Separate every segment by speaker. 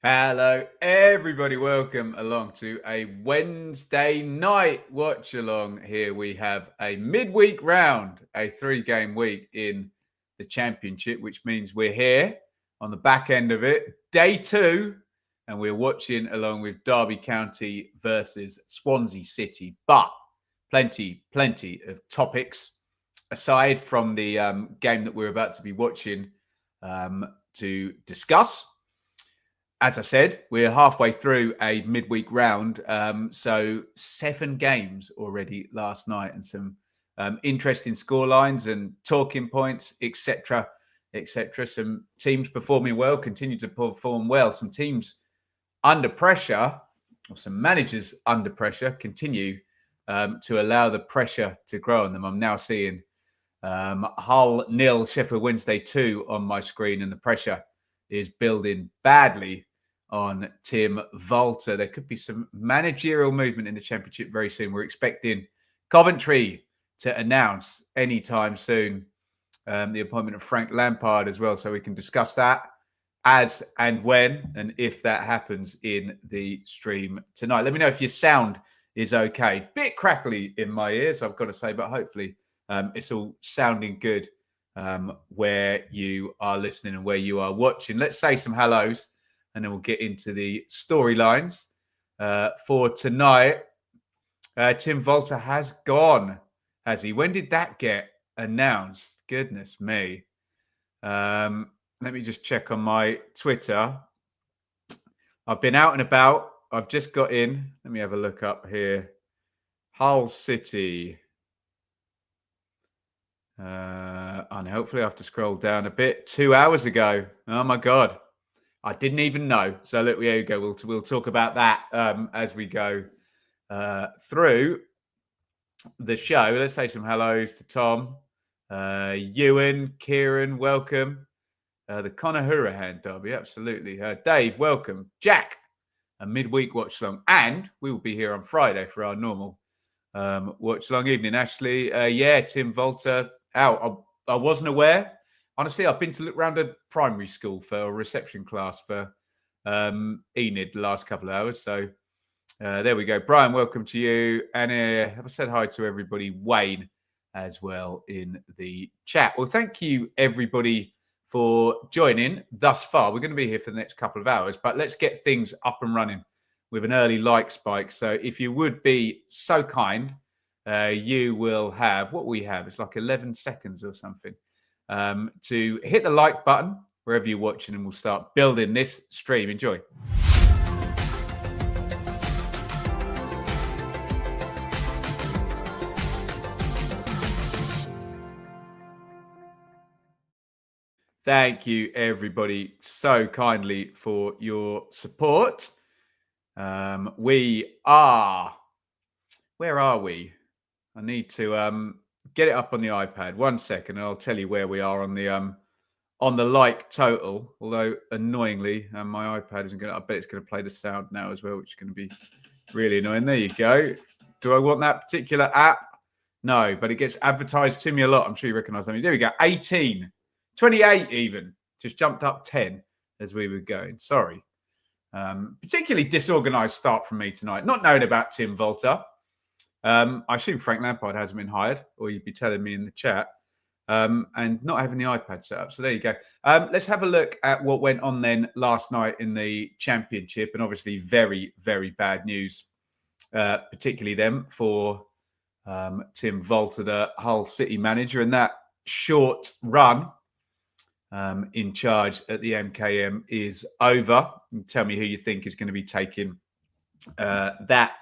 Speaker 1: Hello, everybody. Welcome along to a Wednesday night watch along. Here we have a midweek round, a 3-game week in the Championship, which means we're here on the back end of it, day 2, and we're watching along with Derby County versus Swansea City. But plenty of topics aside from the game that we're about to be watching to discuss. As I said, we're halfway through a midweek round. So 7 games already last night and some interesting scorelines and talking points, etc., etc. Some teams performing well, continue to perform well. Some teams under pressure, or some managers under pressure, continue to allow the pressure to grow on them. I'm now seeing Hull 0, Sheffield Wednesday 2 on my screen, and the pressure is building badly on Tim Volter. There could be some managerial movement in the Championship very soon. We're expecting Coventry to announce anytime soon the appointment of Frank Lampard as well, so we can discuss that as and when and if that happens in the stream tonight. Let me know if your sound is okay. Bit crackly in my ears, I've got to say, but hopefully it's all sounding good where you are listening and where you are watching. Let's say some hellos and then we'll get into the storylines for tonight. Tim Volter has gone, has he? When did that get announced? Goodness me. Let me just check on my Twitter. I've been out and about. I've just got in. Let me have a look up here. Hull City. And hopefully I have to scroll down a bit. 2 hours ago. Oh my God. I didn't even know. So look, there you go. We'll talk about that as we go through the show. Let's say some hellos to Tom, Ewan, Kieran, welcome. The Conor Hurahan derby, absolutely. Dave, welcome. Jack, a midweek watch long, and we will be here on Friday for our normal watch long. Evening, Ashley. Yeah, Tim Volter out. I wasn't aware. Honestly, I've been to look around a primary school for a reception class for Enid the last couple of hours. So there we go. Brian, welcome to you. And have I said hi to everybody? Wayne as well in the chat. Well, thank you, everybody, for joining thus far. We're going to be here for the next couple of hours, but let's get things up and running with an early like spike. So if you would be so kind, you will have what we have. It's like 11 seconds or something. To hit the like button wherever you're watching, and we'll start building this stream. Enjoy. Thank you, everybody, so kindly for your support. We are... Where are we? I need to... get it up on the iPad. 1 second, and I'll tell you where we are on the like total. Although annoyingly, my iPad isn't going to. I bet it's going to play the sound now as well, which is going to be really annoying. There you go. Do I want that particular app? No, but it gets advertised to me a lot. I'm sure you recognise them. There we go. 18, 28 even. Just jumped up 10 as we were going. Sorry. Particularly disorganised start from me tonight. Not knowing about Tim Volter. I assume Frank Lampard hasn't been hired, or you'd be telling me in the chat, and not having the iPad set up. So there you go. Let's have a look at what went on then last night in the Championship, and obviously very, very bad news, particularly then for Tim Volter, the Hull City manager, and that short run in charge at the MKM is over. And tell me who you think is going to be taking that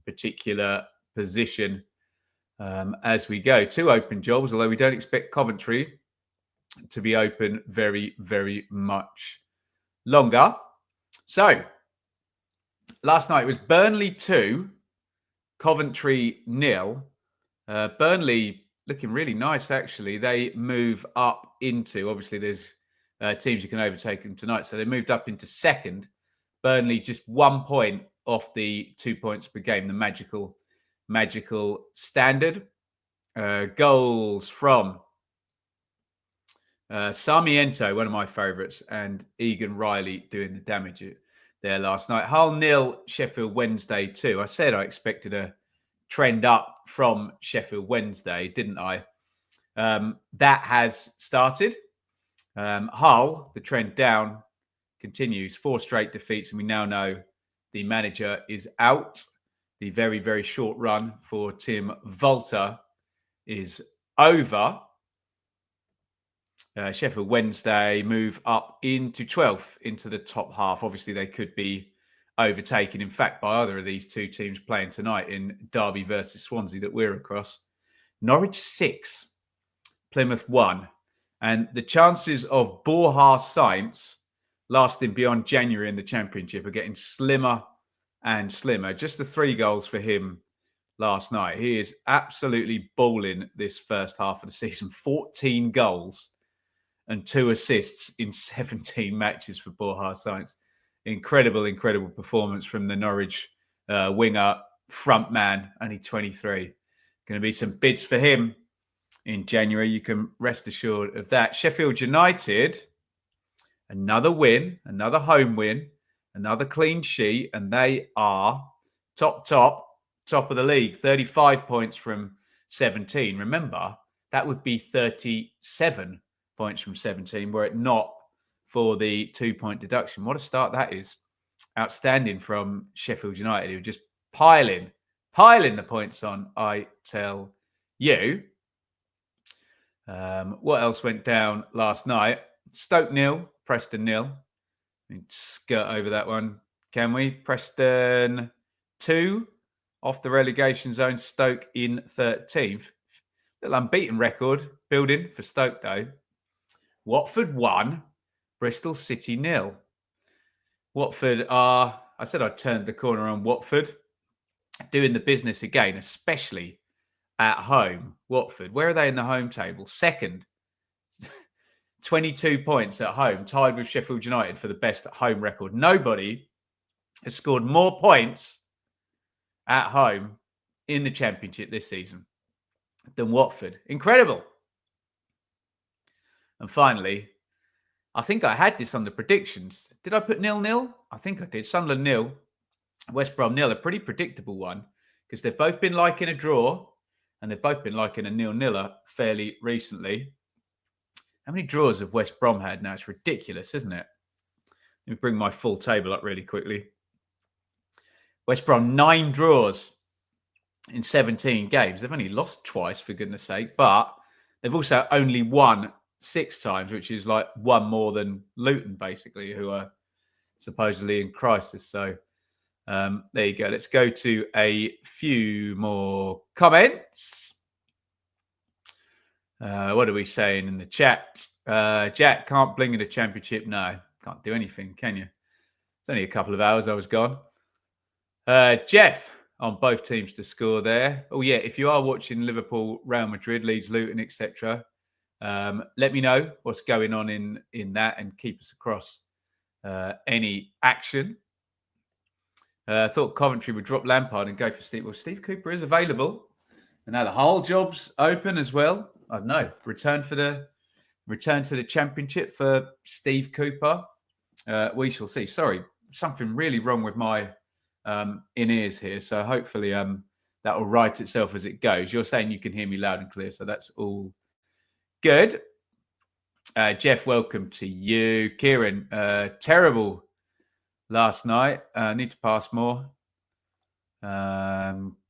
Speaker 1: particular position as we go. 2 open jobs, although we don't expect Coventry to be open very, very much longer. So last night was Burnley 2, Coventry 0. Burnley looking really nice, actually. They move up into, obviously there's teams you can overtake them tonight, so they moved up into second. Burnley just 1 point off the 2 points per game, the magical standard. Goals from Sarmiento, one of my favourites, and Egan Riley doing the there last night. Hull 0, Sheffield Wednesday 2. I said I expected a trend up from Sheffield Wednesday, didn't I? That has started. Hull, the trend down continues. 4 straight defeats, and we now know the manager is out. The very, very short run for Tim Volter is over. Sheffield Wednesday move up into 12th, into the top half. Obviously, they could be overtaken, in fact, by either of these two teams playing tonight in Derby versus Swansea that we're across. Norwich 6, Plymouth 1. And the chances of Borja Sainz lasting beyond January in the Championship are getting slimmer and slimmer. Just the 3 goals for him last night. He is absolutely balling this first half of the season. 14 goals and 2 assists in 17 matches for Borja Sainz. Incredible, incredible performance from the Norwich winger, front man, only 23. Going to be some bids for him in January. You can rest assured of that. Sheffield United, another win, another home win, another clean sheet, and they are top of the league. 35 points from 17. Remember, that would be 37 points from 17 were it not for the 2-point deduction. What a start that is. Outstanding from Sheffield United, who are just piling the points on, I tell you. What else went down last night? Stoke 0, Preston 0. Skirt over that one, can we? Preston 2 off the relegation zone. Stoke in 13th. Little unbeaten record building for Stoke though. Watford 1, Bristol City 0. Watford are, I said I turned the corner on Watford, doing the business again, especially at home. Watford, where are they in the home table? Second. 22 points at home, tied with Sheffield United for the best home record. Nobody has scored more points at home in the Championship this season than Watford. Incredible. And finally, I think I had this on the predictions. Did I put 0-0? I think I did. Sunderland 0, West Brom 0. A pretty predictable one because they've both been liking a draw and they've both been liking a 0-0 fairly recently. How many draws have West Brom had now? It's ridiculous, isn't it? Let me bring my full table up really quickly. West Brom, 9 draws in 17 games. They've only lost twice, for goodness sake, but they've also only won 6 times, which is like one more than Luton, basically, who are supposedly in crisis. So there you go. Let's go to a few more comments. What are we saying in the chat? Jack, can't bling in the Championship. No, can't do anything, can you? It's only a couple of hours I was gone. Jeff, on both teams to score there. Oh, yeah, if you are watching Liverpool, Real Madrid, Leeds, Luton, etc., let me know what's going on in that and keep us across any action. I thought Coventry would drop Lampard and go for Steve. Well, Steve Cooper is available. And now the whole job's open as well. I don't know. Return to the Championship for Steve Cooper. We shall see. Sorry, something really wrong with my in-ears here. So hopefully that will right itself as it goes. You're saying you can hear me loud and clear. So that's all good. Jeff, welcome to you. Kieran, terrible last night. Need to pass more.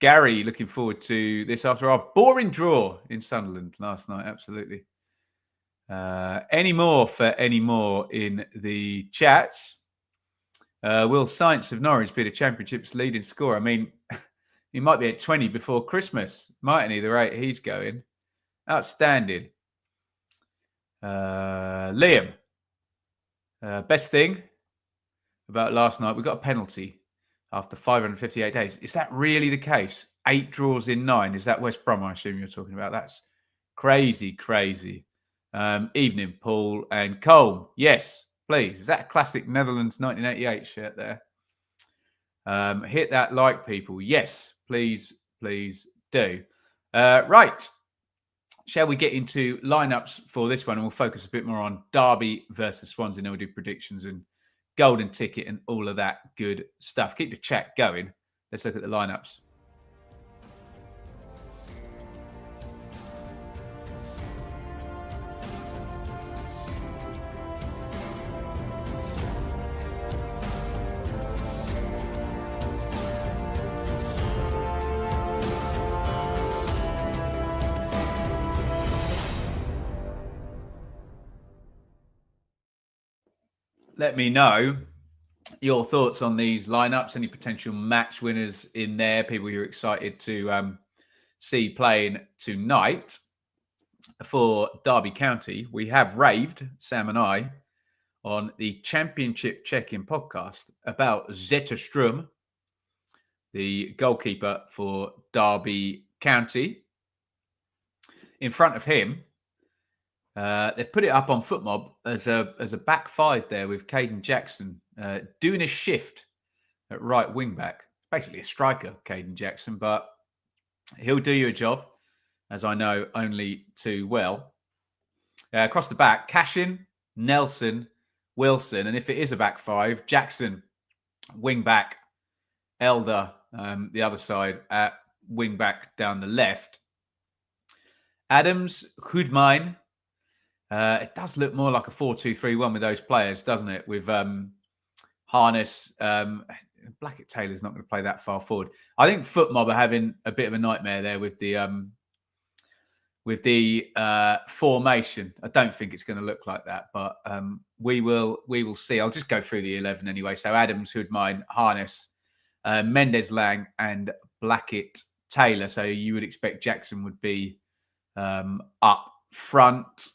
Speaker 1: Gary, looking forward to this after our boring draw in Sunderland last night. Absolutely. Any more in the chats? Will Sainz of Norwich be the Championship's leading scorer? I mean, he might be at 20 before Christmas, mightn't he? The rate he's going. Outstanding. Liam, best thing about last night, we got a penalty after 558 days. Is that really the case? 8 draws in 9. Is that West Brom, I assume you're talking about? That's crazy. Evening, Paul and Cole. Yes, please. Is that a classic Netherlands 1988 shirt there? Hit that like, people. Yes, please do. Right. Shall we get into lineups for this one? And we'll focus a bit more on Derby versus Swansea. And then we'll do predictions and golden ticket and all of that good stuff. Keep the chat going. Let's look at the lineups. Let me know your thoughts on these lineups, any potential match winners in there, people you're excited to see playing tonight. For Derby County, we have raved, Sam and I, on the Championship Check-In podcast about Zetterstrom, the goalkeeper for Derby County. In front of him, they've put it up on FootMob as a back five there with Caden Jackson doing a shift at right wing back. Basically a striker, Caden Jackson, but he'll do you a job, as I know only too well. Across the back, Cashin, Nelson, Wilson, and if it is a back five, Jackson, wing back, Elder, the other side at wing back down the left. Adams, Goodmine. It does look more like a 4-2-3-1 with those players, doesn't it? With Harness, Blackett Taylor's not going to play that far forward. I think FootMob are having a bit of a nightmare there with the formation. I don't think it's going to look like that, but we will see. I'll just go through the 11 anyway. So Adams, Hoodmine, Harness, Mendes Lang, and Blackett Taylor. So you would expect Jackson would be up front.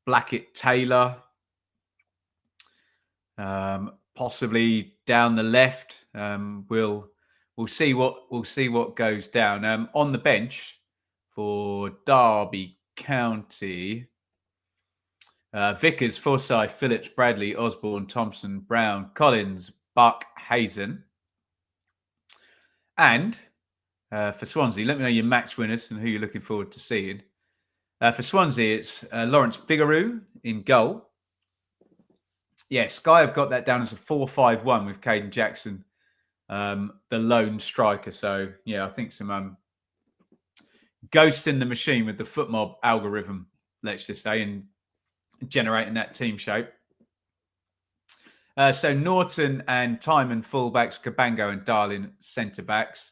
Speaker 1: Blackett Taylor, possibly down the left. We'll see what goes down. On the bench for Derby County, Vickers, Forsyth, Phillips, Bradley, Osborne, Thompson, Brown, Collins, Buck, Hazen. And for Swansea, let me know your match winners and who you're looking forward to seeing. For Swansea, it's Lawrence Figueroa in goal. Yeah, Sky have got that down as a 4-5-1 with Caden Jackson, the lone striker. So, yeah, I think some ghosts in the machine with the FootMob algorithm, let's just say, and generating that team shape. So Norton and Timon fullbacks, Cabango and Darlin centre-backs.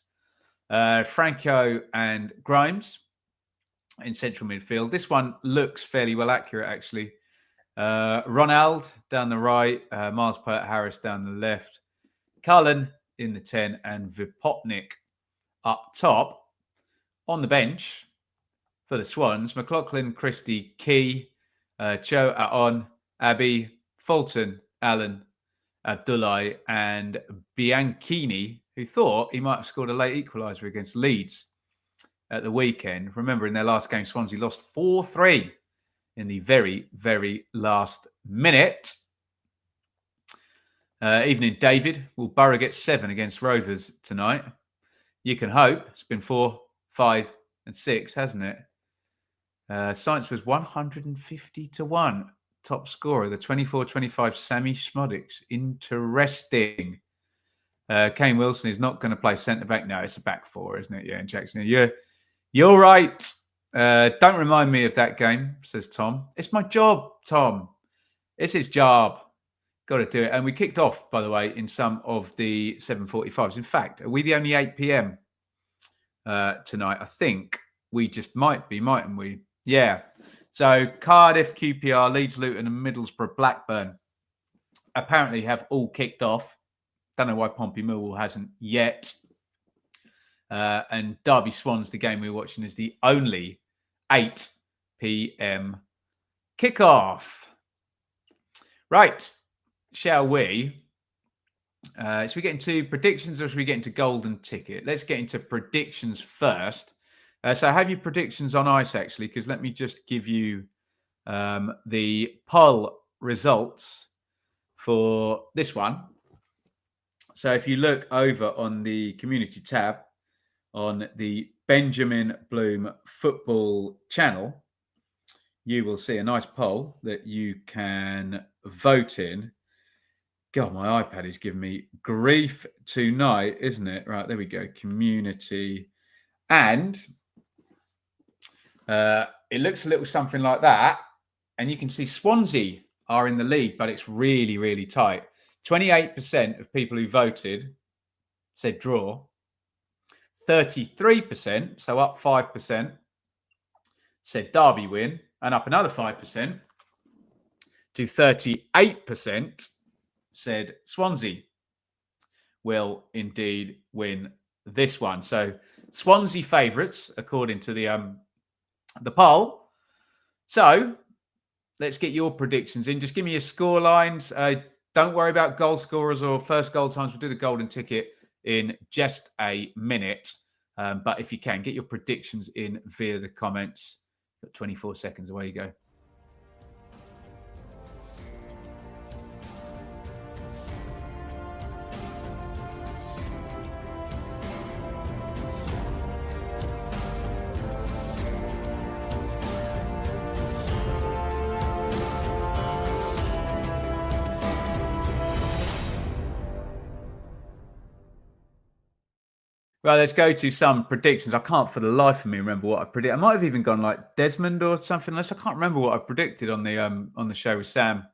Speaker 1: Franco and Grimes in central midfield. This one looks fairly well accurate, actually. Ronald down the right, Miles Pert-Harris down the left, Cullen in the 10, and Vipotnik up top. On the bench for the Swans, McLaughlin, Christie, Key, Cho Aon, Abbey, Fulton, Allen, Abdullah, and Bianchini, who thought he might have scored a late equaliser against Leeds at the weekend. Remember, in their last game, Swansea lost 4-3 in the very, very last minute. Evening, David. Will Borough get 7 against Rovers tonight? You can hope. It's been 4, 5, and 6, hasn't it? Science was 150-1. Top scorer, the 24-25 Sammy Schmodics. Interesting. Kane Wilson is not going to play centre-back. No, it's a back four, isn't it? Yeah, and Jackson. You're right. Don't remind me of that game, says Tom. It's my job, Tom. It's his job. Got to do it. And we kicked off, by the way, in some of the 7:45s. In fact, are we the only 8 p.m. Tonight? I think we just might be, mightn't we? Yeah. So Cardiff, QPR, Leeds, Luton, and Middlesbrough, Blackburn apparently have all kicked off. Don't know why Pompey Millwall hasn't yet. And Derby Swans, the game we're watching, is the only 8 p.m. kickoff. Right. Shall we? Should we get into predictions or should we get into golden ticket? Let's get into predictions first. So I have your predictions on ice, actually, because let me just give you the poll results for this one. So if you look over on the community tab on the Benjamin Bloom Football channel, you will see a nice poll that you can vote in. God, my iPad is giving me grief tonight, isn't it? Right, there we go. Community. And it looks a little something like that. And you can see Swansea are in the lead, but it's really, really tight. 28% of people who voted said draw. 33%, so up 5%, said Derby win, and up another 5% to 38% said Swansea will indeed win this one. So Swansea favourites, according to the poll. So let's get your predictions in. Just give me your score lines. Don't worry about goal scorers or first goal times. We'll do the golden ticket in just a minute. But if you can, get your predictions in via the comments. Got 24 seconds. Away you go. Right, let's go to some predictions. I can't for the life of me remember what I predicted. I might have even gone like Desmond or something else. I can't remember what I predicted on the show with Sam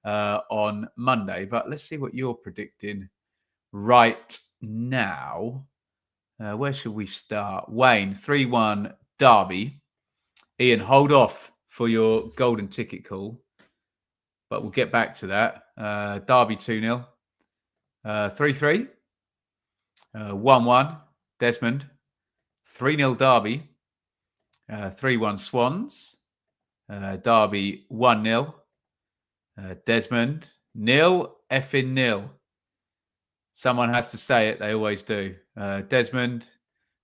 Speaker 1: on Monday. But let's see what you're predicting right now. Where should we start? Wayne, 3-1 Derby. Ian, hold off for your golden ticket call. But we'll get back to that. Derby 2-0. 3-3. 1-1 Desmond. 3-0 Derby. 3-1 Swans. Derby 1-0. Desmond 0-0. Someone has to say it. They always do. Desmond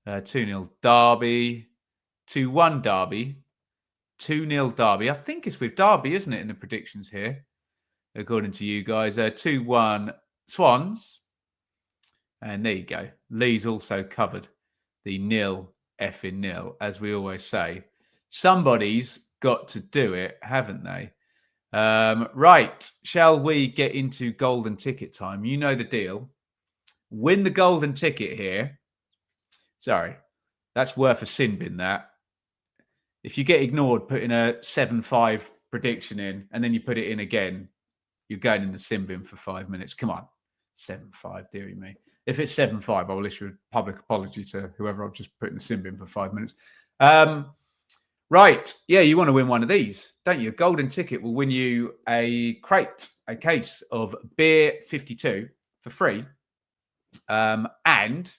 Speaker 1: 2-0 Derby. 2-1 Derby. 2-0 Derby. I think it's with Derby, isn't it, in the predictions here? According to you guys. 2-1 Swans. And there you go. Lee's also covered the 0-0, as we always say. Somebody's got to do it, haven't they? Right. Shall we get into golden ticket time? You know the deal. Win the golden ticket here. Sorry. That's worth a sin bin, that. If you get ignored putting a 7-5 prediction in and then you put it in again, you're going in the sin bin for 5 minutes. Come on. 7-5, dearie me. If it's 7-5, I will issue a public apology to whoever I've just put in the sin bin for 5 minutes. Right. Yeah, you want to win one of these, don't you? A golden ticket will win you a crate, a case of Beer 52 for free. And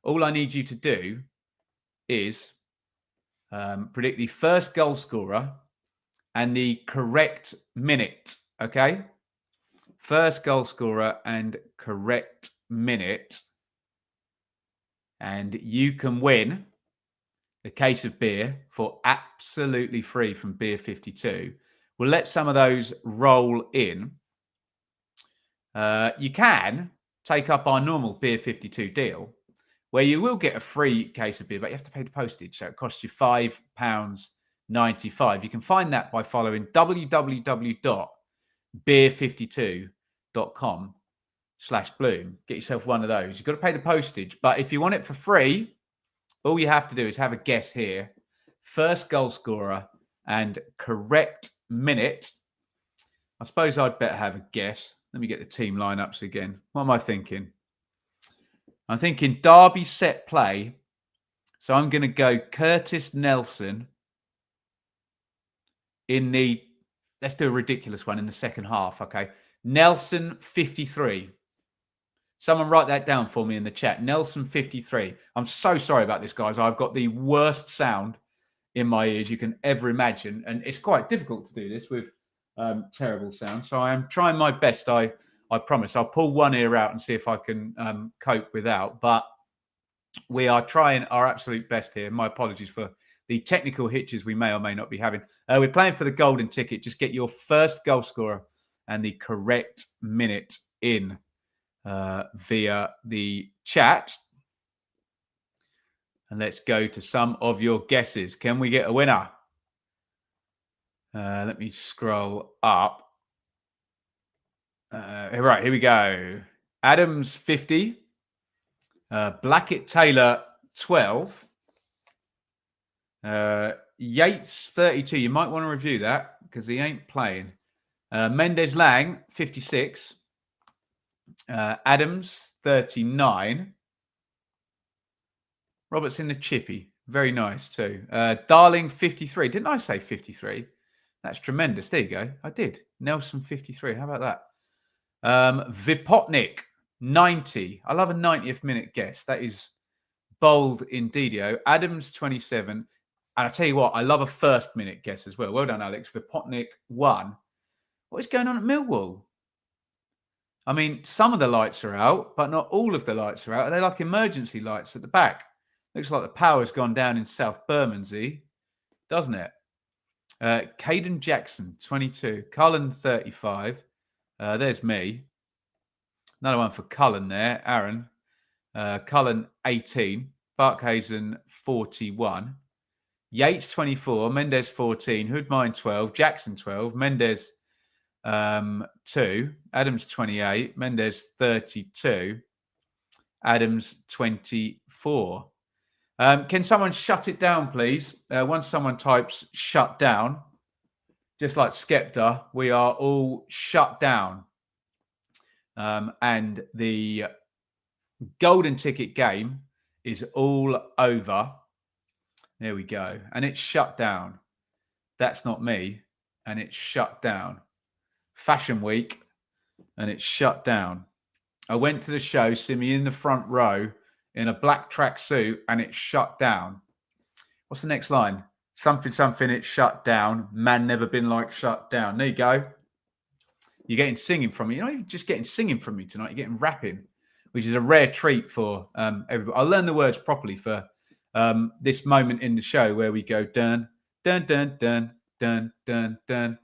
Speaker 1: all I need you to do is predict the first goal scorer and the correct minute. Okay? First goal scorer and correct minute. And you can win a case of beer for absolutely free from Beer 52. We'll let some of those roll in. You can take up our normal Beer 52 deal, where you will get a free case of beer, but you have to pay the postage. So it costs you £5.95. You can find that by following www.beer52.com/bloom. Get yourself one of those. You've got to pay the postage. But if you want it for free, all you have to do is have a guess here. First goal scorer and correct minute. I suppose I'd better have a guess. Let me get the team lineups again. What am I thinking? I'm thinking Derby set play. So I'm going to go Curtis Nelson in the, let's do a ridiculous one in the second half, okay? Nelson 53. Someone write that down for me in the chat. Nelson 53. I'm so sorry about this, guys. I've got the worst sound in my ears you can ever imagine. And it's quite difficult to do this with terrible sound. So I am trying my best. I promise. I'll pull one ear out and see if I can cope without. But we are trying our absolute best here. My apologies for the technical hitches we may or may not be having. We're playing for the golden ticket. Just get your first goal scorer and the correct minute in via the chat. And let's go to some of your guesses. Can we get a winner? Let me scroll up. Right, here we go. Adams 50. Blackett Taylor 12. Yates 32. You might want to review that because he ain't playing. Mendes Lang 56. Adams 39. Robertson the chippy. Very nice too. Darling 53. Didn't I say 53? That's tremendous. There you go. I did. Nelson 53. How about that? Vipotnik 90. I love a 90th minute guess. That is bold indeedio. Adams 27. And I tell you what, I love a first minute guess as well. Well done, Alex. Vipotnik 1. What is going on at Millwall? I mean, some of the lights are out, but not all of the lights are out. Are they like emergency lights at the back? Looks like the power's gone down in South Bermondsey, doesn't it? Caden Jackson, 22. Cullen, 35. There's me. Another one for Cullen there. Aaron. Cullen, 18. Barkhazen, 41. Yates, 24. Mendes, 14. Hoodmine, 12. Jackson, 12. Mendes, 2. Adams, 28. Mendes, 32. Adams, 24. Can someone shut it down, please? Once someone types shut down, just like Skepta, we are all shut down. And the golden ticket game is all over. There we go. And it's shut down. That's not me. And it's shut down. Fashion Week. And it's shut down. I went to the show, see me in the front row in a black tracksuit, and it's shut down. What's the next line? Something, it's shut down. Man never been like shut down. There you go. You're getting singing from me. You're not even just getting singing from me tonight. You're getting rapping, which is a rare treat for everybody. I'll learn the words properly for this moment in the show where we go dun, dun, dun, dun, dun, dun, dun.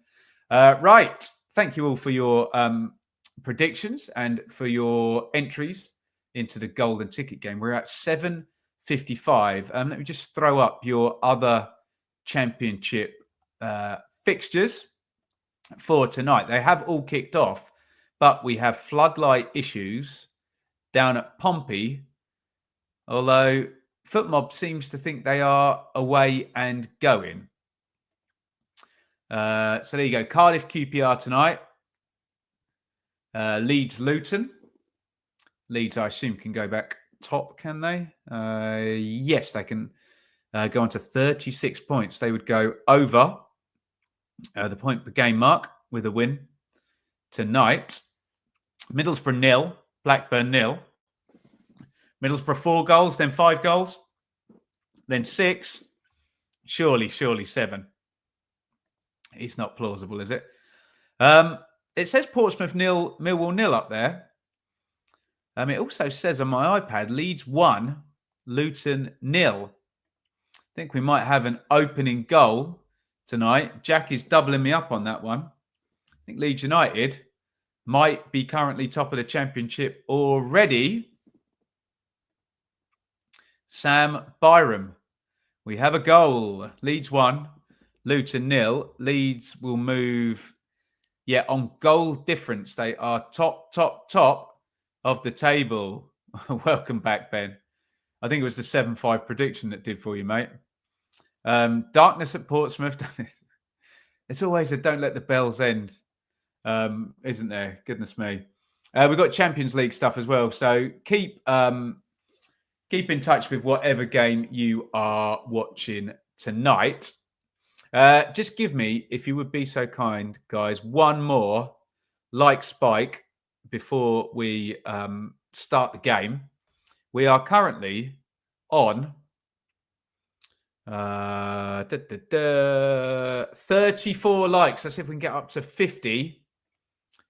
Speaker 1: Right. Thank you all for your predictions and for your entries into the golden ticket game. We're at 7:55. Let me just throw up your other championship fixtures for tonight. They have all kicked off, but we have floodlight issues down at Pompey, although FootMob seems to think they are away and going. So there you go. Cardiff QPR tonight. Leeds Luton. Leeds, I assume, can go back top, can they? Yes, they can go on to 36 points. They would go over the point per game mark with a win tonight. Middlesbrough 0, Blackburn 0. Middlesbrough 4 goals, then 5 goals, then 6. Surely 7. It's not plausible, is it? It says Portsmouth 0, Millwall 0 up there. It also says on my iPad, Leeds 1, Luton 0. I think we might have an opening goal tonight. Jack is doubling me up on that one. I think Leeds United might be currently top of the championship already. Sam Byram. We have a goal. Leeds 1, Luton 0. Leeds will move, on goal difference. They are top of the table. Welcome back, Ben. I think it was the 7-5 prediction that did for you, mate. Darkness at Portsmouth. It's always a don't let the bells end, isn't there? Goodness me. We've got Champions League stuff as well. So keep in touch with whatever game you are watching tonight. Just give me, if you would be so kind, guys, one more like spike before we start the game. We are currently on 34 likes. Let's see if we can get up to 50.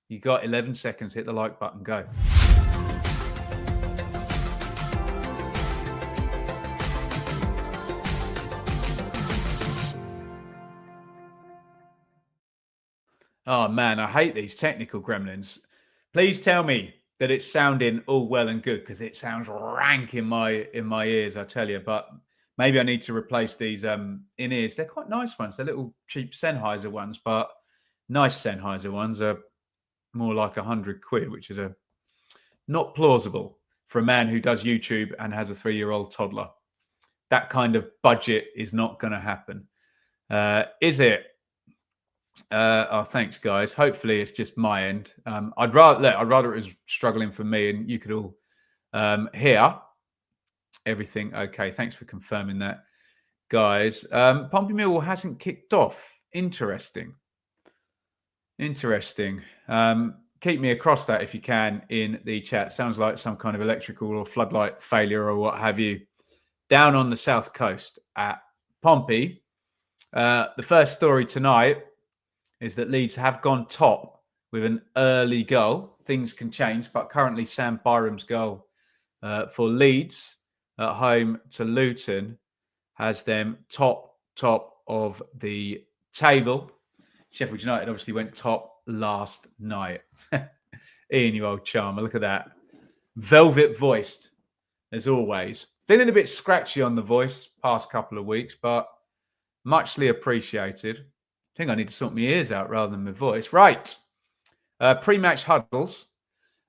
Speaker 1: You got 11 seconds. Hit the like button. Go. Oh man, I hate these technical gremlins. Please tell me that it's sounding all well and good, because it sounds rank in my ears, I tell you. But maybe I need to replace these in-ears. They're quite nice ones. They're little cheap Sennheiser ones, but nice Sennheiser ones are more like £100, which is not plausible for a man who does YouTube and has a 3-year-old toddler. That kind of budget is not going to happen. Is it? Thanks, guys. Hopefully, it's just my end. I'd rather it was struggling for me, and you could all hear everything. Okay, thanks for confirming that, guys. Pompey Millwall hasn't kicked off. Interesting. Keep me across that if you can in the chat. Sounds like some kind of electrical or floodlight failure or what have you down on the south coast at Pompey. The first story tonight is that Leeds have gone top with an early goal. Things can change, but currently Sam Byram's goal for Leeds at home to Luton has them top of the table. Sheffield United obviously went top last night. Ian, you old charmer, look at that. Velvet voiced, as always. Feeling a bit scratchy on the voice past couple of weeks, but muchly appreciated. I think I need to sort my ears out rather than my voice. Right. Pre-match huddles.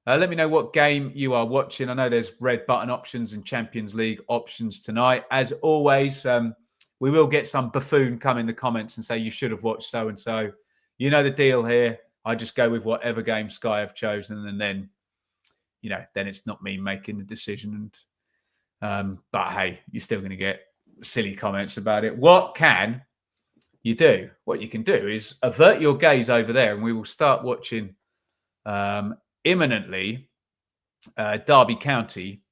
Speaker 1: Let me know what game you are watching. I know there's red button options and Champions League options tonight. As always, we will get some buffoon come in the comments and say you should have watched so-and-so. You know the deal here. I just go with whatever game Sky have chosen, and then, then it's not me making the decision. But hey, you're still going to get silly comments about it. What can you do? What you can do is avert your gaze over there, and we will start watching imminently Derby County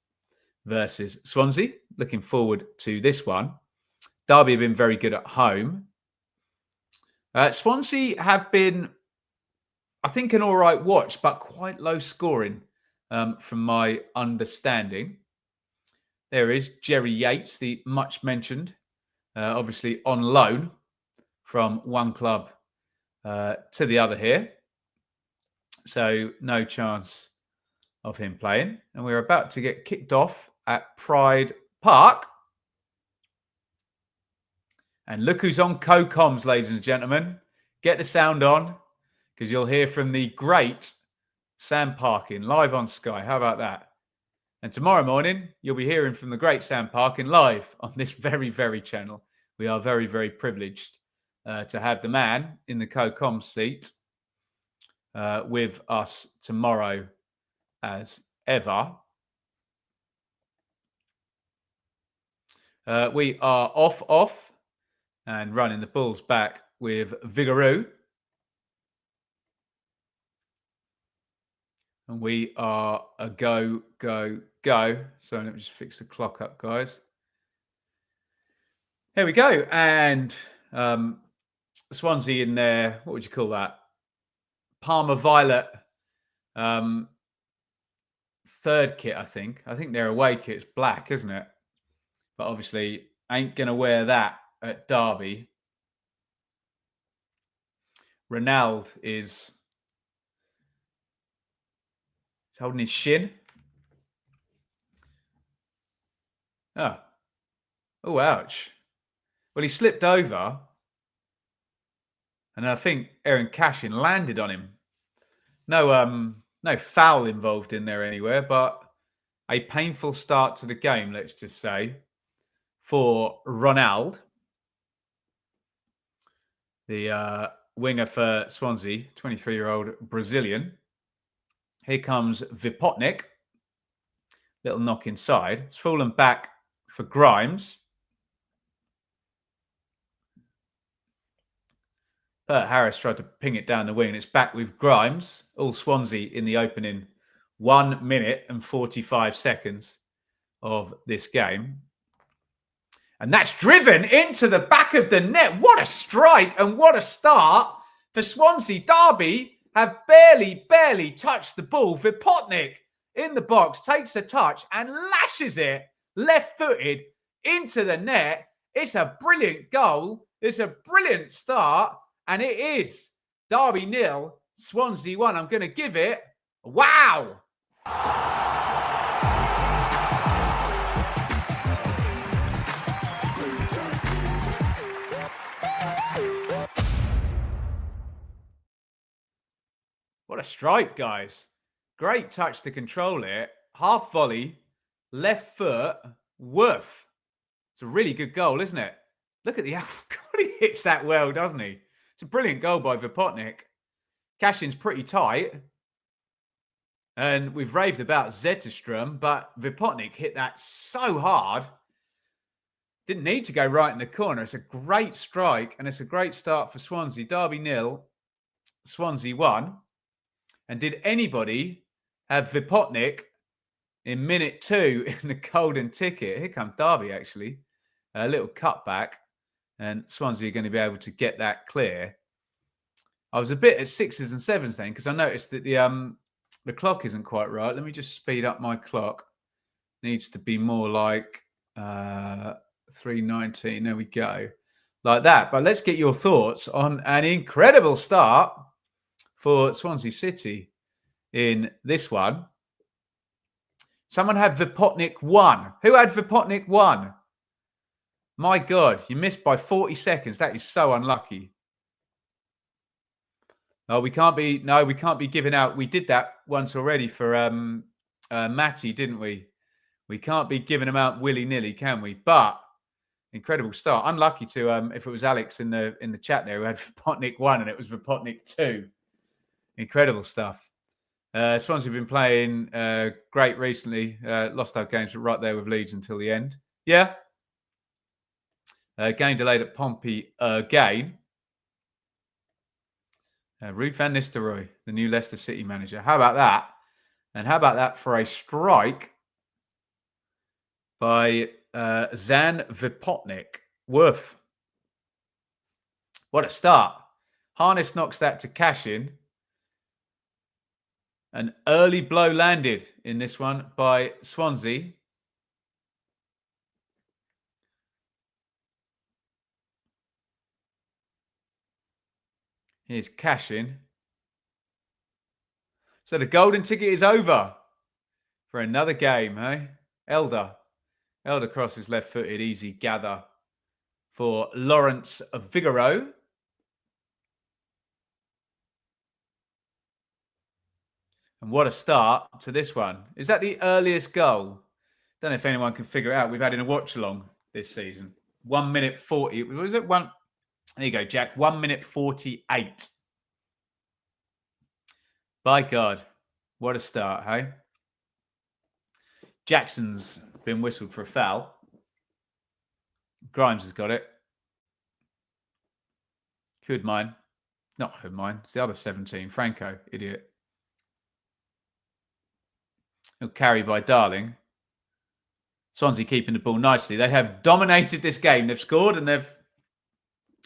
Speaker 1: versus Swansea. Looking forward to this one. Derby have been very good at home. Swansea have been, I think, an all right watch, but quite low scoring from my understanding. There is Jerry Yates, the much mentioned, obviously on loan from one club to the other here. So no chance of him playing. And we're about to get kicked off at Pride Park. And look who's on co-coms, ladies and gentlemen. Get the sound on, because you'll hear from the great Sam Parkin live on Sky. How about that? And tomorrow morning, you'll be hearing from the great Sam Parkin live on this very, very channel. We are very, very privileged to have the man in the co-coms seat with us tomorrow as ever. We are off. And running the Bulls back with Vigouroux. And we are a go. So let me just fix the clock up, guys. Here we go. And Swansea in there, what would you call that? Parma Violet third kit, I think. I think their away kit's black, isn't it? But obviously ain't going to wear that at Derby. Ronald is holding his shin. Oh, ouch. Well, he slipped over. And I think Aaron Cashin landed on him. No foul involved in there anywhere, but a painful start to the game, let's just say, for Ronald. The winger for Swansea, 23-year-old Brazilian. Here comes Vipotnik. Little knock inside. It's fallen back for Grimes. Bert Harris tried to ping it down the wing. It's back with Grimes. All Swansea in the opening 1 minute and 45 seconds of this game. And that's driven into the back of the net. What a strike and what a start for Swansea. Derby have barely touched the ball. Vipotnik in the box takes a touch and lashes it left-footed into the net. It's a brilliant goal. It's a brilliant start. And it is Derby 0, Swansea 1. I'm going to give it wow. What a strike, guys. Great touch to control it. Half volley, left foot, woof. It's a really good goal, isn't it? Look at the... God, he hits that well, doesn't he? It's a brilliant goal by Vipotnik. Cashin's pretty tight. And we've raved about Zetterstrom, but Vipotnik hit that so hard. Didn't need to go right in the corner. It's a great strike, and it's a great start for Swansea. Derby 0, Swansea 1. And did anybody have Vipotnik in minute 2 in the golden ticket? Here comes Derby, actually. A little cutback, and Swansea are going to be able to get that clear. I was a bit at 6s and 7s then, because I noticed that the clock isn't quite right. Let me just speed up my clock. Needs to be more like 3:19. There we go. Like that. But let's get your thoughts on an incredible start for Swansea City in this one. Someone had Vipotnik 1. Who had Vipotnik 1? My God, you missed by 40 seconds. That is so unlucky. Oh, we can't be giving out. We did that once already for Matty, didn't we? We can't be giving them out willy-nilly, can we? But incredible start. Unlucky to if it was Alex in the chat there who had Vipotnik 1 and it was Vipotnik 2. Incredible stuff. Swansea have been playing great recently. Lost our games, but right there with Leeds until the end. Yeah. Game delayed at Pompey again. Ruud van Nistelrooy, the new Leicester City manager. How about that? And how about that for a strike by Zan Vipotnik? Woof. What a start. Harness knocks that to Cashin. An early blow landed in this one by Swansea. Here's Cashin. So the golden ticket is over for another game, eh? Elder crosses left-footed, easy gather for Lawrence Vigoro. And what a start to this one. Is that the earliest goal? Don't know if anyone can figure it out. We've had in a watch-along this season. 1 minute 40. Was it one? There you go, Jack. 1 minute 48. By God, what a start, hey? Jackson's been whistled for a foul. Grimes has got it. Hoodmine. Not Hoodmine. It's the other 17. Franco, idiot. He'll carry by Darling. Swansea keeping the ball nicely. They have dominated this game. They've scored and they've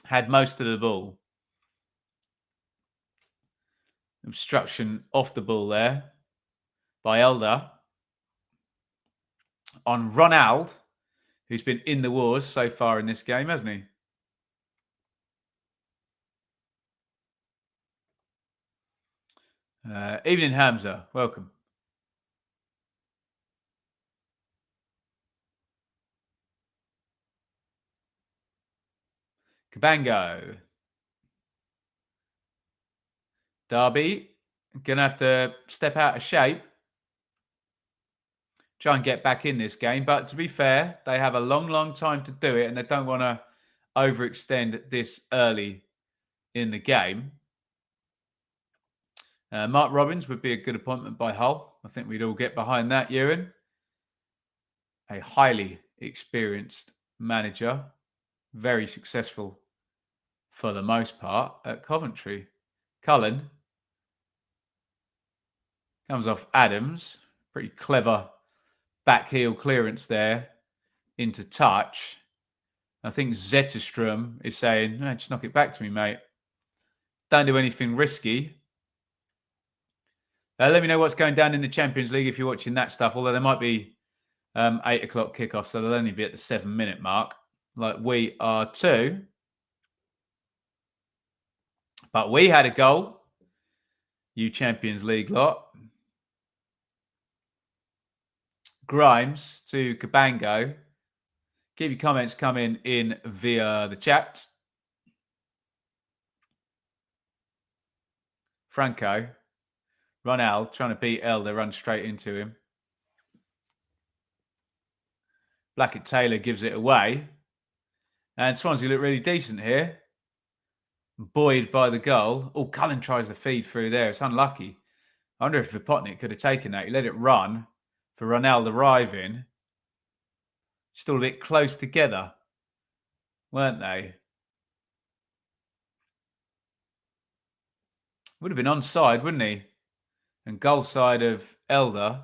Speaker 1: had most of the ball. Obstruction off the ball there by Elder on Ronald, who's been in the wars so far in this game, hasn't he? Evening, Hamza. Welcome. Cabango. Derby. Going to have to step out of shape. Try and get back in this game. But to be fair, they have a long, long time to do it. And they don't want to overextend this early in the game. Mark Robbins would be a good appointment by Hull. I think we'd all get behind that, Ewan. A highly experienced manager. Very successful for the most part at Coventry. Cullen comes off Adams. Pretty clever back heel clearance there into touch. I think Zetterstrom is saying, no, just knock it back to me, mate. Don't do anything risky. Let me know what's going down in the Champions League if you're watching that stuff, although there might be 8 o'clock kickoff, so they'll only be at the 7-minute mark, like we are too. But we had a goal, you Champions League lot. Grimes to Cabango. Keep your comments coming in via the chat. Franco. Ronald trying to beat Elder, run straight into him. Blackett-Taylor gives it away. And Swansea look really decent here. Buoyed by the goal. Oh, Cullen tries the feed through there. It's unlucky. I wonder if Vipotnik could have taken that. He let it run for Ronald arriving. Still a bit close together, weren't they? Would have been onside, wouldn't he? And goal side of Elder.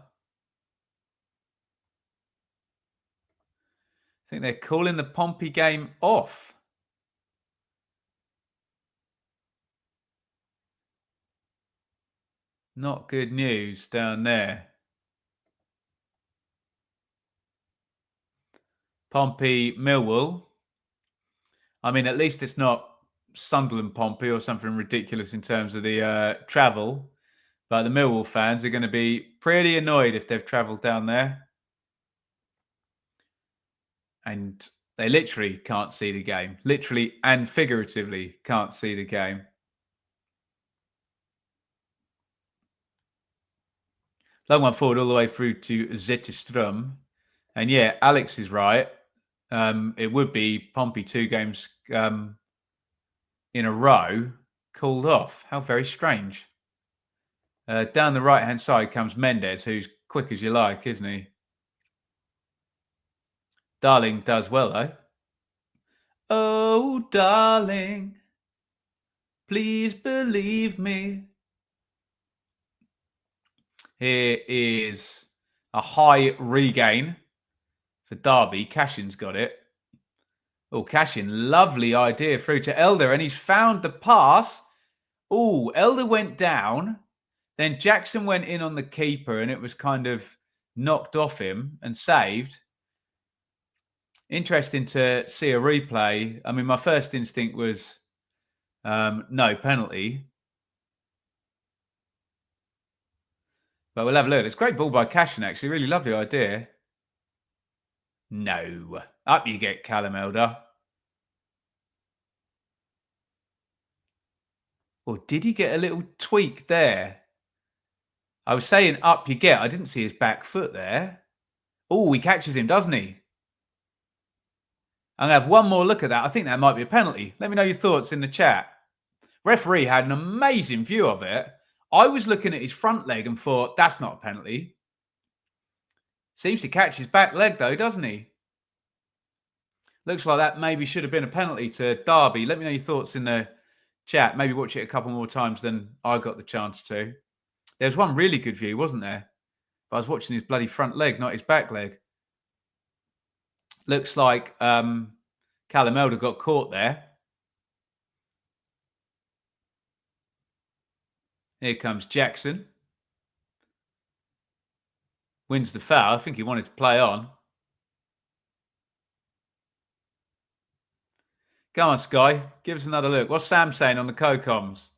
Speaker 1: I think they're calling the Pompey game off. Not good news down there. Pompey, Millwall. I mean, at least it's not Sunderland Pompey or something ridiculous in terms of the travel. But the Millwall fans are going to be pretty annoyed if they've travelled down there. And they literally can't see the game. Literally and figuratively can't see the game. Long one forward all the way through to Zetterström. And yeah, Alex is right. It would be Pompey 2 games in a row called off. How very strange. Down the right-hand side comes Mendes, who's quick as you like, isn't he? Darling does well, though. Oh, darling, please believe me. Here is a high regain for Derby. Cashin's got it. Oh, Cashin, lovely idea through to Elder, and he's found the pass. Oh, Elder went down. Then Jackson went in on the keeper, and it was kind of knocked off him and saved. Interesting to see a replay. I mean, my first instinct was no penalty. But we'll have a look. It's a great ball by Cashin, actually. Really lovely idea. No. Up you get, Callum Elder. Or did he get a little tweak there? I was saying up you get. I didn't see his back foot there. Oh, he catches him, doesn't he? I'm going to have one more look at that. I think that might be a penalty. Let me know your thoughts in the chat. Referee had an amazing view of it. I was looking at his front leg and thought, that's not a penalty. Seems to catch his back leg, though, doesn't he? Looks like that maybe should have been a penalty to Derby. Let me know your thoughts in the chat. Maybe watch it a couple more times than I got the chance to. There was one really good view, wasn't there? But I was watching his bloody front leg, not his back leg. Looks like Callum Elder got caught there. Here comes Jackson. Wins the foul. I think he wanted to play on. Come on, Sky. Give us another look. What's Sam saying on the co-coms?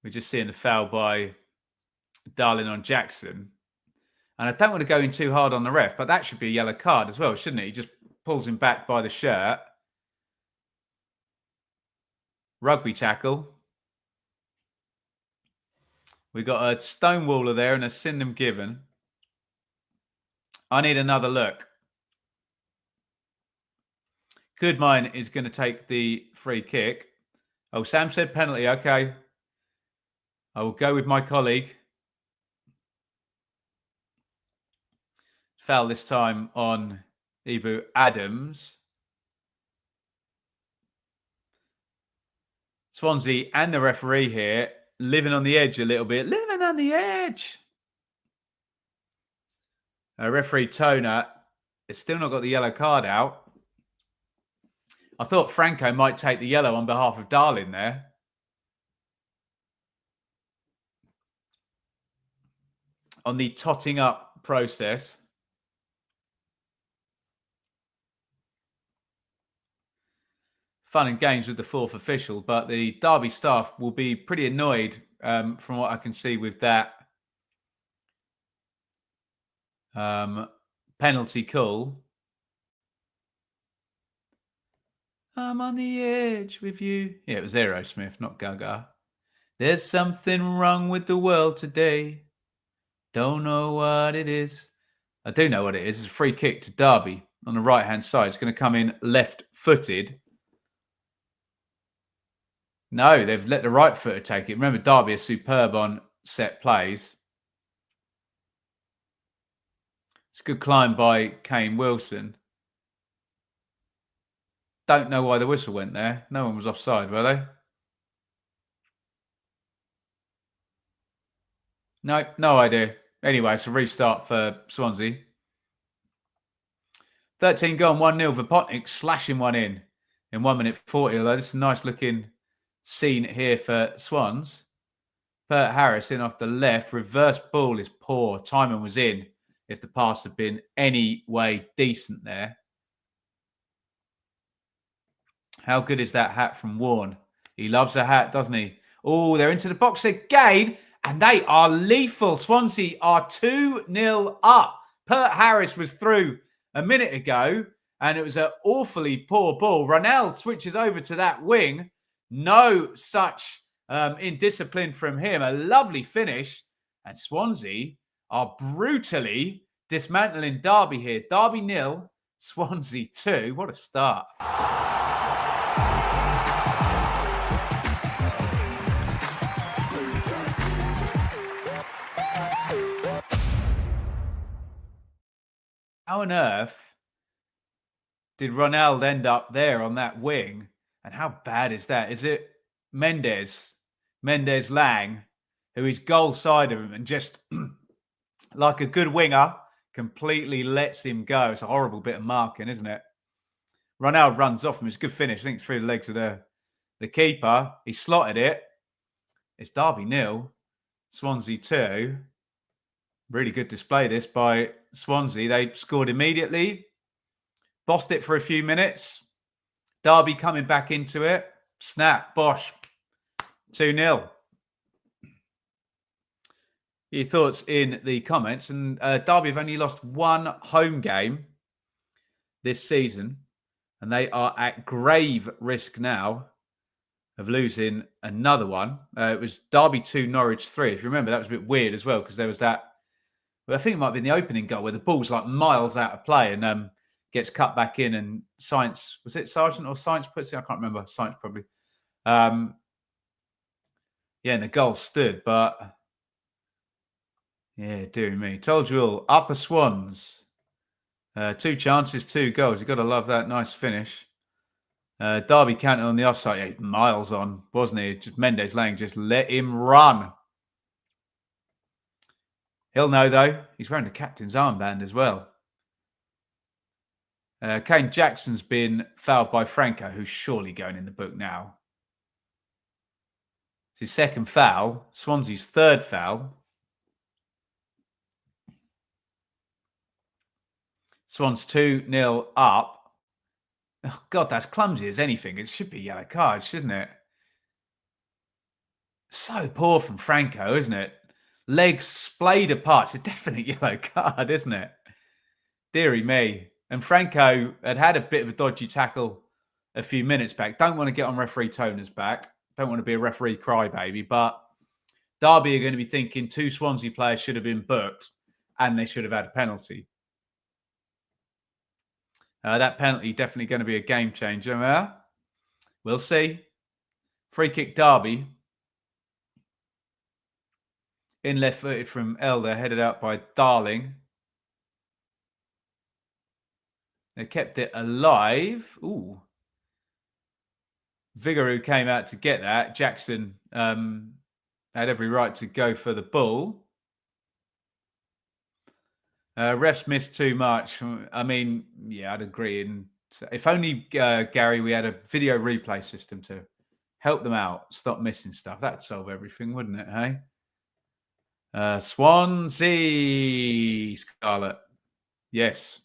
Speaker 1: We're just seeing the foul by Darling on Jackson. And I don't want to go in too hard on the ref, but that should be a yellow card as well, shouldn't it? He just pulls him back by the shirt. Rugby tackle. We got a stonewaller there and a Syndham given. I need another look. Goodmine is going to take the free kick. Oh, Sam said penalty. Okay. I will go with my colleague. Foul this time on Ibu Adams. Swansea and the referee here living on the edge a little bit. Living on the edge. Referee Toner has still not got the yellow card out. I thought Franco might take the yellow on behalf of Darling there. On the totting up process. Fun and games with the fourth official, but the Derby staff will be pretty annoyed from what I can see with that penalty call. I'm on the edge with you. Yeah, it was Aerosmith, not Gaga. There's something wrong with the world today. Don't know what it is. I do know what it is. It's a free kick to Derby on the right-hand side. It's going to come in left-footed. No, they've let the right footer take it. Remember, Derby are superb on set plays. It's a good climb by Kane Wilson. Don't know why the whistle went there. No one was offside, were they? No idea. Anyway, it's a restart for Swansea. 13 gone, 1-0. Vipotnik slashing one in 1 minute 40. Although this is a nice looking scene here for Swans. Pert Harris in off the left. Reverse ball is poor. Timon was in if the pass had been any way decent there. How good is that hat from Warren? He loves a hat, doesn't he? Oh, they're into the box again. And they are lethal. Swansea are 2-0 up. Pert Harris was through a minute ago, and it was an awfully poor ball. Ronald switches over to that wing. No such indiscipline from him. A lovely finish. And Swansea are brutally dismantling Derby here. Derby 0, Swansea 2. What a start. How on earth did Ronald end up there on that wing? And how bad is that? Is it Mendes Lang, who is goal side of him and just like a good winger, completely lets him go? It's a horrible bit of marking, isn't it? Ronald runs off him. It's a good finish. I think it's through the legs of the keeper. He slotted it. It's Derby 0, Swansea 2. Really good display this by Swansea. They scored immediately. Bossed it for a few minutes. Derby coming back into it. Snap, bosh. 2-0. Your thoughts in the comments. And Derby have only lost one home game this season. And they are at grave risk now of losing another one. It was Derby 2, Norwich 3. If you remember, that was a bit weird as well because there was that. Well, I think it might be in the opening goal where the ball's like miles out of play and gets cut back in. And Science, was it Sargent or Science puts it? I can't remember. Science probably. Yeah, and the goal stood, but yeah, dear me. Told you all. Upper Swans. 2 chances, 2 goals. You've got to love that nice finish. Derby counted on the offside. Yeah, miles on, wasn't he? Just Mendes Lang just let him run. He'll know, though. He's wearing the captain's armband as well. Kane Jackson's been fouled by Franco, who's surely going in the book now. It's his second foul. Swansea's third foul. Swans 2-0 up. Oh, God, that's clumsy as anything. It should be a yellow card, shouldn't it? So poor from Franco, isn't it? Legs splayed apart. It's a definite yellow card, isn't it? Deary me. And Franco had a bit of a dodgy tackle a few minutes back. Don't want to get on referee Toner's back. Don't want to be a referee crybaby. But Derby are going to be thinking 2 Swansea players should have been booked and they should have had a penalty. That penalty definitely going to be a game changer. We'll see. Free kick Derby. In left footed from Elder, headed out by Darling. They kept it alive. Ooh. Vigouroux came out to get that. Jackson had every right to go for the ball. Refs missed too much. I mean, yeah, I'd agree. And if only, Gary, we had a video replay system to help them out, stop missing stuff. That'd solve everything, wouldn't it, hey? Swansea Scarlet. Yes.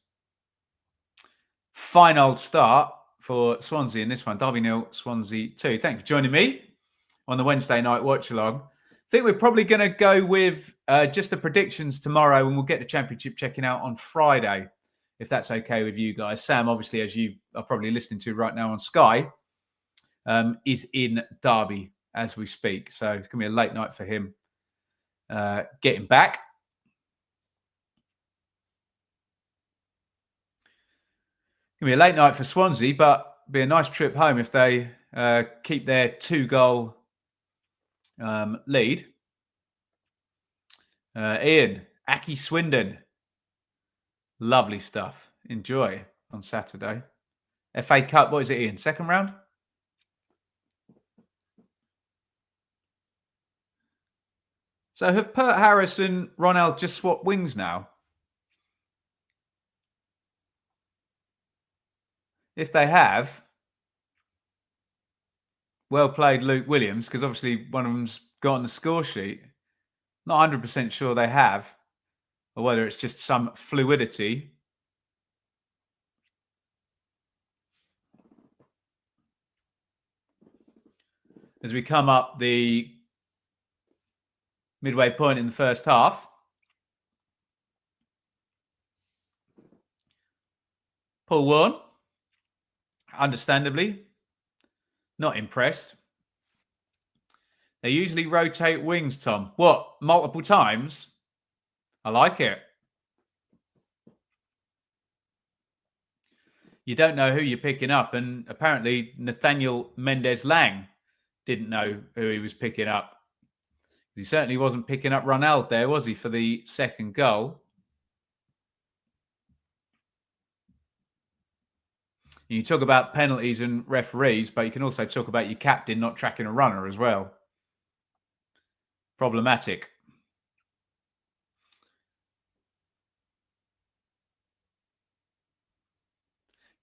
Speaker 1: Fine old start for Swansea in this one. Derby 0, Swansea 2. Thanks for joining me on the Wednesday night watch along. I think we're probably going to go with just the predictions tomorrow, and we'll get the Championship checking out on Friday. if that's okay with you guys. Sam, obviously, as you are probably listening to right now on Sky, is in Derby as we speak. So it's going to be a late night for him getting back. Going to be a late night for Swansea, but be a nice trip home if they keep their 2-goal lead. Ian, Aki Swindon. Lovely stuff. Enjoy on Saturday. FA Cup, what is it, Ian? Second round? So have Pert Harris and Ronald just swapped wings now? If they have, well played, Luke Williams, because obviously one of them's got on the score sheet. Not 100% sure they have, or whether it's just some fluidity. As we come up the midway point in the first half, Paul Warne, understandably, not impressed. They usually rotate wings, Tom. What, multiple times? I like it. You don't know who you're picking up, and apparently Nathaniel Mendez-Lang didn't know who he was picking up. He certainly wasn't picking up Ronald there, was he, for the second goal? You talk about penalties and referees, but you can also talk about your captain not tracking a runner as well. Problematic.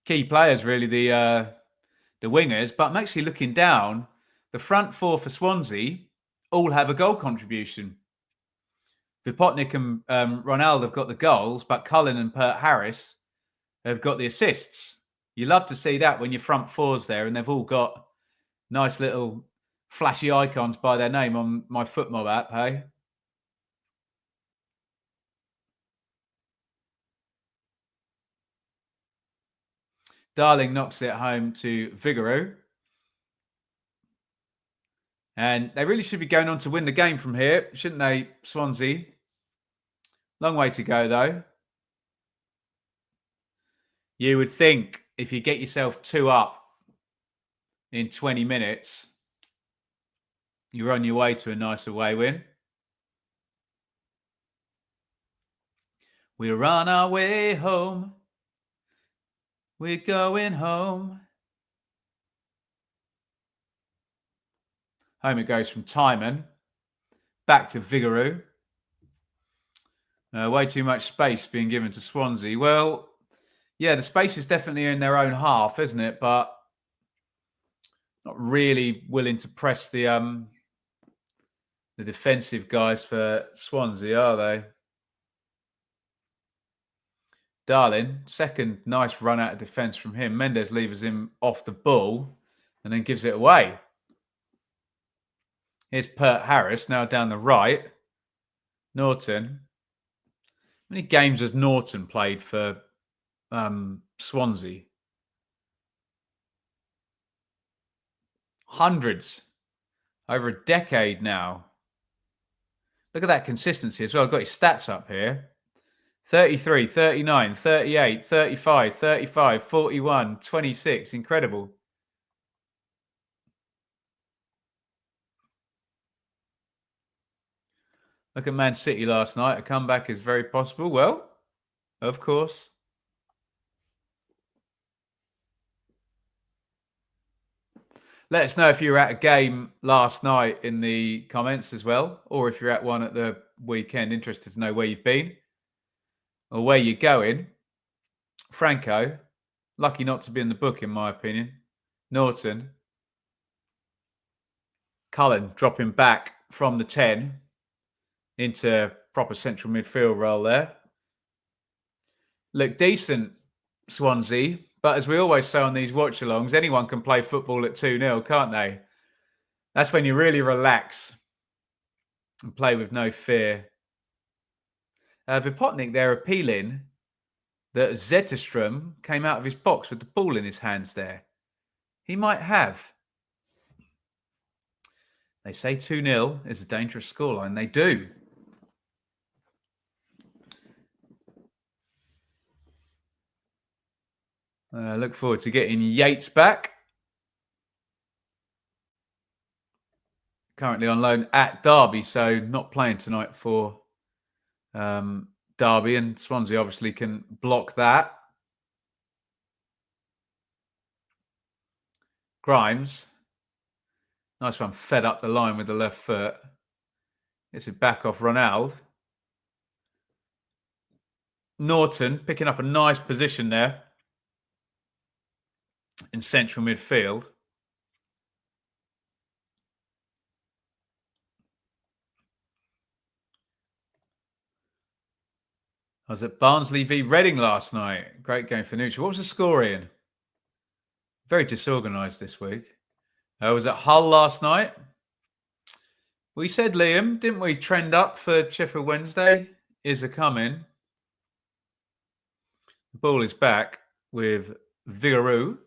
Speaker 1: Key players, really, the wingers. But I'm actually looking down. The front four for Swansea all have a goal contribution. Vipotnik and Ronald have got the goals, but Cullen and Pert Harris have got the assists. You love to see that when your front four's there and they've all got nice little flashy icons by their name on my FootMob app, hey? Darling knocks it home to Vigouroux. And they really should be going on to win the game from here, shouldn't they, Swansea? Long way to go, though. You would think if you get yourself 2 up in 20 minutes, you're on your way to a nice away win. We're on our way home. We're going home. Home it goes from Timon. Back to Vigouroux. Way too much space being given to Swansea. Well, yeah, the space is definitely in their own half, isn't it? But not really willing to press the defensive guys for Swansea, are they? Darling, second nice run out of defence from him. Mendes levers him off the ball and then gives it away. Here's Pert Harris now down the right. Norton. How many games has Norton played for Swansea? Hundreds. Over a decade now. Look at that consistency as well. I've got his stats up here. 33, 39, 38, 35, 35, 41, 26. Incredible. Look at Man City last night. A comeback is very possible. Well, of course. Let us know if you were at a game last night in the comments as well, or if you're at one at the weekend. Interested to know where you've been or where you're going. Franco, lucky not to be in the book, in my opinion. Norton. Cullen dropping back from the 10 into proper central midfield role there. Look decent, Swansea. But as we always say on these watch-alongs, anyone can play football at 2-0, can't they? That's when you really relax and play with no fear. Vipotnik there appealing that Zetterstrom came out of his box with the ball in his hands there. He might have. They say 2-0 is a dangerous scoreline. They do. Look forward to getting Yates back. Currently on loan at Derby, so not playing tonight for Derby, and Swansea obviously can block that. Grimes, nice one, fed up the line with the left foot. Gets it back off Ronald. Norton picking up a nice position there in central midfield. I was at Barnsley v Reading last night. Great game for Nucci. What was the score, Ian? Very disorganised this week. I was at Hull last night. We said, Liam, didn't we, trend up for Sheffield Wednesday? Is a coming. The ball is back with Vigaroo.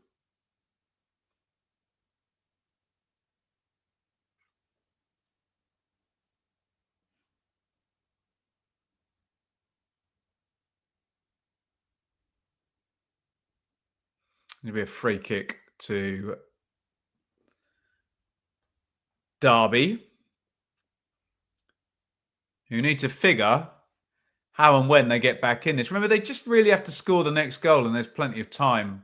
Speaker 1: It'll be a free kick to Derby, who need to figure how and when they get back in this. Remember, they just really have to score the next goal, and there's plenty of time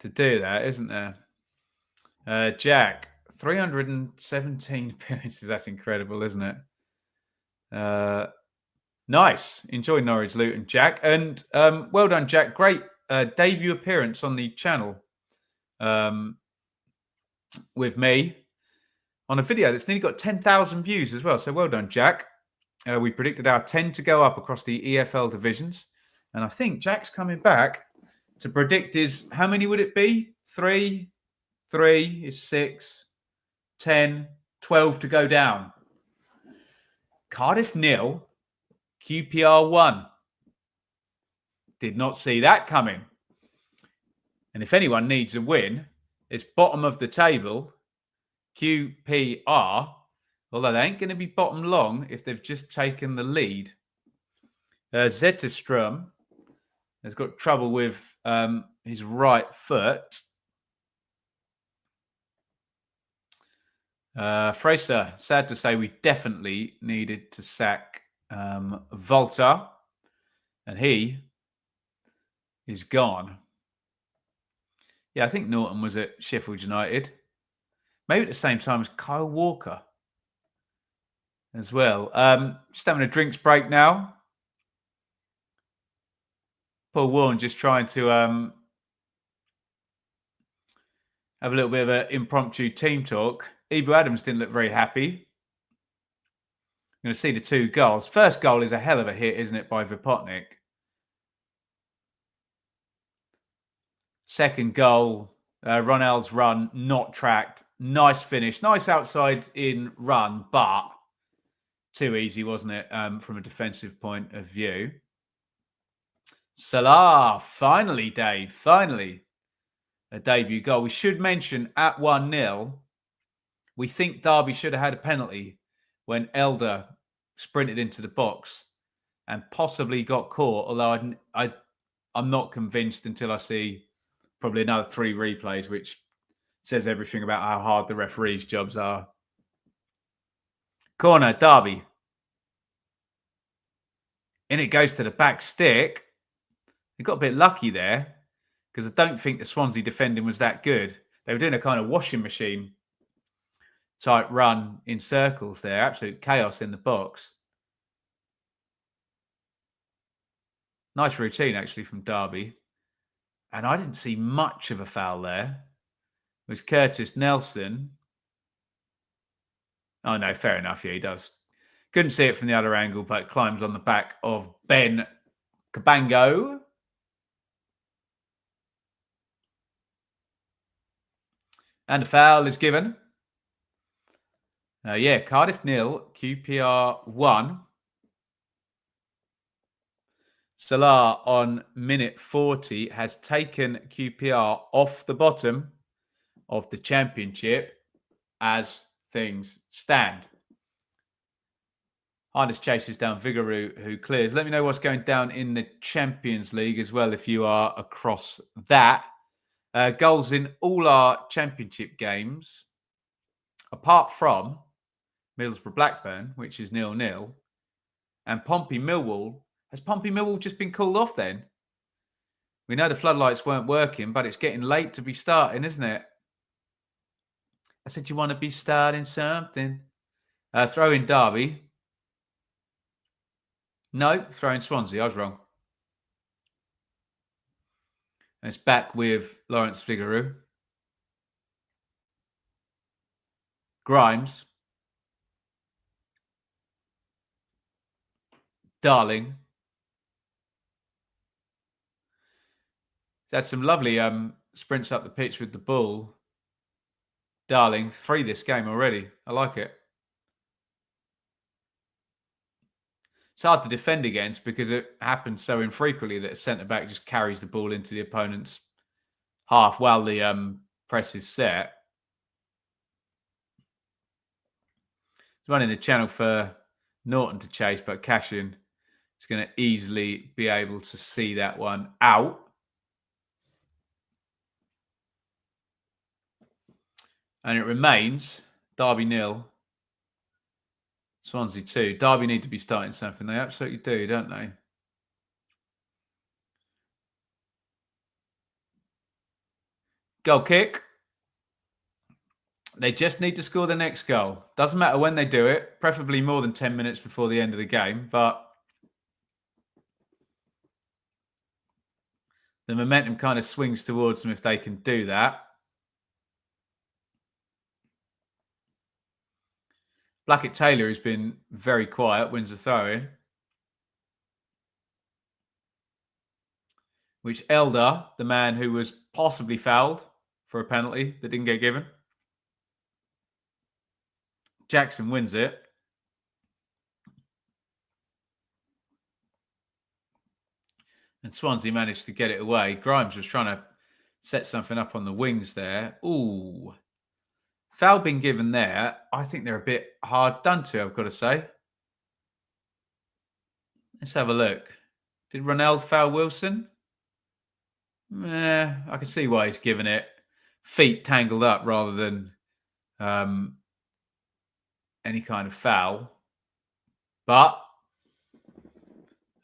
Speaker 1: to do that, isn't there? Jack, 317 appearances. That's incredible, isn't it? Nice. Enjoy Norwich Luton, Jack. And well done, Jack. Great debut appearance on the channel with me on a video that's nearly got 10,000 views as well. So well done, Jack. We predicted our 10 to go up across the EFL divisions. And I think Jack's coming back to predict how many would it be? 3 is 6, 10, 12 to go down. Cardiff 0, QPR 1. Did not see that coming. And if anyone needs a win, it's bottom of the table, QPR, although they ain't going to be bottom long if they've just taken the lead. Zetterstrom has got trouble with his right foot. Fraser, sad to say, we definitely needed to sack Volta, and he is gone. Yeah, I think Norton was at Sheffield United. Maybe at the same time as Kyle Walker as well. Just having a drinks break now. Paul Warren just trying to have a little bit of an impromptu team talk. Ebu Adams didn't look very happy. I'm going to see the 2 goals. First goal is a hell of a hit, isn't it, by Vipotnik? Second goal, Ronald's run, not tracked. Nice finish. Nice outside in run, but too easy, wasn't it, from a defensive point of view? Salah, finally, Dave, finally. A debut goal. We should mention at 1-0, we think Derby should have had a penalty when Elder sprinted into the box and possibly got caught, although I'm not convinced until I see probably another 3 replays, which says everything about how hard the referees' jobs are. Corner, Derby. In it goes to the back stick. They got a bit lucky there because I don't think the Swansea defending was that good. They were doing a kind of washing machine type run in circles there. Absolute chaos in the box. Nice routine, actually, from Derby. And I didn't see much of a foul there. It was Curtis Nelson. Oh, no, fair enough. Yeah, he does. Couldn't see it from the other angle, but climbs on the back of Ben Cabango. And a foul is given. Yeah, Cardiff 0, QPR 1. Salah on minute 40 has taken QPR off the bottom of the Championship as things stand. Harness chases down Vigouroux, who clears. Let me know what's going down in the Champions League as well if you are across that. Goals in all our Championship games, apart from Middlesbrough-Blackburn, which is 0-0, and Pompey-Millwall. Has Pompey-Millwall just been called off then? We know the floodlights weren't working, but it's getting late to be starting, isn't it? I said you want to be starting something. Throw in Derby. No, throw in Swansea. I was wrong. And it's back with Lawrence Vigouroux. Grimes. Darling. He's had some lovely sprints up the pitch with the ball. Darling, 3 this game already. I like it. It's hard to defend against because it happens so infrequently that a centre-back just carries the ball into the opponent's half while the press is set. He's running the channel for Norton to chase, but Cashin is going to easily be able to see that one out. And it remains Derby 0, Swansea 2. Derby need to be starting something. They absolutely do, don't they? Goal kick. They just need to score the next goal. Doesn't matter when they do it, preferably more than 10 minutes before the end of the game, but the momentum kind of swings towards them if they can do that. Blackett-Taylor has been very quiet, wins a throw-in. Which Elder, the man who was possibly fouled for a penalty that didn't get given. Jackson wins it. And Swansea managed to get it away. Grimes was trying to set something up on the wings there. Ooh. Foul being given there. I think they're a bit hard done to, I've got to say. Let's have a look. Did Ronald foul Wilson? I can see why he's given it. Feet tangled up rather than any kind of foul. But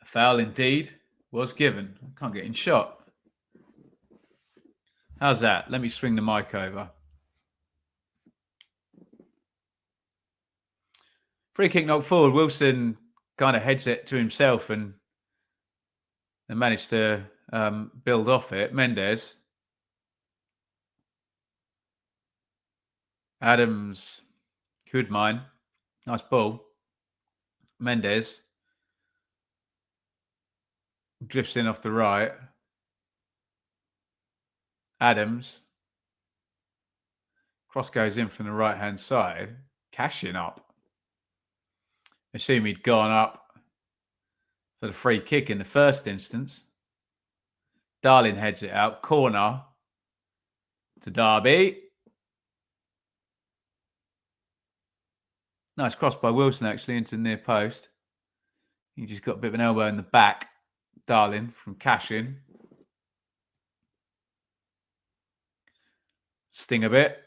Speaker 1: a foul indeed was given. I can't get in shot. How's that? Let me swing the mic over. Free kick knocked forward. Wilson kind of heads it to himself and managed to build off it. Mendes. Adams. Could mine. Nice ball. Mendes. Drifts in off the right. Adams. Cross goes in from the right-hand side. Cashing up. Assume he'd gone up for the free kick in the first instance. Darling heads it out. Corner to Derby. Nice cross by Wilson, actually, into the near post. He just got a bit of an elbow in the back. Darling from Cashin. Sting a bit.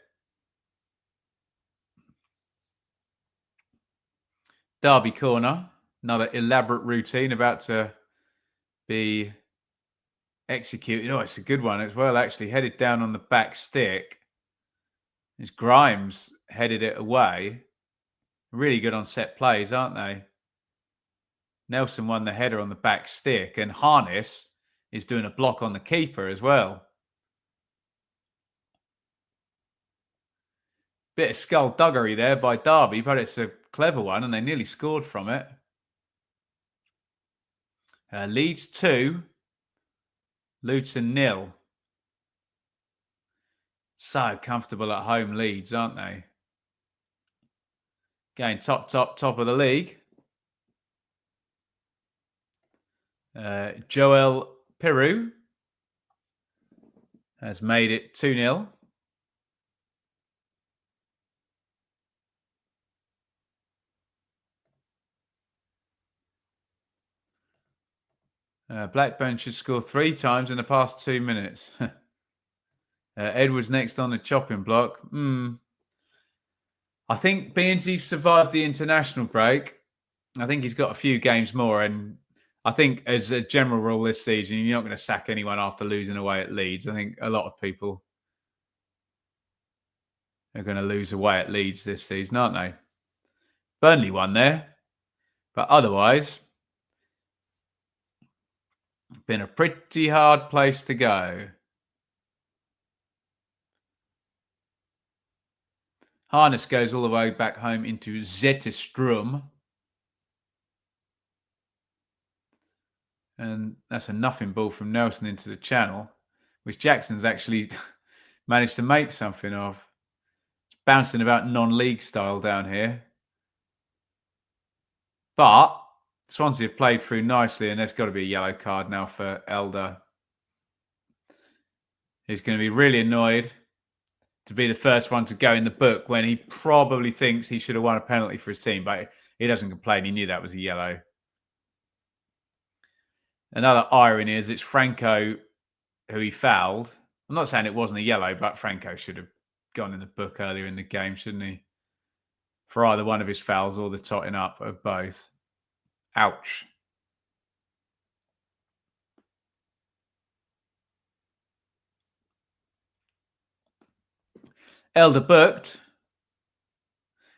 Speaker 1: Derby corner. Another elaborate routine about to be executed. Oh, it's a good one as well, actually. Headed down on the back stick. It's Grimes headed it away. Really good on set plays, aren't they? Nelson won the header on the back stick, and Harness is doing a block on the keeper as well. Bit of skullduggery there by Derby, but it's a clever one, and they nearly scored from it. Leeds 2, Luton 0. So comfortable at home, Leeds, aren't they? Going top of the league. Joel Peru has made it 2-0. Blackburn should score 3 times in the past 2 minutes. Edwards next on the chopping block. I think being he's survived the international break, I think he's got a few games more. And I think as a general rule this season, you're not going to sack anyone after losing away at Leeds. I think a lot of people are going to lose away at Leeds this season, aren't they? Burnley won there. But otherwise, been a pretty hard place to go. Harness goes all the way back home into Zetterstrom. And that's a nothing ball from Nelson into the channel, which Jackson's actually managed to make something of. It's bouncing about non-league style down here. But Swansea have played through nicely, and there's got to be a yellow card now for Elder. He's going to be really annoyed to be the first one to go in the book when he probably thinks he should have won a penalty for his team, but he doesn't complain. He knew that was a yellow. Another irony is it's Franco who he fouled. I'm not saying it wasn't a yellow, but Franco should have gone in the book earlier in the game, shouldn't he? For either one of his fouls or the totting up of both. Ouch. Elder booked.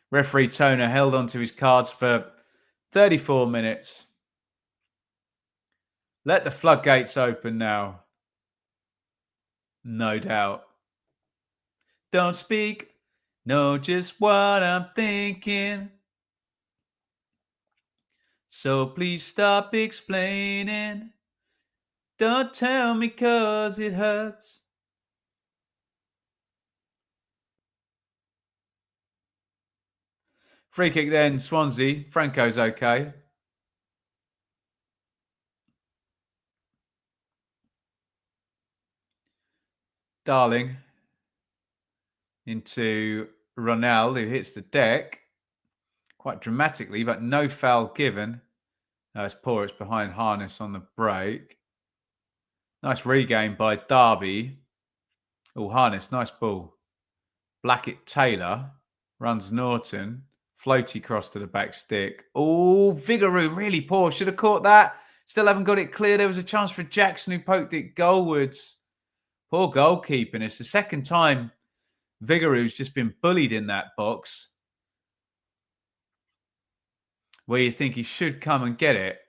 Speaker 1: Referee Toner held onto his cards for 34 minutes. Let the floodgates open now. No doubt. Don't speak. Know just what I'm thinking. So please stop explaining. Don't tell me 'cause it hurts. Free kick then, Swansea. Franco's okay. Darling into Ronaldo, who hits the deck quite dramatically, but no foul given. No, it's poor. It's behind Harness on the break. Nice regain by Derby. Oh, Harness, nice ball. Blackett Taylor runs Norton. Floaty cross to the back stick. Oh, Vigouroux, really poor. Should have caught that. Still haven't got it clear. There was a chance for Jackson who poked it goalwards. Poor goalkeeping. It's the second time Vigouroux's just been bullied in that box, where you think he should come and get it.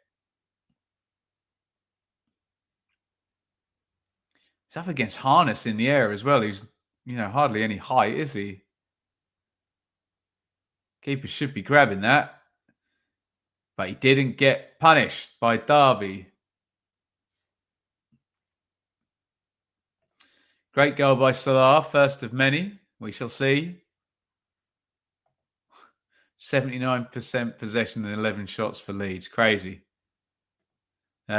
Speaker 1: He's up against Harness in the air as well. He's, hardly any height, is he? Keeper should be grabbing that. But he didn't get punished by Derby. Great goal by Salah, first of many. We shall see. 79% possession and 11 shots for Leeds. Crazy.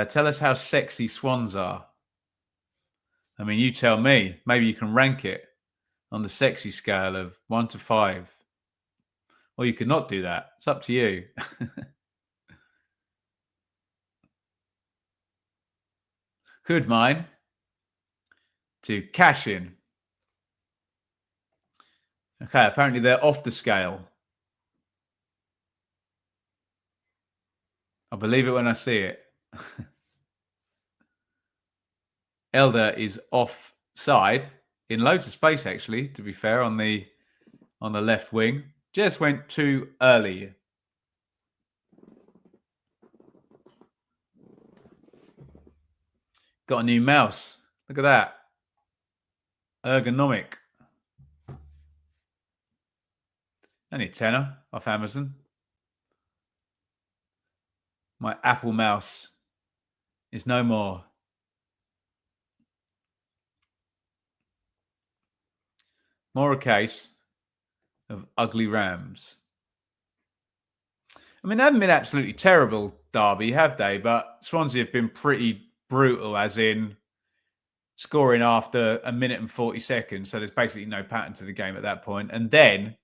Speaker 1: Tell us how sexy Swans are. I mean, you tell me. Maybe you can rank it on the sexy scale of 1 to 5. Or you could not do that. It's up to you. Could mine to cash in. Okay, apparently they're off the scale. I'll believe it when I see it. Elder is offside in loads of space, actually, to be fair, on the left wing. Just went too early. Got a new mouse. Look at that. Ergonomic. Only a tenner off Amazon. My Apple mouse is no more. More a case of ugly Rams. I mean, they haven't been absolutely terrible Derby, have they? But Swansea have been pretty brutal, as in scoring after a minute and 40 seconds. So there's basically no pattern to the game at that point. And then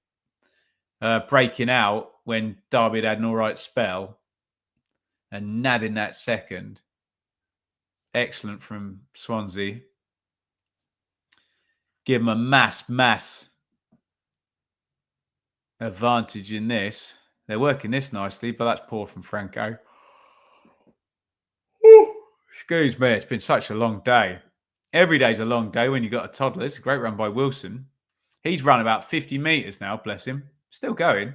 Speaker 1: breaking out when Derby had an all right spell and nabbing that second. Excellent from Swansea. Give them a mass advantage in this. They're working this nicely, but that's poor from Franco. Excuse me, it's been such a long day. Every day's a long day when you've got a toddler. It's a great run by Wilson. He's run about 50 metres now, bless him. Still going.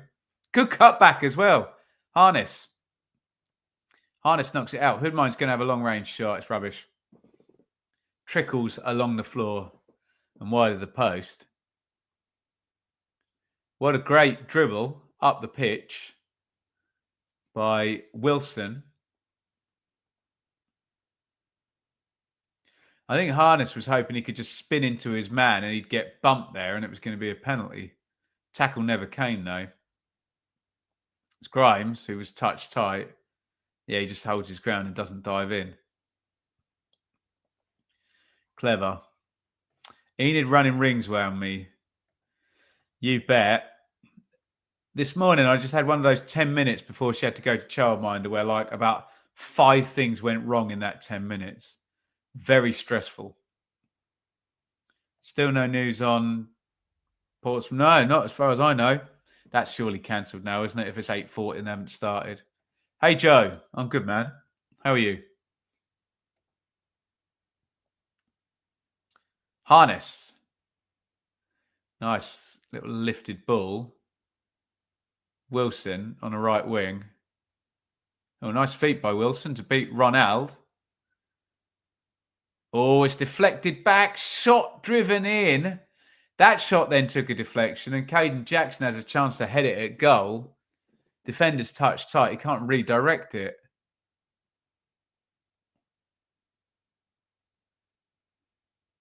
Speaker 1: Good cutback as well. Harness knocks it out. Hoodmine's going to have a long-range shot. It's rubbish. Trickles along the floor and wide of the post. What a great dribble up the pitch by Wilson. I think Harness was hoping he could just spin into his man and he'd get bumped there and it was going to be a penalty. Tackle never came, though. It's Grimes, who was touch tight. Yeah, he just holds his ground and doesn't dive in. Clever. Enid running rings around me. You bet. This morning, I just had one of those 10 minutes before she had to go to childminder where like about 5 things went wrong in that 10 minutes. Very stressful. Still no news on Portsmouth. No, not as far as I know. That's surely cancelled now, isn't it? If it's 8:40 and they haven't started. Hey, Joe. I'm good, man. How are you? Harness. Nice little lifted ball. Wilson on the right wing. Oh, nice feet by Wilson to beat Ronald. Oh, it's deflected back. Shot driven in. That shot then took a deflection, and Caden Jackson has a chance to head it at goal. Defender's touch tight. He can't redirect it.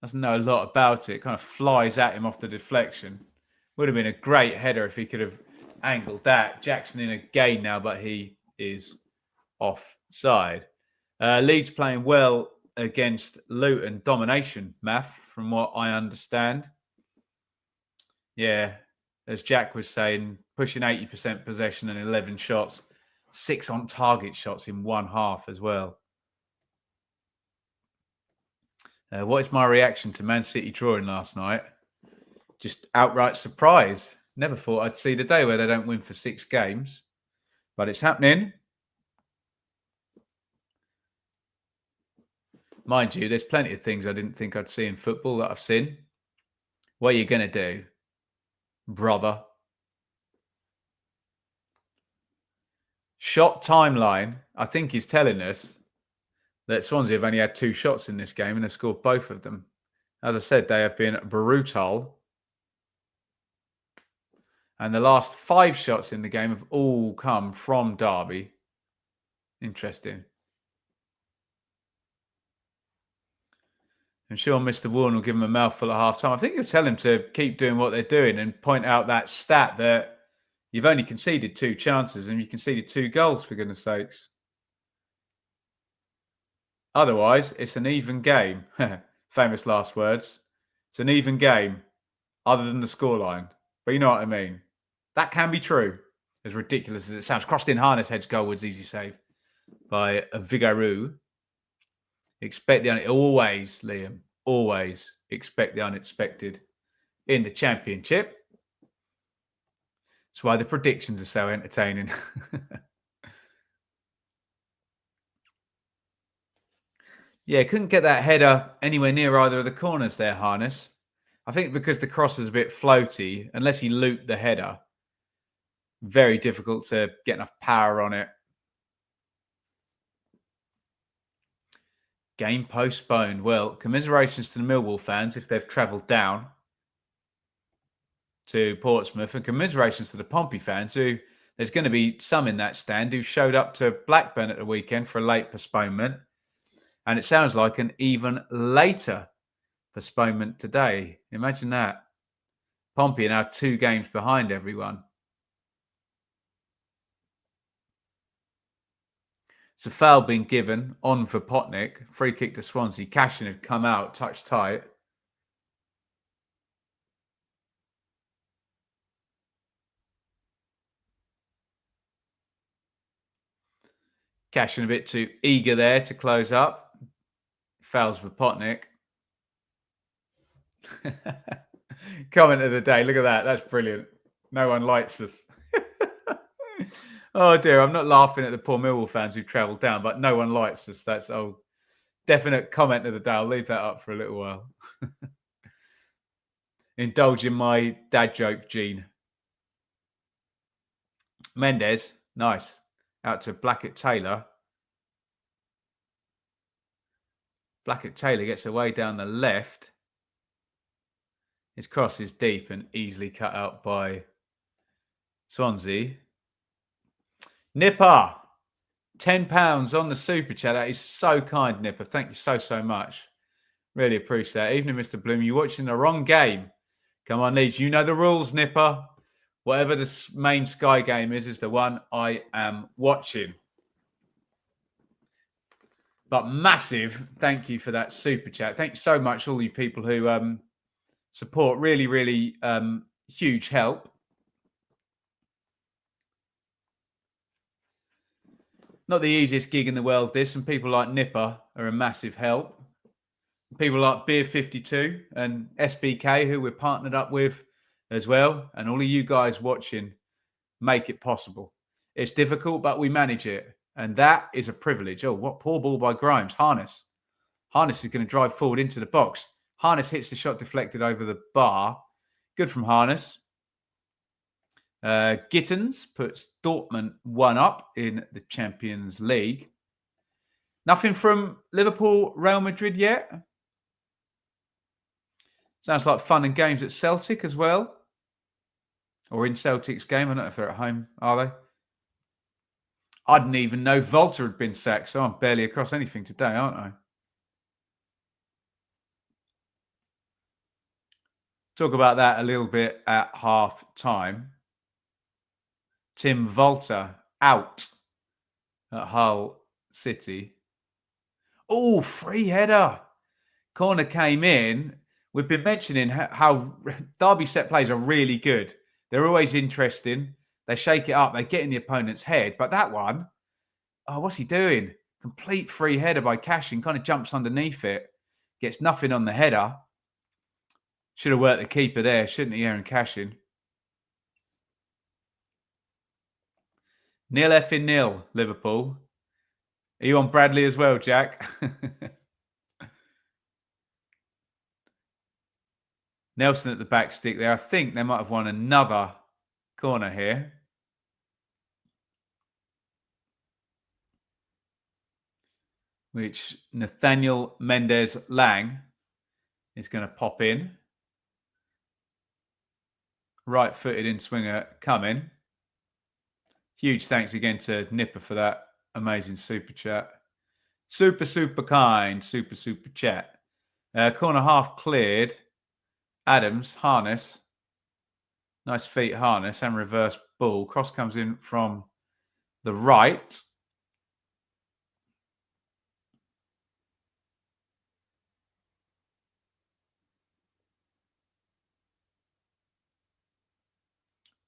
Speaker 1: Doesn't know a lot about it. Kind of flies at him off the deflection. Would have been a great header if he could have angled that. Jackson in again now, but he is offside. Leeds playing well against Luton. Domination, Math, from what I understand. Yeah, as Jack was saying, pushing 80% possession and 11 shots. 6 on target shots in one half as well. What is my reaction to Man City drawing last night? Just outright surprise. Never thought I'd see the day where they don't win for 6 games. But it's happening. Mind you, there's plenty of things I didn't think I'd see in football that I've seen. What are you going to do, brother? Shot timeline, I think, is telling us that Swansea have only had 2 shots in this game and they've scored both of them. As I said, they have been brutal. And the last 5 shots in the game have all come from Derby. Interesting. I'm sure Mr. Warren will give him a mouthful at half time. I think he'll tell him to keep doing what they're doing and point out that stat that you've only conceded 2 chances and you conceded 2 goals, for goodness sakes. Otherwise, it's an even game. Famous last words. It's an even game, other than the scoreline. But you know what I mean. That can be true, as ridiculous as it sounds. Crossed in Harness, heads goalwards, easy save by Vigaroo. Expect the always, Liam, always expect the unexpected in the Championship. That's why the predictions are so entertaining. Yeah, couldn't get that header anywhere near either of the corners there, Harness. I think because the cross is a bit floaty, unless he looped the header, very difficult to get enough power on it. Game postponed. Well, commiserations to the Millwall fans if they've travelled down to Portsmouth, and commiserations to the Pompey fans who there's going to be some in that stand who showed up to Blackburn at the weekend for a late postponement. And it sounds like an even later postponement today. Imagine that. Pompey are now 2 games behind everyone. It's a foul being given on for Potnick. Free kick to Swansea. Cashin had come out, touch tight. Cashin a bit too eager there to close up. Fouls for Potnick. Comment of the day. Look at that. That's brilliant. No one likes us. Oh dear, I'm not laughing at the poor Millwall fans who travelled down, but no one likes us. That's definite comment of the day. I'll leave that up for a little while. Indulge in my dad joke gene. Mendes, nice. Out to Blackett-Taylor. Blackett-Taylor gets away down the left. His cross is deep and easily cut out by Swansea. Nipper, £10 on the super chat. That is so kind, Nipper. Thank you so much. Really appreciate it. Evening, Mr. Bloom. You're watching the wrong game. Come on, Leeds. You know the rules, Nipper. Whatever the main Sky game is the one I am watching. But massive thank you for that super chat. Thank you so much, all you people who support. Really huge help. Not the easiest gig in the world, this, and people like Nipper are a massive help. People like Beer52 and SBK, who we're partnered up with as well, and all of you guys watching make it possible. It's difficult, but we manage it, and that is a privilege. Oh, what poor ball by Grimes. Harness is going to drive forward into the box. Harness hits the shot deflected over the bar. Good from Harness. Gittins puts Dortmund 1-up in the Champions League. Nothing from Liverpool, Real Madrid yet. Sounds like fun and games at Celtic as well. Or in Celtic's game. I don't know if they're at home, are they? I didn't even know Volta had been sacked, so I'm barely across anything today, aren't I? Talk about that a little bit at half time. Tim Volta out at Hull City. Oh, free header. Corner came in. We've been mentioning how Derby set plays are really good. They're always interesting. They shake it up. They get in the opponent's head. But that one, oh, what's he doing? Complete free header by Cashin. Kind of jumps underneath it. Gets nothing on the header. Should have worked the keeper there, shouldn't he, Aaron Cashin? 0-0, Liverpool. Are you on Bradley as well, Jack? Nelson at the back stick there. I think they might have won another corner here. Which Nathaniel Mendes Lang is going to pop in. Right-footed in-swinger coming. Huge thanks again to Nipper for that amazing super chat. Super kind. Super chat. Corner half cleared. Adams, Harness. Nice feet, Harness, and reverse ball. Cross comes in from the right.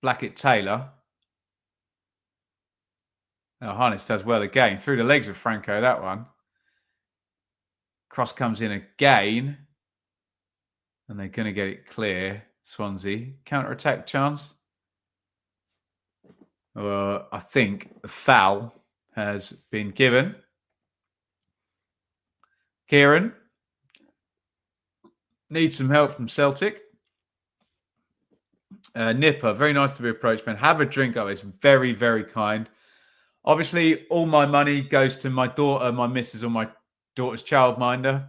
Speaker 1: Blackett-Taylor. Oh, Harness does well again. Through the legs of Franco, that one. Cross comes in again. And they're going to get it clear. Swansea. Counter-attack chance. I think the foul has been given. Kieran needs some help from Celtic. Nipper, very nice to be approached, man. Have a drink. Oh, it's very, very kind. Obviously, all my money goes to my daughter, my missus, or my daughter's childminder.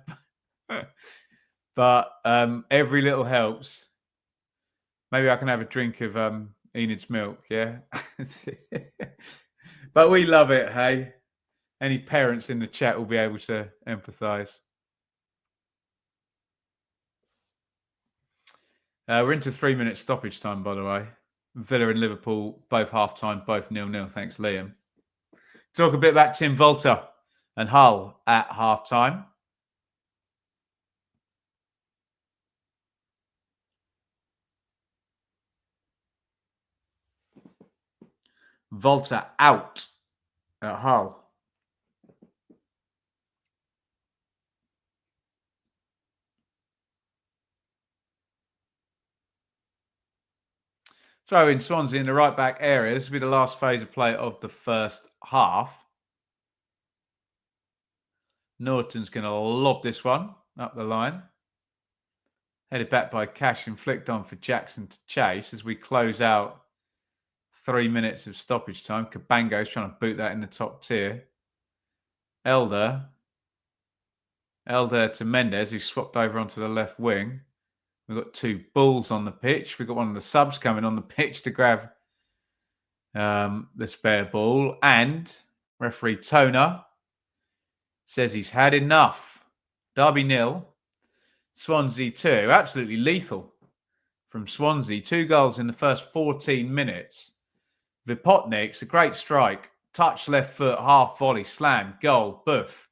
Speaker 1: But every little helps. Maybe I can have a drink of Enid's milk, yeah? But we love it, hey? Any parents in the chat will be able to empathise. We're into 3-minute stoppage time, by the way. Villa and Liverpool, both half-time, both 0-0. Thanks, Liam. Talk a bit about Tim Volta and Hull at half-time. Volta out at Hull. Throw in Swansea in the right back area. This will be the last phase of play of the first half. Norton's going to lob this one up the line. Headed back by Cash and flicked on for Jackson to chase as we close out 3 minutes of stoppage time. Cabango's trying to boot that in the top tier. Elder to Mendes, who swapped over onto the left wing. We've got 2 bulls on the pitch. We've got one of the subs coming on the pitch to grab the spare ball. And referee Toner says he's had enough. Derby 0, Swansea 2. Absolutely lethal from Swansea. 2 goals in the first 14 minutes. Vipotnik's a great strike. Touch left foot, half volley, slam, goal, boof.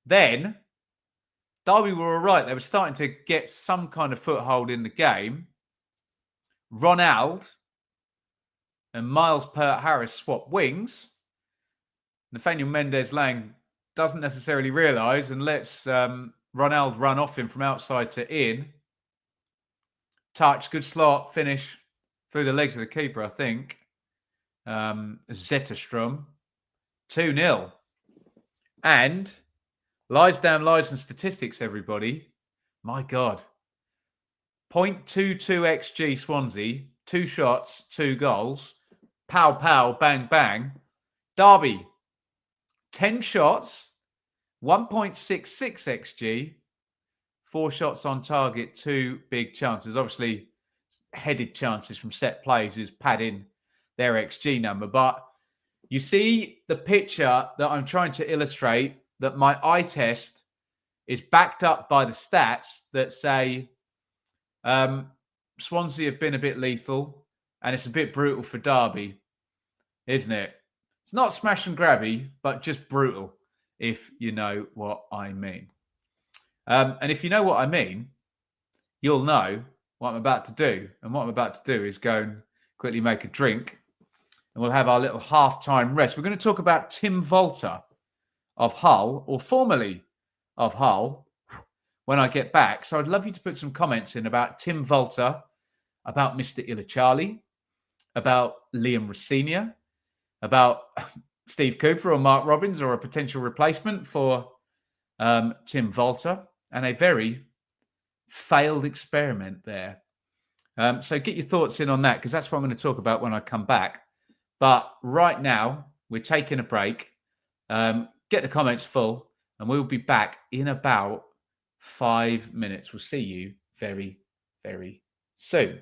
Speaker 1: Then Derby were all right. They were starting to get some kind of foothold in the game. Ronald and Miles Peart-Harris swap wings. Nathaniel Mendez-Lang doesn't necessarily realise and lets Ronald run off him from outside to in. Touch, good slot, finish through the legs of the keeper, I think. Zetterstrom. 2-0. And lies down lies and statistics, everybody. My God. 0.22 XG Swansea. 2 shots, 2 goals. Pow, pow, bang, bang. Derby. 10 shots. 1.66 XG. 4 shots on target. 2 big chances. Obviously, headed chances from set plays is padding their XG number. But you see the picture that I'm trying to illustrate, that my eye test is backed up by the stats that say Swansea have been a bit lethal and it's a bit brutal for Derby, isn't it? It's not smash and grabby, but just brutal, if you know what I mean. And if you know what I mean, you'll know what I'm about to do. And what I'm about to do is go and quickly make a drink and we'll have our little half-time rest. We're going to talk about Tim Volta of Hull, or formerly of Hull, when I get back. So I'd love you to put some comments in about Tim Volta, about Mr. Ilachali, about Liam Rosenior, about Steve Cooper or Mark Robbins, or a potential replacement for Tim Volta, and a very failed experiment there. So get your thoughts in on that, because that's what I'm going to talk about when I come back. But right now, we're taking a break. Get the comments full, and we'll be back in about 5 minutes. We'll see you very, very soon.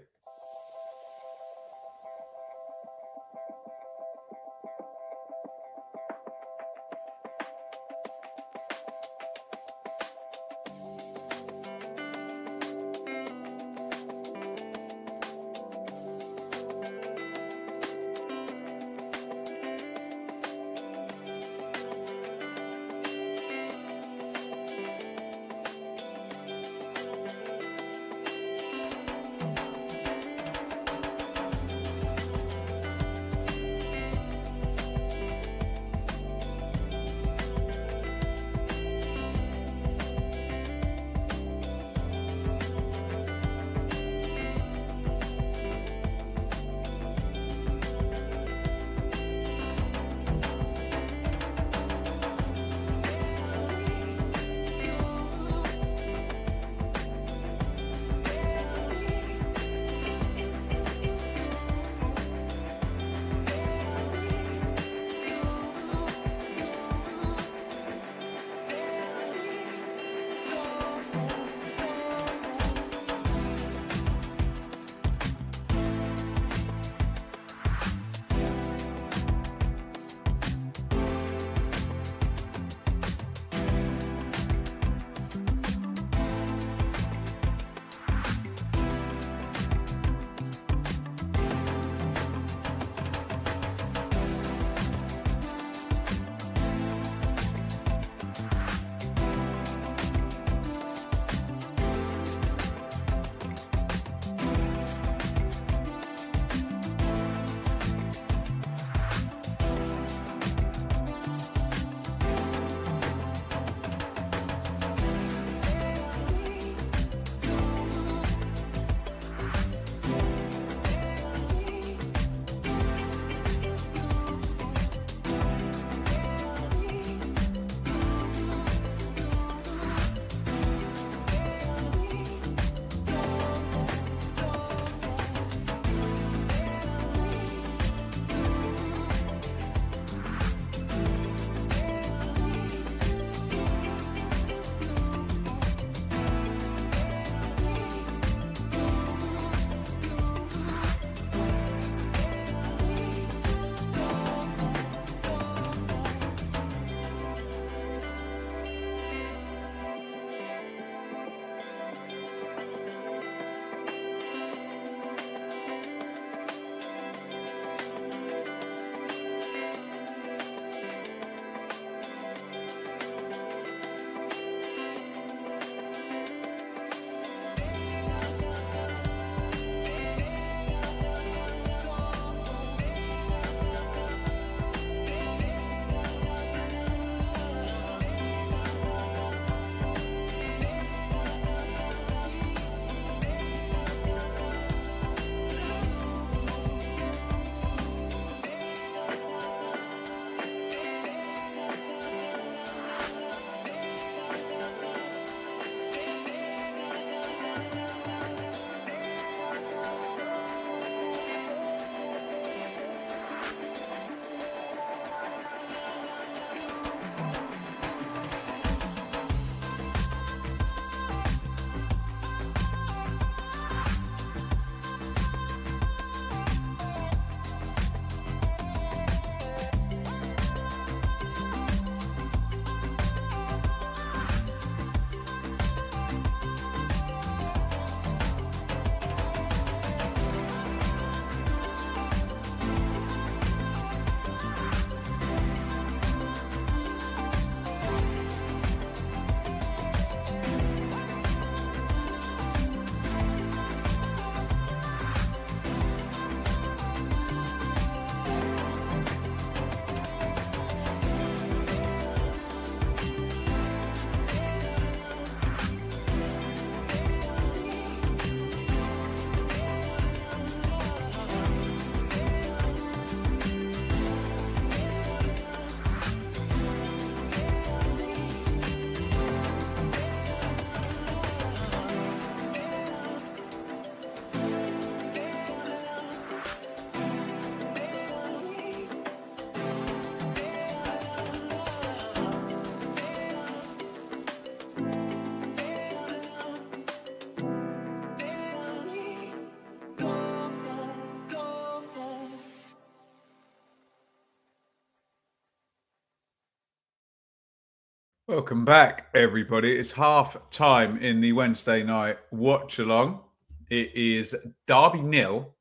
Speaker 1: Welcome back, everybody. It's half time in the Wednesday night watch along. It is Derby 0,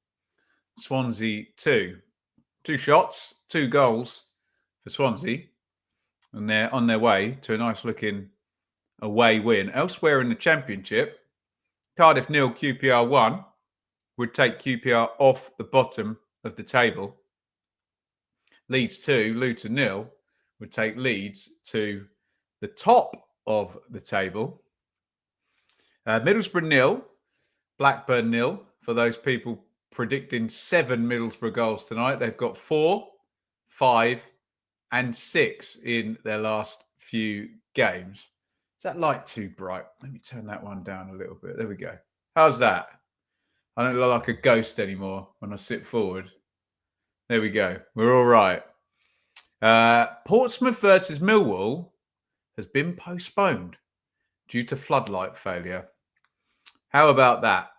Speaker 1: Swansea 2. 2 shots, 2 goals for Swansea, and they're on their way to a nice looking away win. Elsewhere in the Championship, Cardiff 0, QPR 1 would take QPR off the bottom of the table. Leeds 2, Luton 0 would take Leeds to the top of the table. Middlesbrough 0, Blackburn 0. For those people predicting 7 Middlesbrough goals tonight, they've got 4, 5, and 6 in their last few games. Is that light too bright? Let me turn that one down a little bit. There we go. How's that? I don't look like a ghost anymore when I sit forward. There we go. We're all right. Portsmouth versus Millwall has been postponed due to floodlight failure. How about that?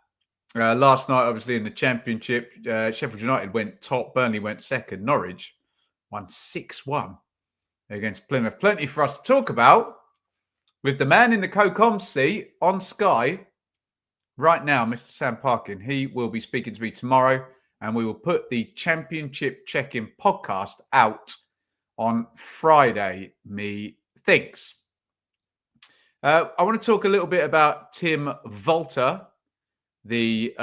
Speaker 1: Last night, obviously, in the Championship, Sheffield United went top, Burnley went second, Norwich won 6-1 against Plymouth. Plenty for us to talk about with the man in the co-com seat on Sky right now, Mr. Sam Parkin. He will be speaking to me tomorrow, and we will put the Championship Check-In podcast out on Friday, methinks. I want to talk a little bit about Tim Walter, the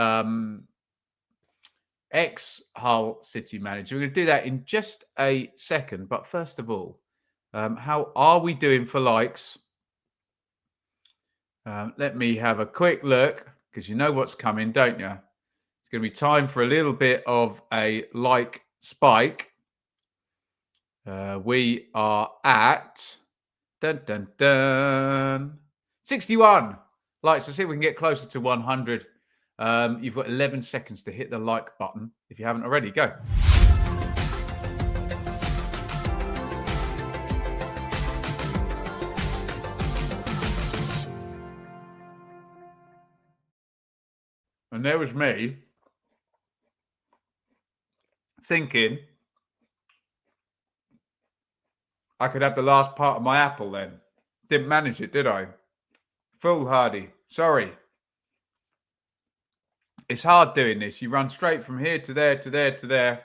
Speaker 1: ex-Hull City manager. We're going to do that in just a second. But first of all, how are we doing for likes? Let me have a quick look, because you know what's coming, don't you? It's going to be time for a little bit of a like spike. We are at 61 likes. Let's see if we can get closer to 100. You've got 11 seconds to hit the like button if you haven't already. Go. And there was me thinking I could have the last part of my apple then. Didn't manage it, did I? Foolhardy. Sorry. It's hard doing this. You run straight from here to there, to there, to there.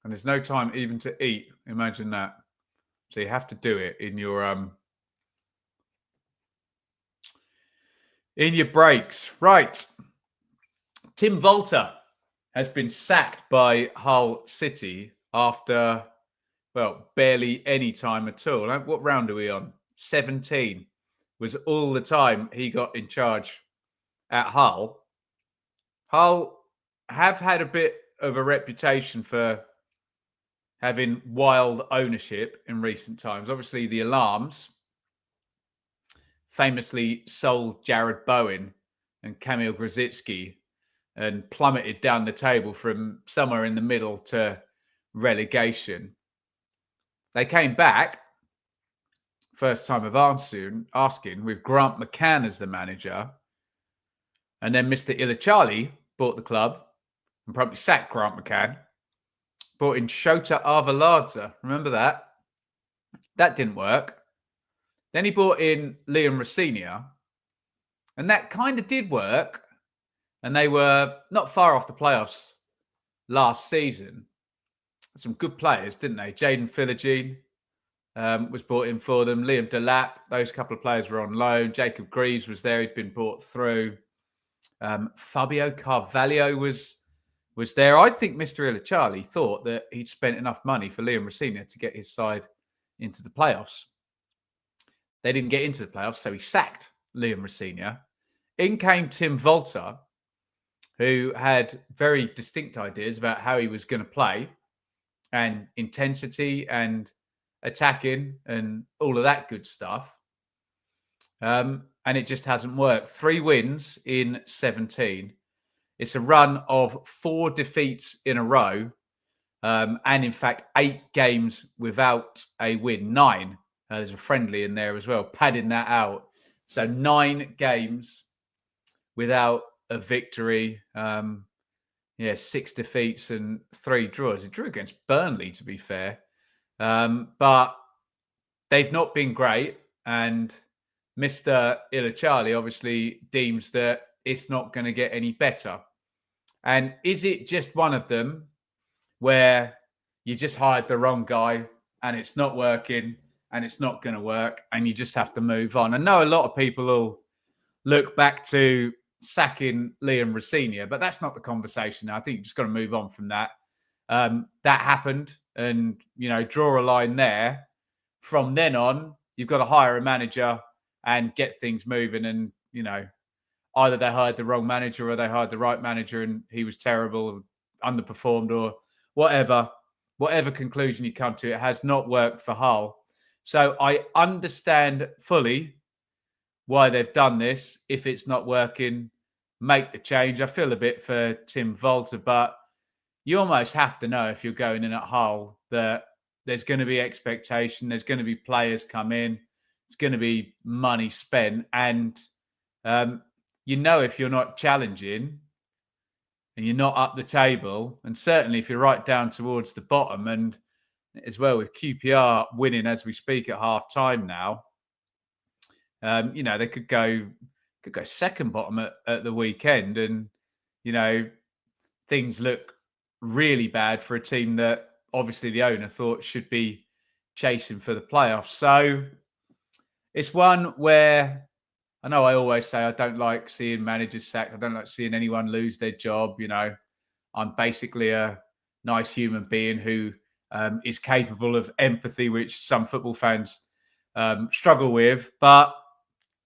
Speaker 1: And there's no time even to eat. Imagine that. So you have to do it in your breaks. Right. Tim Walter has been sacked by Hull City after, well, barely any time at all. What round are we on? 17 was all the time he got in charge at Hull. Hull have had a bit of a reputation for having wild ownership in recent times. Obviously, the Alarms famously sold Jared Bowen and Kamil Grosicki and plummeted down the table from somewhere in the middle to relegation. They came back, first time of asking, with Grant McCann as the manager. And then Mr. Ilachali bought the club and promptly sacked Grant McCann. Brought in Shota Arveladze. Remember that? That didn't work. Then he brought in Liam Rosenior. And that kind of did work. And they were not far off the playoffs last season. Some good players, didn't they? Jaden Philogene was brought in for them. Liam Delap, those couple of players were on loan. Jacob Greaves was there. He'd been brought through. Fabio Carvalho was there. I think Mr. Ilachali thought that he'd spent enough money for Liam Rosenior to get his side into the playoffs. They didn't get into the playoffs, so he sacked Liam Rosenior. In came Tim Walter, who had very distinct ideas about how he was going to play and intensity and attacking and all of that good stuff. And it just hasn't worked. 3 wins in 17. It's a run of 4 defeats in a row. And in fact, 8 games without a win. 9. There's a friendly in there as well, padding that out. So 9 games without a victory. 6 defeats and 3 draws. It drew against Burnley, to be fair. But they've not been great. and Mr. Ilachali obviously deems that it's not going to get any better. And is it just one of them where you just hired the wrong guy and it's not working and it's not going to work and you just have to move on? I know a lot of people will look back to sacking Liam Rosenior, but that's not the conversation. I think you've just got to move on from that. That happened, and draw a line there. From then on, you've got to hire a manager and get things moving. And either they hired the wrong manager or they hired the right manager, and he was terrible, underperformed, or whatever conclusion you come to. It has not worked for Hull. So I understand fully why they've done this. If it's not working, make the change. I feel a bit for Tim Volter, but you almost have to know if you're going in at Hull that there's going to be expectation, there's going to be players come in, it's going to be money spent, and if you're not challenging and you're not up the table, and certainly if you're right down towards the bottom, and as well with QPR winning as we speak at half time now, they could go second bottom at the weekend, and things look really bad for a team that obviously the owner thought should be chasing for the playoffs. So it's one where I know I always say I don't like seeing managers sacked. I don't like seeing anyone lose their job. I'm basically a nice human being who is capable of empathy, which some football fans struggle with. But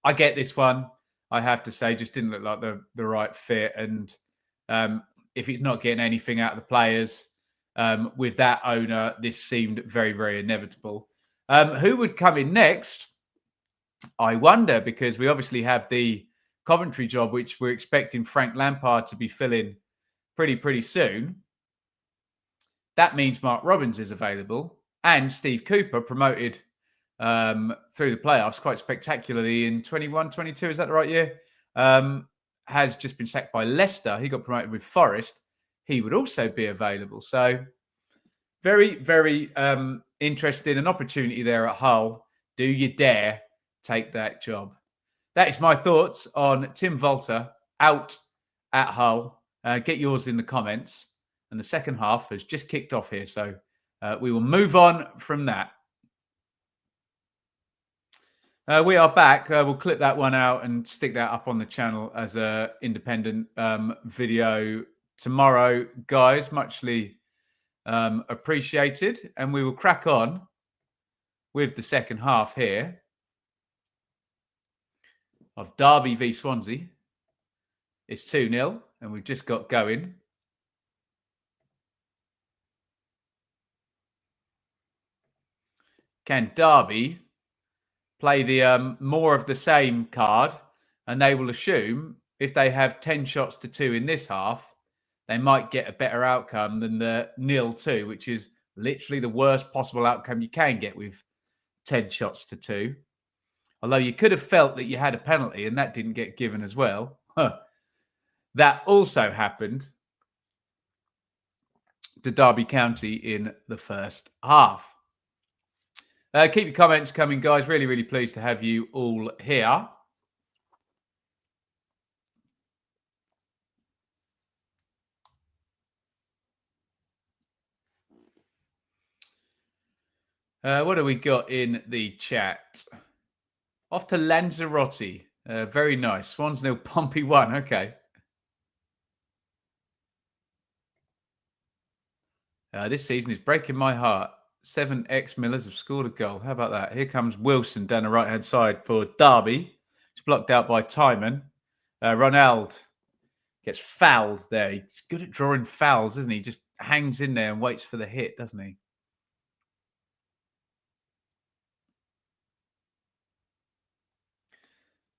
Speaker 1: I get this one. I have to say, just didn't look like the right fit. And if he's not getting anything out of the players with that owner, this seemed very, very inevitable. Who would come in next? I wonder, because we obviously have the Coventry job, which we're expecting Frank Lampard to be filling pretty soon. That means Mark Robbins is available, and Steve Cooper, promoted through the playoffs quite spectacularly in 21-22. Is that the right year? Has just been sacked by Leicester. He got promoted with Forest. He would also be available. So very, very interesting. An opportunity there at Hull. Do you dare take that job? That is my thoughts on Tim Volter out at Hull. Get yours in the comments. And the second half has just kicked off here. So we will move on from that. We are back. We'll clip that one out and stick that up on the channel as an independent video tomorrow, guys. Muchly appreciated. And we will crack on with the second half here of Derby v Swansea. It's 2-0, and we've just got going. Can Derby play the more of the same card, and they will assume if they have 10 shots to 2 in this half, they might get a better outcome than the 0-2, which is literally the worst possible outcome you can get with 10 shots to 2. Although you could have felt that you had a penalty and that didn't get given as well. That also happened to Derby County in the first half. Keep your comments coming, guys. Really, really pleased to have you all here. What do we got in the chat? Off to Lanzarote. Very nice. Swans 0, Pompey 1. Okay. This season is breaking my heart. 7 ex-Millers have scored a goal. How about that? Here comes Wilson down the right-hand side for Derby. It's blocked out by Timon. Ronald gets fouled there. He's good at drawing fouls, isn't he? Just hangs in there and waits for the hit, doesn't he?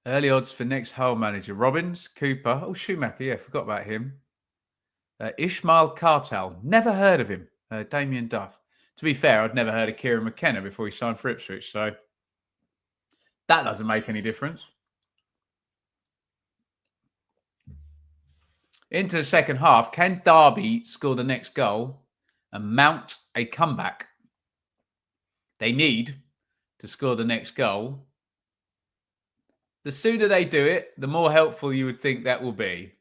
Speaker 1: Early odds for next Hull manager. Robbins, Cooper. Oh, Schumacher. Yeah, forgot about him. Ishmael Kartal. Never heard of him. Damien Duff. To be fair, I'd never heard of Kieran McKenna before he signed for Ipswich. So that doesn't make any difference. Into the second half. Can Derby score the next goal and mount a comeback? They need to score the next goal The sooner they do it, the more helpful you would think that will be.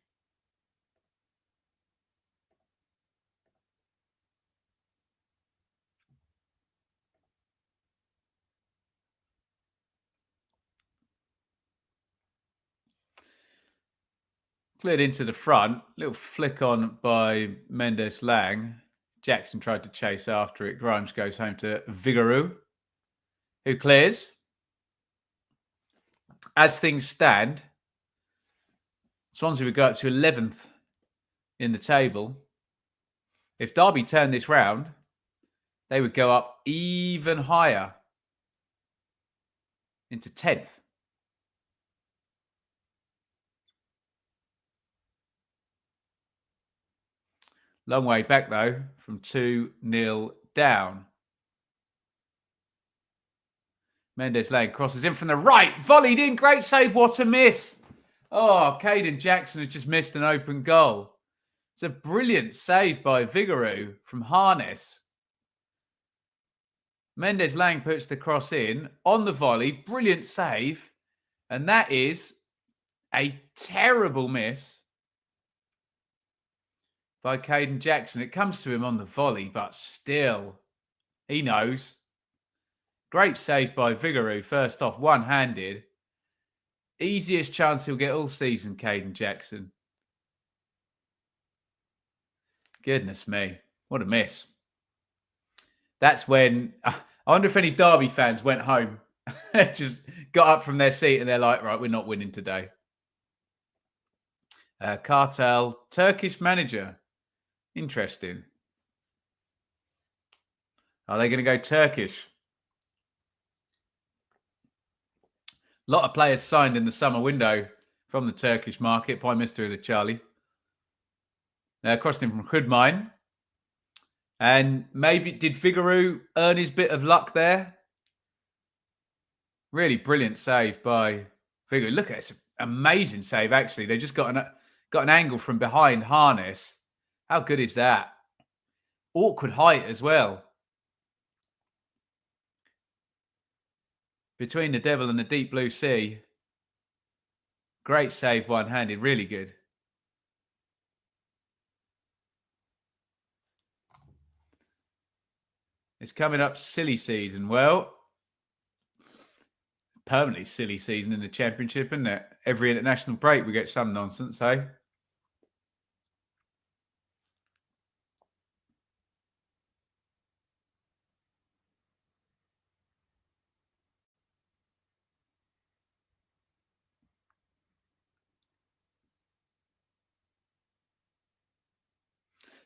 Speaker 1: Cleared into the front. Little flick on by Mendes Lang. Jackson tried to chase after it. Grimes goes home to Vigouroux, who clears. As things stand, Swansea would go up to 11th in the table. If Derby turned this round, they would go up even higher into 10th. Long way back, though, from 2-0 down. Mendes Lang crosses in from the right. Volleyed in. Great save. What a miss. Oh, Caden Jackson has just missed an open goal. It's a brilliant save by Vigouroux from Harness. Mendes Lang puts the cross in on the volley. Brilliant save. And that is a terrible miss by Caden Jackson. It comes to him on the volley, but still, he knows. Great save by Vigouroux, first off, one-handed. Easiest chance he'll get all season, Caden Jackson. Goodness me, what a miss. That's when, I wonder if any Derby fans went home, just got up from their seat and they're like, right, we're not winning today. Cartel, Turkish manager. Interesting. Are they going to go Turkish? A lot of players signed in the summer window from the Turkish market. Prime Minister of the Charlie. Crossed in from Khudmine. And maybe, did Vigouroux earn his bit of luck there? Really brilliant save by Vigouroux. Look at this. Amazing save, actually. They just got an angle from behind Harness. How good is that? Awkward height as well. Between the devil and the deep blue sea. Great save, one-handed. Really good. It's coming up silly season. Well, permanently silly season in the Championship, isn't it? Every international break we get some nonsense, eh?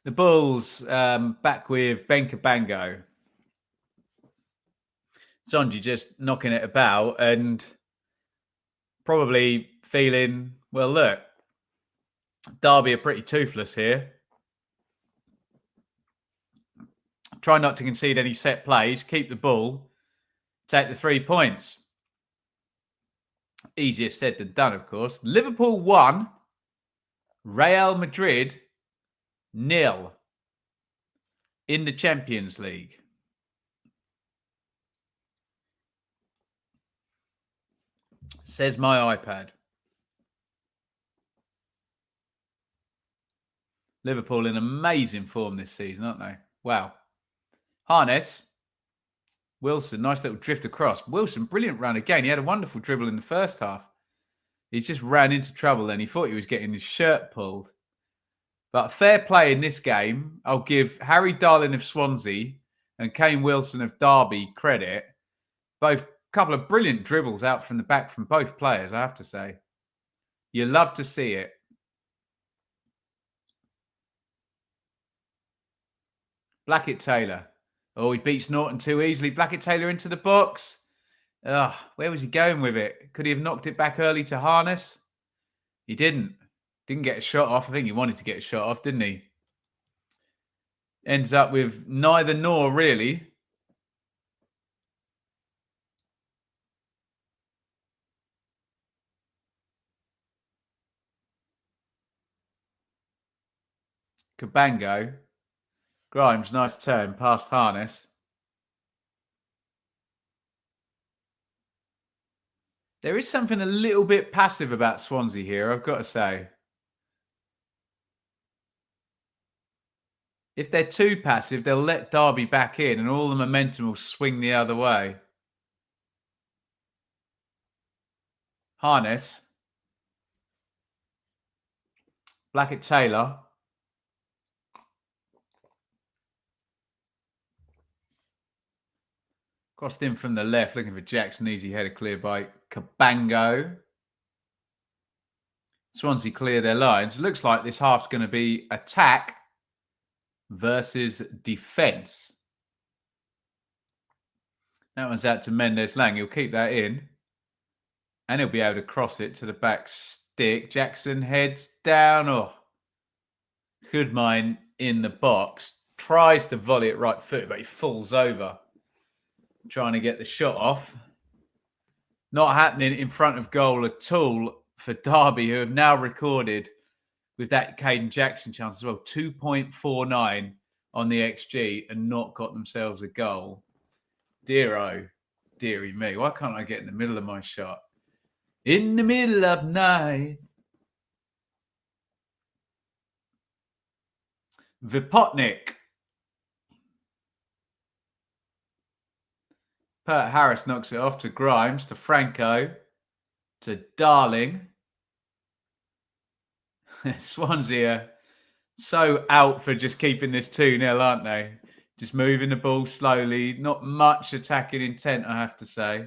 Speaker 1: The Bulls back with Benka Bango. Sonji just knocking it about and probably feeling, well, look, Derby are pretty toothless here. Try not to concede any set plays, keep the ball, take the 3 points. Easier said than done, of course. Liverpool 1, Real Madrid 0 in the Champions League. Says my iPad. Liverpool in amazing form this season, aren't they? Wow. Harness. Wilson, nice little drift across. Wilson, brilliant run again. He had a wonderful dribble in the first half. He's just ran into trouble then. He thought he was getting his shirt pulled. But fair play in this game. I'll give Harry Darling of Swansea and Kane Wilson of Derby credit. Both couple of brilliant dribbles out from the back from both players, I have to say. You love to see it. Blackett-Taylor. Oh, he beats Norton too easily. Blackett-Taylor into the box. Where was he going with it? Could he have knocked it back early to Harness? He didn't. Didn't get a shot off. I think he wanted to get a shot off, didn't he? Ends up with neither nor, really. Cabango. Grimes, nice turn past Harness. There is something a little bit passive about Swansea here, I've got to say. If they're too passive, they'll let Derby back in and all the momentum will swing the other way. Harness. Blackett-Taylor. Crossed in from the left, looking for Jackson. Easy header clear by Cabango. Swansea clear their lines. Looks like this half's going to be attack versus defence. That one's out to Mendes-Lang. He'll keep that in. And he'll be able to cross it to the back stick. Jackson heads down. Oh, Goodmine in the box. Tries to volley it right foot, but he falls over. Trying to get the shot off. Not happening in front of goal at all for Derby, who have now recorded with that Caden Jackson chance as well, 2.49 on the XG and not got themselves a goal. Dear oh, dearie me. Why can't I get in the middle of my shot? In the middle of night. Vipotnik. Pert Harris knocks it off to Grimes, to Franco, to Darling. Swansea so out for just keeping this 2-0, aren't they? Just moving the ball slowly. Not much attacking intent, I have to say.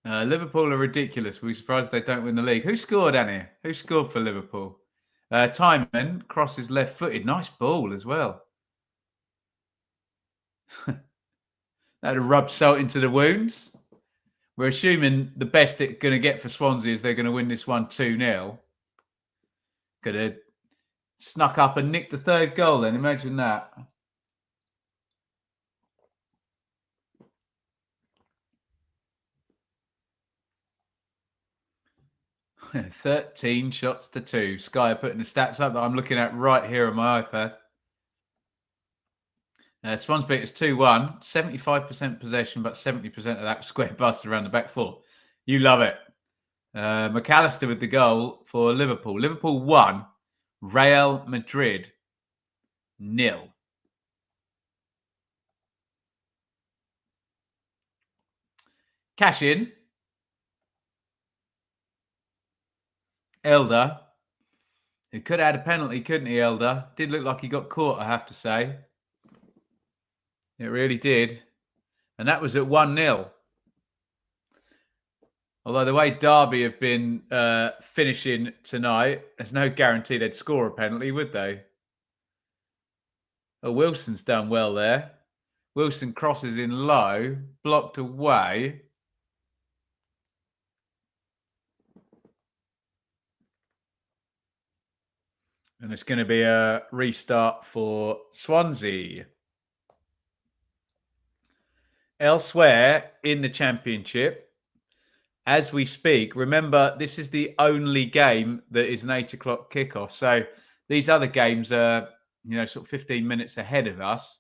Speaker 1: Liverpool are ridiculous. We're surprised they don't win the league. Who scored, Annie? Who scored for Liverpool? Timon crosses left-footed. Nice ball as well. That'd have rubbed salt into the wounds. We're assuming the best it's going to get for Swansea is they're going to win this one 2-0. Could have snuck up and nicked the third goal then. Imagine that. (13 shots to 2). Sky are putting the stats up that I'm looking at right here on my iPad. Swans beat us 2-1, 75% possession, but 70% of that square busted around the back four. You love it. McAllister with the goal for Liverpool. Liverpool 1, Real Madrid 0. Cash in. Elder, who could have had a penalty, couldn't he, Elder? Did look like he got caught, I have to say. It really did. And that was at 1-0. Although the way Derby have been finishing tonight, there's no guarantee they'd score a penalty, would they? Oh, Wilson's done well there. Wilson crosses in low, blocked away. And it's going to be a restart for Swansea. Elsewhere in the Championship, as we speak, remember, this is the only game that is an 8 o'clock kickoff. So these other games are, sort of 15 minutes ahead of us.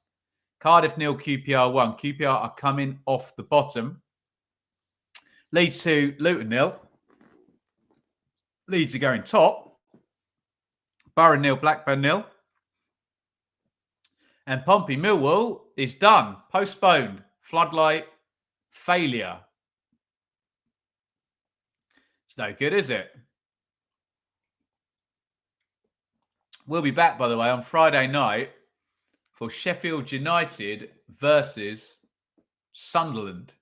Speaker 1: Cardiff 0, QPR 1. QPR are coming off the bottom. Leeds 2, Luton 0. Leeds are going top. Borough 0, Blackburn 0. And Pompey Millwall is done. Postponed. Floodlight failure. It's no good, is it? We'll be back, by the way, on Friday night for Sheffield United versus Sunderland.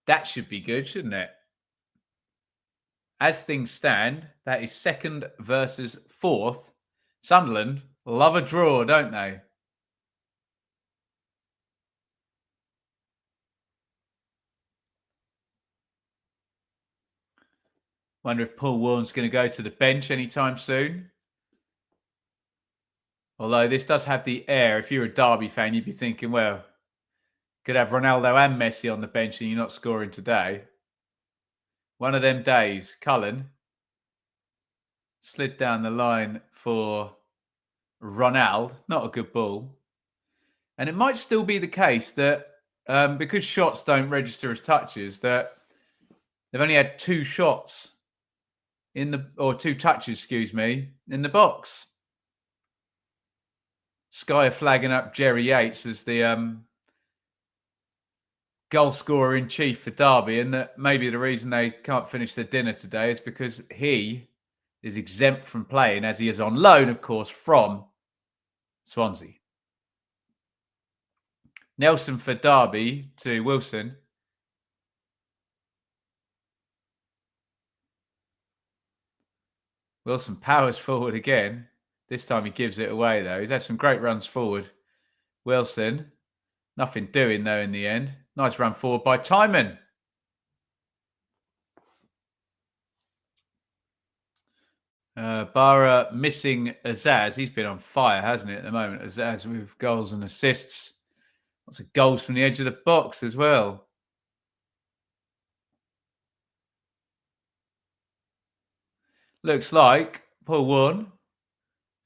Speaker 1: That should be good, shouldn't it? As things stand, that is 2nd versus 4th. Sunderland love a draw, don't they? Wonder if Paul Warren's going to go to the bench anytime soon. Although this does have the air, if you're a Derby fan, you'd be thinking, well, could have Ronaldo and Messi on the bench and you're not scoring today. One of them days. Cullen slid down the line for Ronald. Not a good ball. And it might still be the case that because shots don't register as touches, that they've only had 2 shots or 2 touches, excuse me, in the box. Sky are flagging up Jerry Yates as the goal scorer in chief for Derby, and that maybe the reason they can't finish their dinner today is because he is exempt from playing, as he is on loan, of course, from Swansea. Nelson for Derby to Wilson. Wilson powers forward again. This time he gives it away, though. He's had some great runs forward. Wilson, nothing doing, though, in the end. Nice run forward by Timon. Barra missing Azaz. He's been on fire, hasn't he, at the moment? Azaz with goals and assists. Lots of goals from the edge of the box as well. Looks like Paul Warne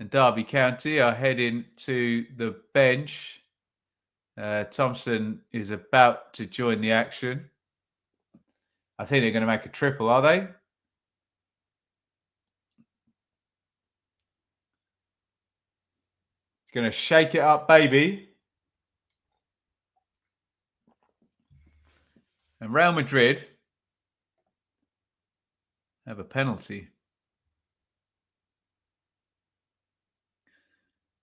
Speaker 1: and Derby County are heading to the bench. Thompson is about to join the action. I think they're going to make a triple, are they? He's going to shake it up, baby. And Real Madrid have a penalty.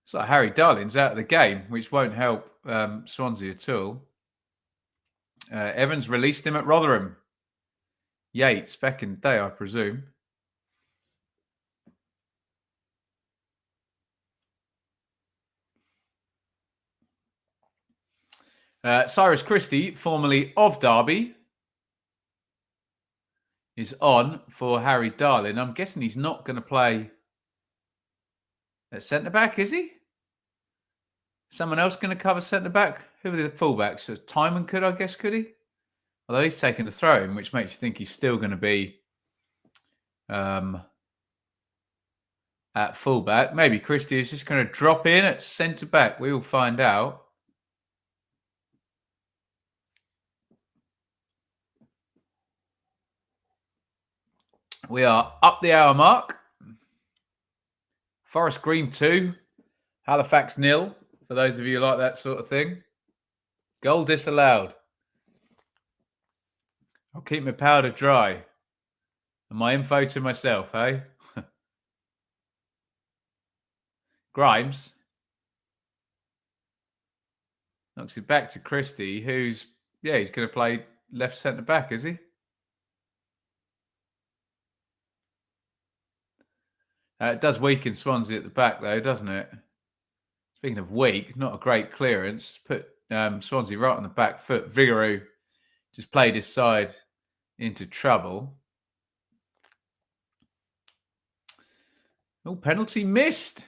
Speaker 1: It's like Harry Darling's out of the game, which won't help Swansea at all. Evans released him at Rotherham. Yates back in the day, I presume. Cyrus Christie, formerly of Derby, is on for Harry Darling. I'm guessing he's not going to play at centre-back, is he? Someone else going to cover centre-back? Who are the fullbacks? So Timon could, I guess, could he? Although he's taken the throw-in, which makes you think he's still going to be at fullback. Maybe Christie is just going to drop in at centre-back. We will find out. We are up the hour mark. Forest Green 2, Halifax 0, for those of you who like that sort of thing. Goal disallowed. I'll keep my powder dry. And my info to myself, eh? Grimes knocks it back to Christie, he's going to play left centre-back, is he? It does weaken Swansea at the back, though, doesn't it? Speaking of weak, not a great clearance. Put Swansea right on the back foot. Vigouroux just played his side into trouble. Oh, penalty missed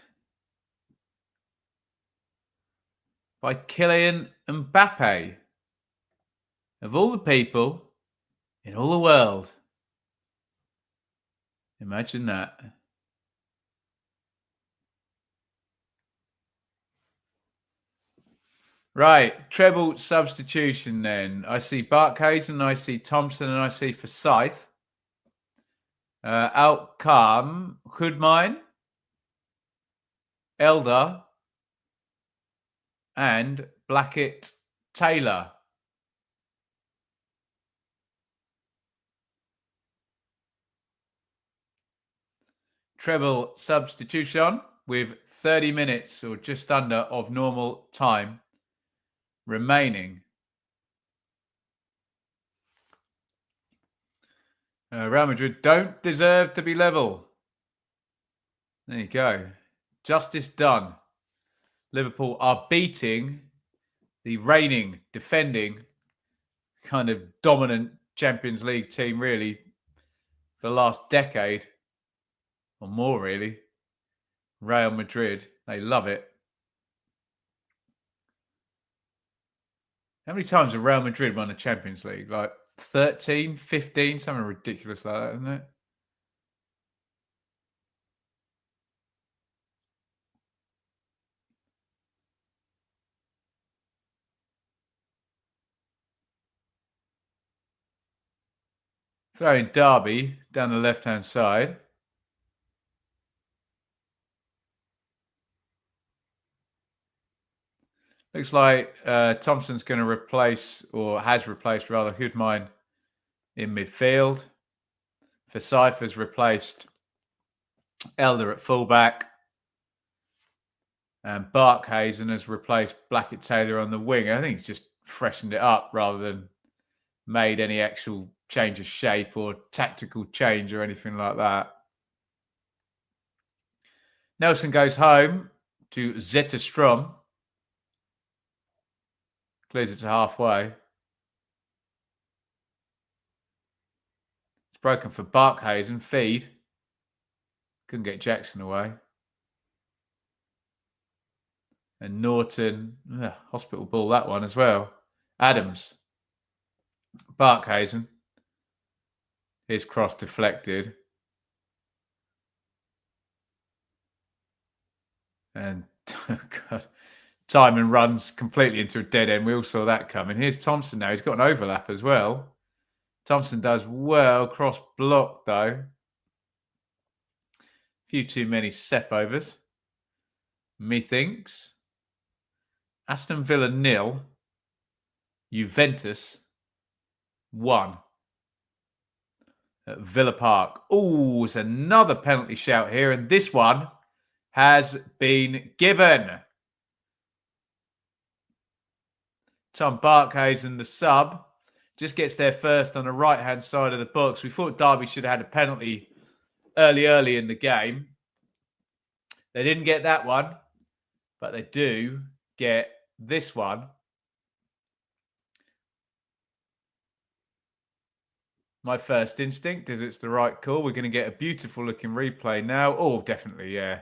Speaker 1: by Kylian Mbappe. Of all the people in all the world. Imagine that. Right, treble substitution then. I see Barkhuizen, I see Thompson, and I see Forsyth. Outcome, Goodmine, Elder, and Blackett Taylor. Treble substitution with 30 minutes or just under of normal time remaining. Real Madrid don't deserve to be level. There you go. Justice done. Liverpool are beating the reigning, defending, kind of dominant Champions League team, really, for the last decade or more, really. Real Madrid. They love it. How many times have Real Madrid won the Champions League? Like 13, 15, something ridiculous like that, isn't it? Throwing Derby down the left-hand side. Looks like Thompson's going to replace, or has replaced rather, Hoodmine in midfield. Forsyth replaced Elder at fullback. And Barkhazen has replaced Blackett-Taylor on the wing. I think he's just freshened it up rather than made any actual change of shape or tactical change or anything like that. Nelson goes home to Zetterstrom. Clears it to halfway. It's broken for Barkhazen. Feed. Couldn't get Jackson away. And Norton, hospital ball that one as well. Adams. Barkhazen. His cross deflected. And God, Timon runs completely into a dead end. We all saw that coming. Here's Thompson now. He's got an overlap as well. Thompson does well. Cross block though. A few too many step overs. Methinks. Aston Villa 0. Juventus 1. At Villa Park. Oh, it's another penalty shout here. And this one has been given. Tom Barkhazen, the sub, just gets there first on the right-hand side of the box. We thought Derby should have had a penalty early in the game. They didn't get that one, but they do get this one. My first instinct is it's the right call. We're going to get a beautiful looking replay now. Oh, definitely, yeah.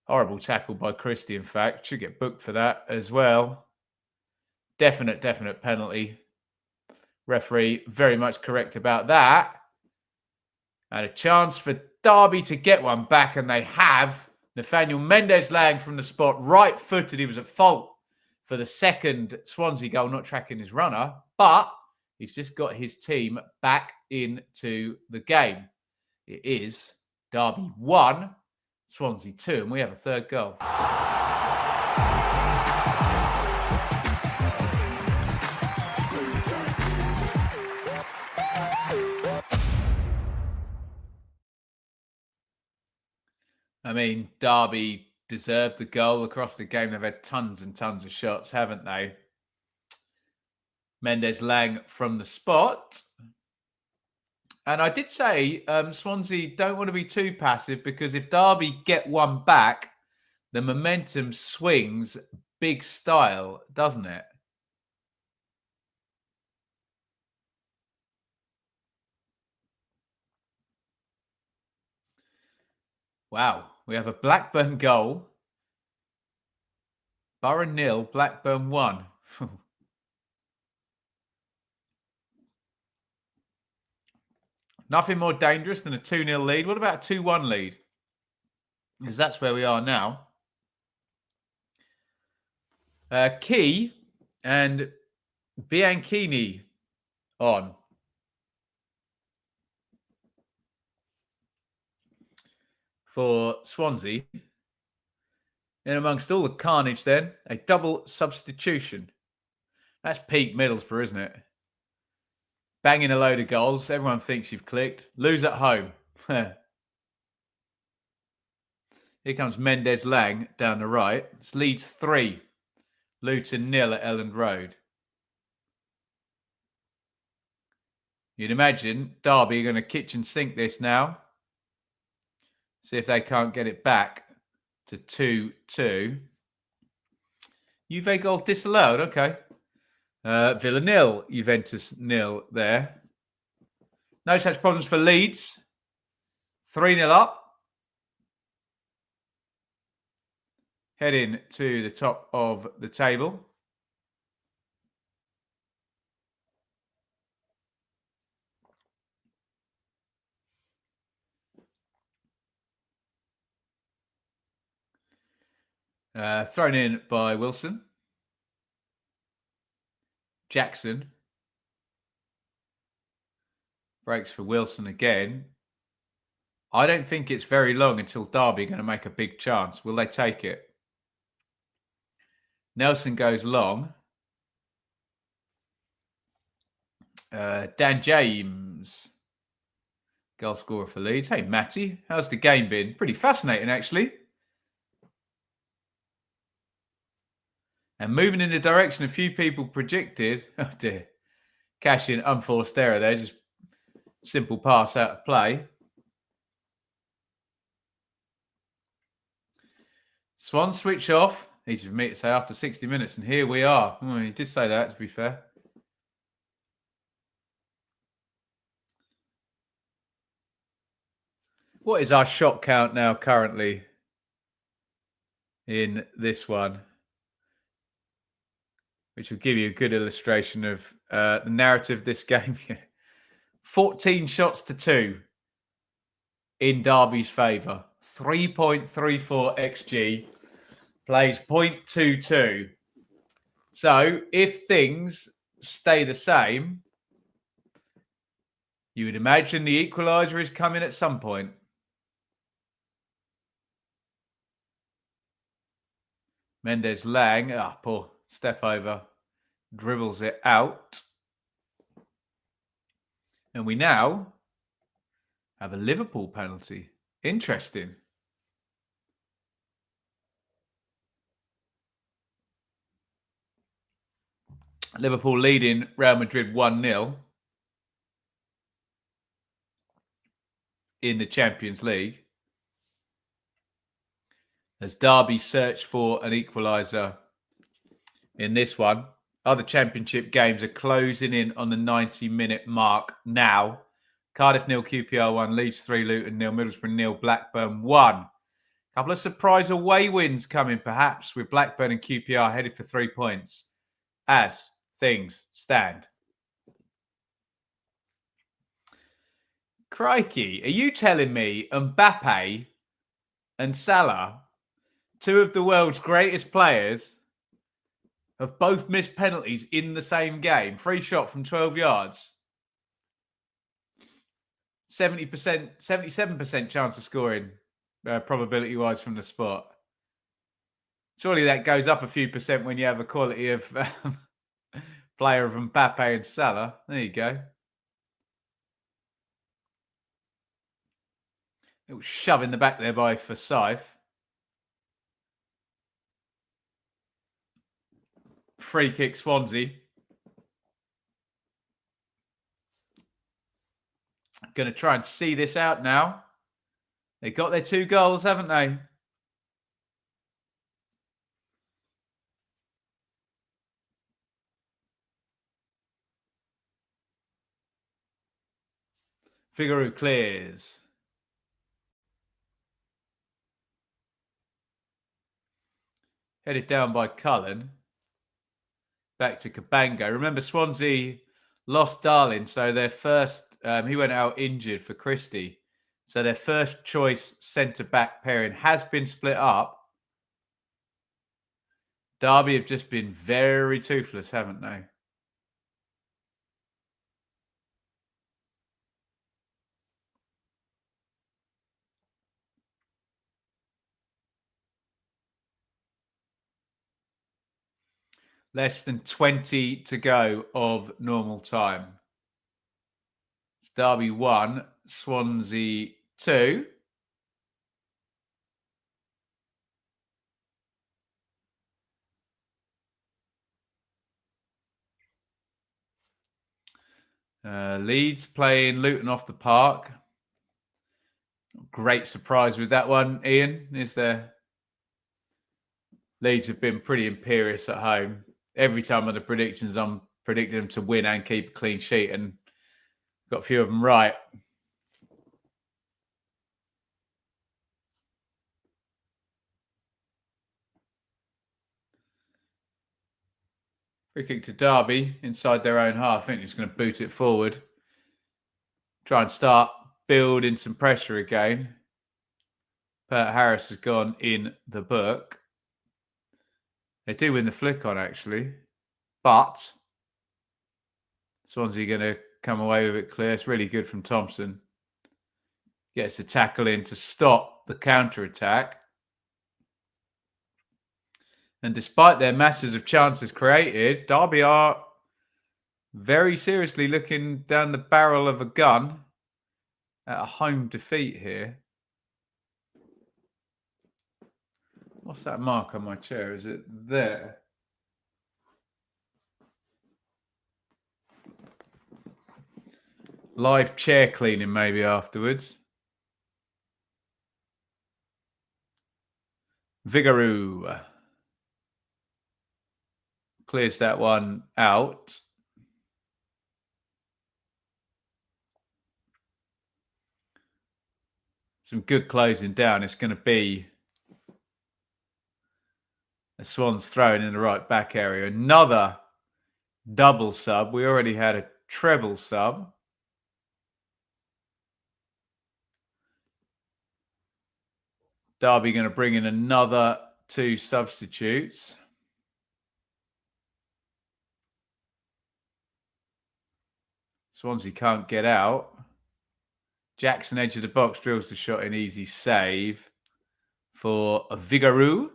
Speaker 1: Horrible tackle by Christie, in fact. Should get booked for that as well. Definite penalty. Referee very much correct about that. And a chance for Derby to get one back, and they have. Nathaniel Mendez-Laing from the spot, right-footed. He was at fault for the second Swansea goal, not tracking his runner, but he's just got his team back into the game. It is Derby 1, Swansea 2, and we have a third goal. I mean, Derby deserved the goal across the game. They've had tons and tons of shots, haven't they? Mendez-Laing from the spot. And I did say Swansea don't want to be too passive, because if Derby get one back, the momentum swings big style, doesn't it? Wow, we have a Blackburn goal. Borough 0, Blackburn 1. Nothing more dangerous than a 2-0 lead. What about a 2-1 lead? Because that's where we are now. Key and Bianchini on. For Swansea. In amongst all the carnage then, a double substitution. That's peak Middlesbrough, isn't it? Banging a load of goals. Everyone thinks you've clicked. Lose at home. Here comes Mendez-Laing down the right. It's Leeds 3. Luton 0 at Elland Road. You'd imagine Derby are going to kitchen sink this now. See if they can't get it back to 2-2. Juve goal disallowed. Okay. Villa 0, Juventus 0 there. No such problems for Leeds. 3-0 up. Heading to the top of the table. Thrown in by Wilson. Jackson. Breaks for Wilson again. I don't think it's very long until Derby are going to make a big chance. Will they take it? Nelson goes long. Dan James, goal scorer for Leeds. Hey, Matty, how's the game been? Pretty fascinating, actually. And moving in the direction a few people predicted. Oh, dear. Cash in, unforced error there. Just simple pass out of play. Swan switch off. Easy for me to say after 60 minutes. And here we are. Oh, he did say that, to be fair. What is our shot count now currently in this one? Which will give you a good illustration of the narrative of this game. 14 shots to 2 in Derby's favour. 3.34 XG. Plays 0.22. So if things stay the same, you would imagine the equaliser is coming at some point. Mendes Lang, poor step over, dribbles it out. And we now have a Liverpool penalty. Interesting. Liverpool leading Real Madrid 1-0 in the Champions League. As Derby search for an equaliser in this one. Other Championship games are closing in on the 90-minute mark now. Cardiff 0, QPR 1, Leeds 3, Luton 0, Middlesbrough 0, Blackburn 1. A couple of surprise away wins coming, perhaps, with Blackburn and QPR headed for 3 points as things stand. Crikey, are you telling me Mbappe and Salah, two of the world's greatest players, have both missed penalties in the same game? Free shot from 12 yards. 70%, 77% chance of scoring, probability-wise, from the spot. Surely that goes up a few percent when you have a quality of player of Mbappe and Salah. There you go. It was shoved in the back there by Forsyth. Free kick, Swansea. Going to try and see this out now. They got their 2 goals, haven't they? Figaro clears. Headed down by Cullen. Back to Cabango. Remember, Swansea lost Darling, so their first, he went out injured for Christie. So their first choice centre-back pairing has been split up. Derby have just been very toothless, haven't they? Less than 20 to go of normal time. Derby 1, Swansea 2. Leeds playing Luton off the park. Great surprise with that one, Ian, is there? Leeds have been pretty imperious at home. Every time on the predictions, I'm predicting them to win and keep a clean sheet, and got a few of them right. Free kick to Derby inside their own half. I think he's going to boot it forward. Try and start building some pressure again. Bert Harris has gone in the book. They do win the flick on, actually. But Swansea going to come away with it clear. It's really good from Thompson. Gets the tackle in to stop the counter-attack. And despite their masses of chances created, Derby are very seriously looking down the barrel of a gun at a home defeat here. What's that mark on my chair? Is it there? Live chair cleaning maybe afterwards. Vigaroo clears that one out. Some good closing down. It's going to be a Swans throwing in the right back area. Another double sub. We already had a treble sub. Derby going to bring in another 2 substitutes. Swansea can't get out. Jackson, edge of the box, drills the shot in, easy save for Vigaroo.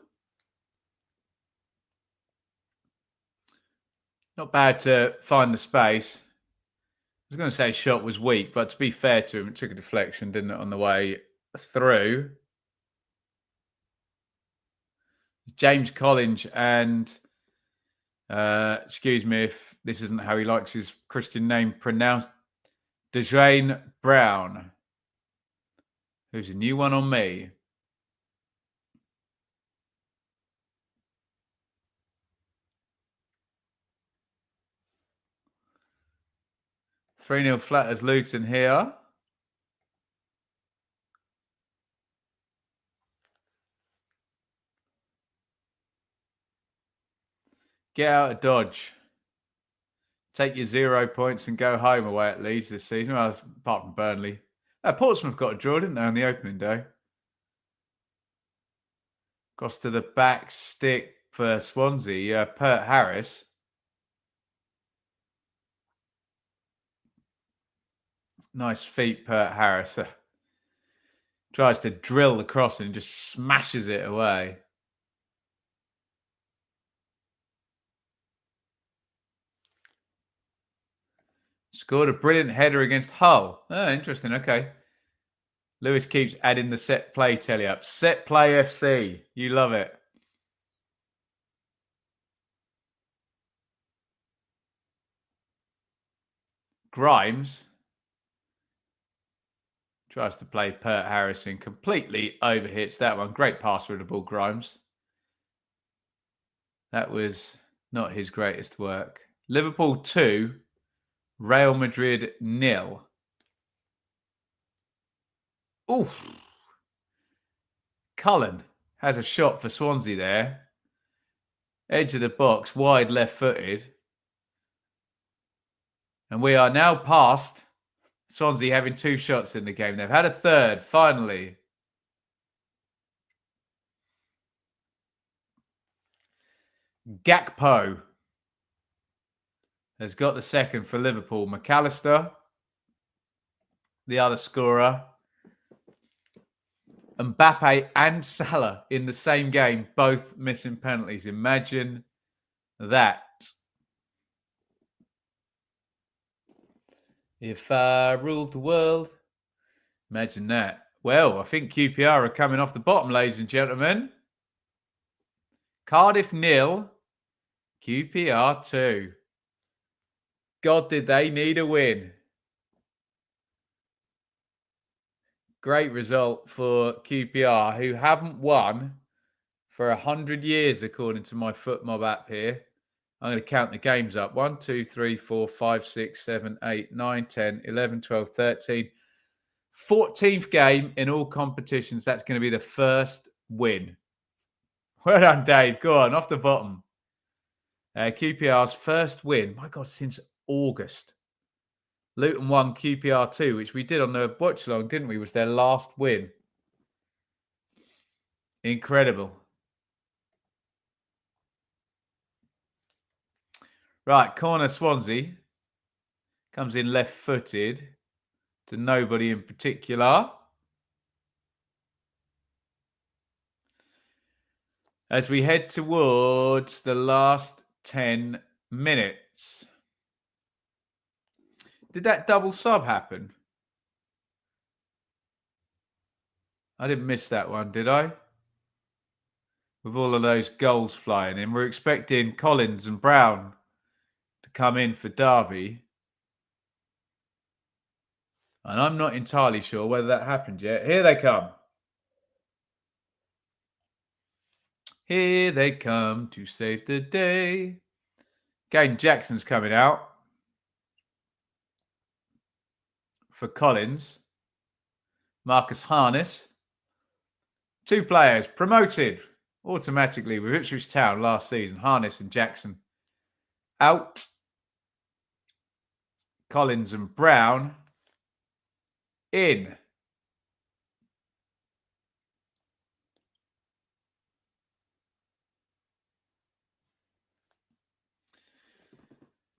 Speaker 1: Not bad to find the space. I was going to say shot was weak, but to be fair to him, it took a deflection, didn't it, on the way through. James Collins and, excuse me if this isn't how he likes his Christian name pronounced, Dejaine Brown, who's a new one on me. Three 0 flat as Luton here. Get out of Dodge. Take your 0 points and go home away at Leeds this season. Well, apart from Burnley. Portsmouth got a draw, didn't they, on the opening day? Cross to the back stick for Swansea. Pert Harris. Nice feet, Pert Harris. Tries to drill the cross and just smashes it away. Scored a brilliant header against Hull. Oh, interesting. Okay. Lewis keeps adding the set play telly up. Set play FC. You love it. Grimes tries to play Pert Harrison. Completely overhits that one. Great pass with the ball, Grimes. That was not his greatest work. Liverpool 2, Real Madrid 0. Oof. Cullen has a shot for Swansea there. Edge of the box, wide left-footed. And we are now past Swansea having 2 shots in the game. They've had a third, finally. Gakpo has got the second for Liverpool. McAllister, the other scorer. Mbappe and Salah in the same game, both missing penalties. Imagine that. If I ruled the world, imagine that. Well, I think QPR are coming off the bottom, ladies and gentlemen. Cardiff 0, QPR 2. God, did they need a win. Great result for QPR, who haven't won for 100 years, according to my FootMob app here. I'm going to count the games up. 1, 2, 3, 4, 5, 6, 7, 8, 9, 10, 11, 12, 13. 14th game in all competitions. That's going to be the first win. Well done, Dave. Go on, off the bottom. QPR's first win, my God, since August. Luton 1, QPR 2, which we did on the watch along, didn't we? Was their last win. Incredible. Right, corner Swansea. Comes in left-footed to nobody in particular. As we head towards the last 10 minutes. Did that double sub happen? I didn't miss that one, did I? With all of those goals flying in. We're expecting Collins and Brown to come in for Derby. And I'm not entirely sure whether that happened yet. Here they come. Here they come to save the day. Gain Jackson's coming out for Collins. Marcus Harness. 2 players promoted automatically with Ipswich Town last season. Harness and Jackson out. Collins and Brown in.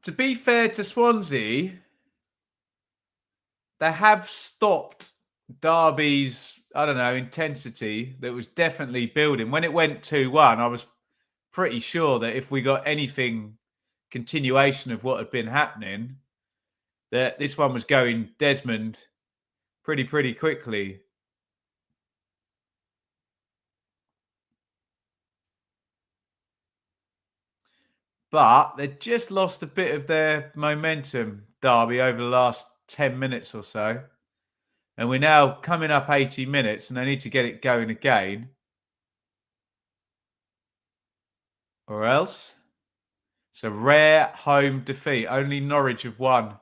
Speaker 1: To be fair to Swansea, they have stopped Derby's, I don't know, intensity that was definitely building. When it went 2-1, I was pretty sure that if we got anything continuation of what had been happening, that this one was going Desmond pretty quickly. But they just lost a bit of their momentum, Derby, over the last 10 minutes or so. And we're now coming up 80 minutes and they need to get it going again. Or else it's a rare home defeat. Only Norwich have won.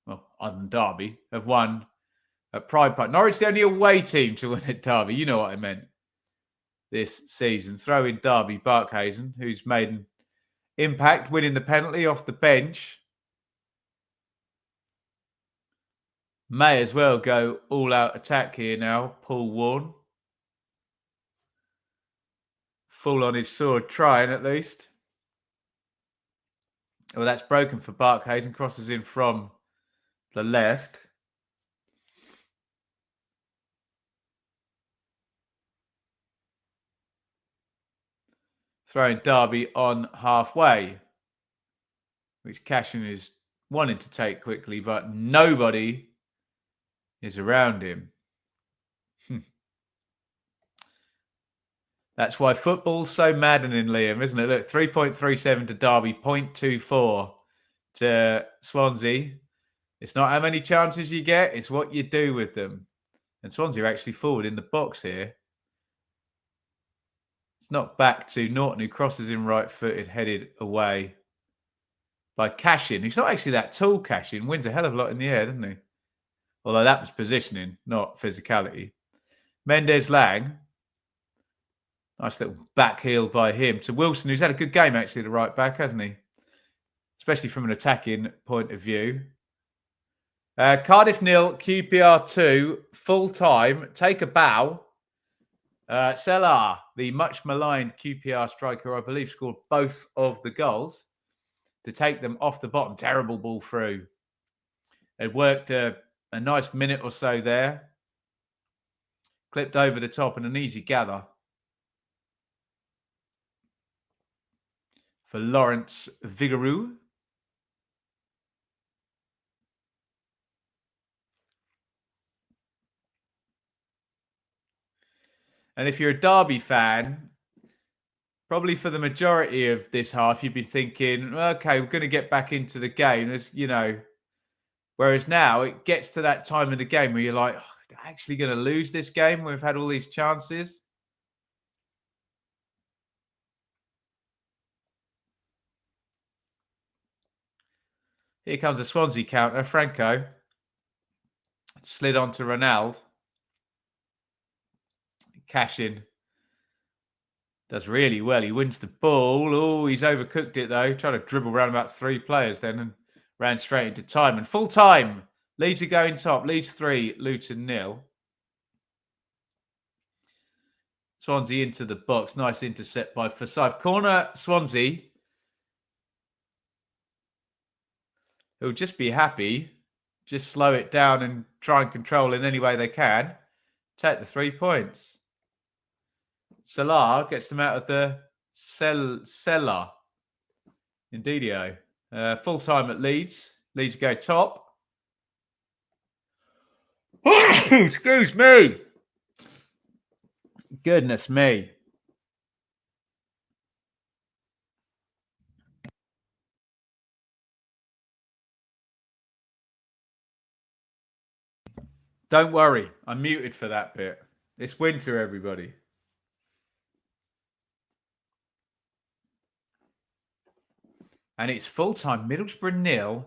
Speaker 1: Well, other than Derby, have won at Pride Park. Norwich the only away team to win at Derby. You know what I meant this season. Throw in Derby Barkhazen, who's made an impact, winning the penalty off the bench. May as well go all-out attack here now, Paul Warne. Full on his sword, trying at least. Well, that's broken for Barkhazen. Crosses in from the left. Throwing Derby on halfway, which Cashin is wanting to take quickly, but nobody is around him. That's why football's so maddening, Liam, isn't it? Look, 3.37 to Derby, 0.24 to Swansea. It's not how many chances you get, it's what you do with them. And Swansea are actually forward in the box here. It's knocked back to Norton, who crosses in right-footed, headed away by Cashin. He's not actually that tall, Cashin. Wins a hell of a lot in the air, doesn't he? Although that was positioning, not physicality. Mendez-Lang. Nice little back heel by him to Wilson, who's had a good game, actually, the right back, hasn't he? Especially from an attacking point of view. Cardiff 0, QPR 2, full time. Take a bow. Selar, the much maligned QPR striker, I believe, scored both of the goals to take them off the bottom. Terrible ball through. It worked a nice minute or so there. Clipped over the top and an easy gather for Lawrence Vigouroux. And if you're a Derby fan, probably for the majority of this half, you'd be thinking, okay, we're going to get back into the game. As you know, whereas now it gets to that time in the game where you're like, oh, actually going to lose this game? We've had all these chances. Here comes a Swansea counter. Franco slid on to Ronald. Cashin does really well. He wins the ball. Oh, he's overcooked it, though. Trying to dribble around about 3 players then and ran straight into time. And full time. Leeds are going top. Leeds 3, Luton 0. Swansea into the box. Nice intercept by Forsyth. Corner, Swansea. who'll just be happy, just slow it down and try and control in any way they can. Take the 3 points. Salah gets them out of the cellar. Indeedio. Full time at Leeds. Leeds go top. Excuse me. Goodness me. Don't worry. I'm muted for that bit. It's winter, everybody. And it's full-time. Middlesbrough 0,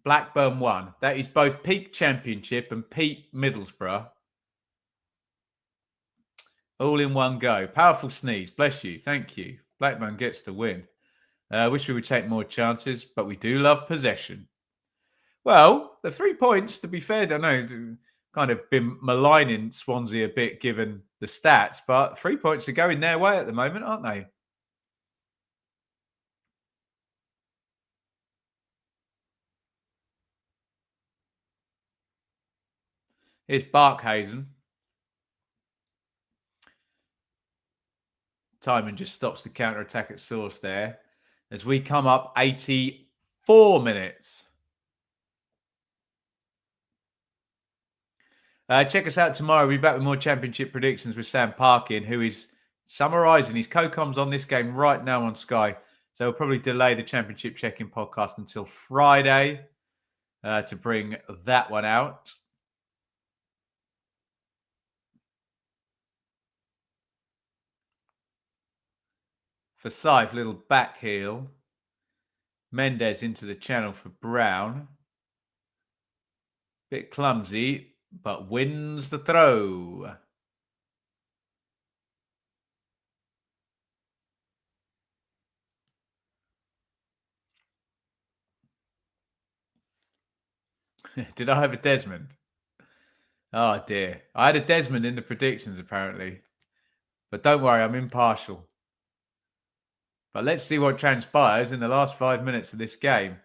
Speaker 1: Blackburn 1. That is both peak Championship and peak Middlesbrough. All in one go. Powerful sneeze. Bless you. Thank you. Blackburn gets the win. Wish we would take more chances, but we do love possession. Well, the 3 points, to be fair, I know, kind of been maligning Swansea a bit given the stats, but 3 points are going their way at the moment, aren't they? Here's Barkhazen. Timon just stops the counter-attack at source there as we come up 84 minutes. Check us out tomorrow. We'll be back with more Championship predictions with Sam Parkin, who is summarising his co-coms on this game right now on Sky. So we'll probably delay the Championship check-in podcast until Friday to bring that one out. For Saif, little back heel. Mendes into the channel for Brown. Bit clumsy, but wins the throw. Did I have a Desmond? Oh dear. I had a Desmond in the predictions apparently. But don't worry, I'm impartial. But let's see what transpires in the last 5 minutes of this game.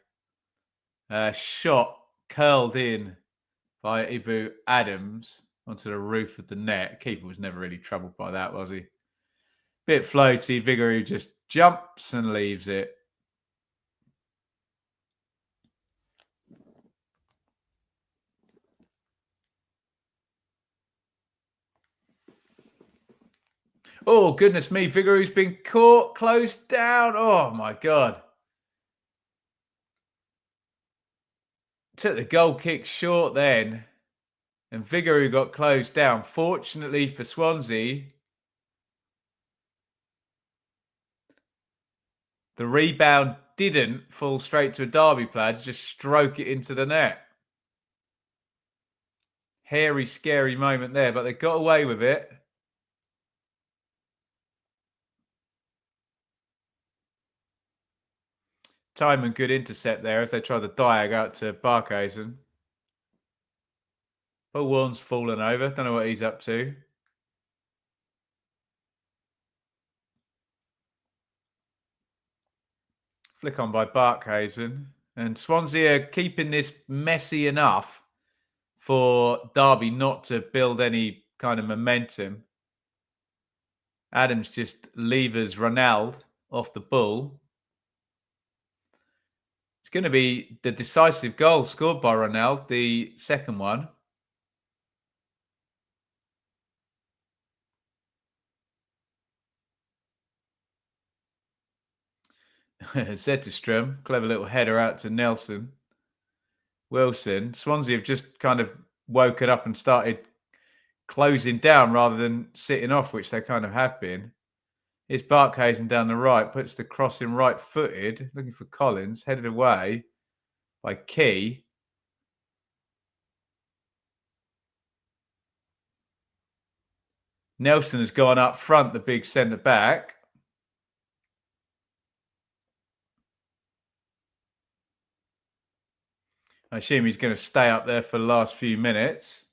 Speaker 1: Shot curled in by Ibu Adams onto the roof of the net. Keeper was never really troubled by that, was he? Bit floaty. Vigouroux just jumps and leaves it. Oh, goodness me. Vigouroux's been caught, closed down. Oh, my God. Took the goal kick short then. And Vigouroux got closed down. Fortunately for Swansea, the rebound didn't fall straight to a Derby player to just stroke it into the net. Hairy, scary moment there, but they got away with it. Timon, good intercept there as they try the diag out to Barkhazen. Paul Warren's fallen over. Don't know what he's up to. Flick on by Barkhazen. And Swansea are keeping this messy enough for Derby not to build any kind of momentum. Adams just levers Ronald off the ball. It's going to be the decisive goal scored by Ronald, the second one. Zetterstrom, clever little header out to Nelson. Wilson. Swansea have just kind of woken up and started closing down rather than sitting off, which they kind of have been. Here's Barkhazen down the right, puts the cross in right-footed, looking for Collins, headed away by Key. Nelson has gone up front, the big centre-back. I assume he's going to stay up there for the last few minutes.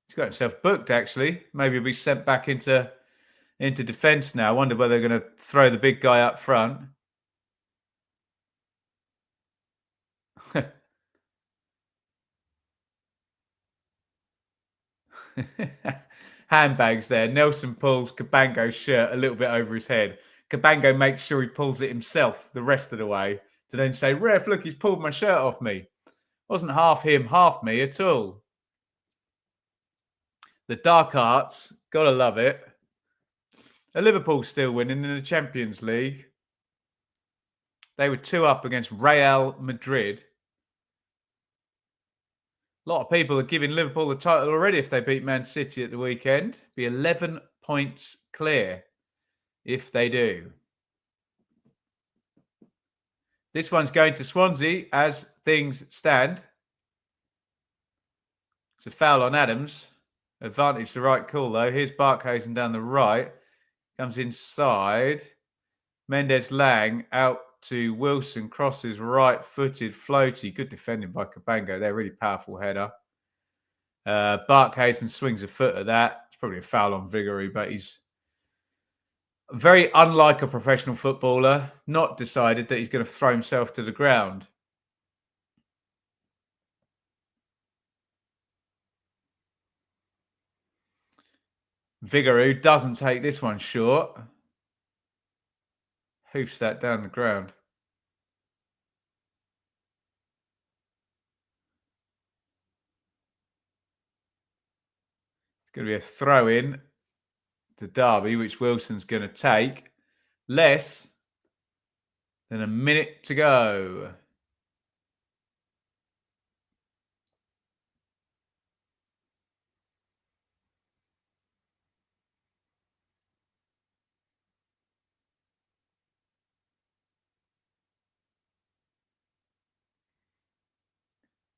Speaker 1: He's got himself booked, actually. Maybe he'll be sent back into defence now. I wonder whether they're going to throw the big guy up front. Handbags there. Nelson pulls Cabango's shirt a little bit over his head. Cabango makes sure he pulls it himself the rest of the way to then say, "Ref, look, he's pulled my shirt off me." Wasn't half him, half me at all. The dark arts, gotta love it. Liverpool still winning in the Champions League. They were 2-up against Real Madrid. A lot of people are giving Liverpool the title already if they beat Man City at the weekend. Be 11 points clear if they do. This one's going to Swansea as things stand. It's a foul on Adams. Advantage the right call, though. Here's Barkhuizen down the right. Comes inside. Mendes Lang out to Wilson. Crosses right-footed floaty. Good defending by Cabango. They're really powerful header. Barkhuizen swings a foot at that. It's probably a foul on Vigouroux, but he's very unlike a professional footballer. Not decided that he's going to throw himself to the ground. Vigouroux doesn't take this one short. Hoofs that down the ground. It's going to be a throw-in to Derby, which Wilson's going to take. Less than a minute to go.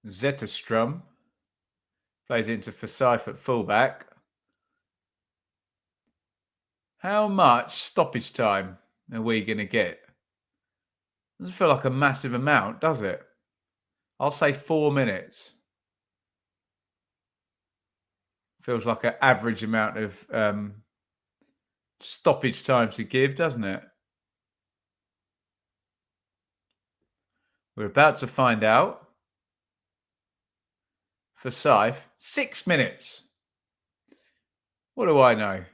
Speaker 1: Zetterstrom plays into Forsyth at fullback. How much stoppage time are we going to get? Doesn't feel like a massive amount, does it? I'll say 4 minutes. Feels like an average amount of stoppage time to give, doesn't it? We're about to find out. Forsyth, 6 minutes. What do I know?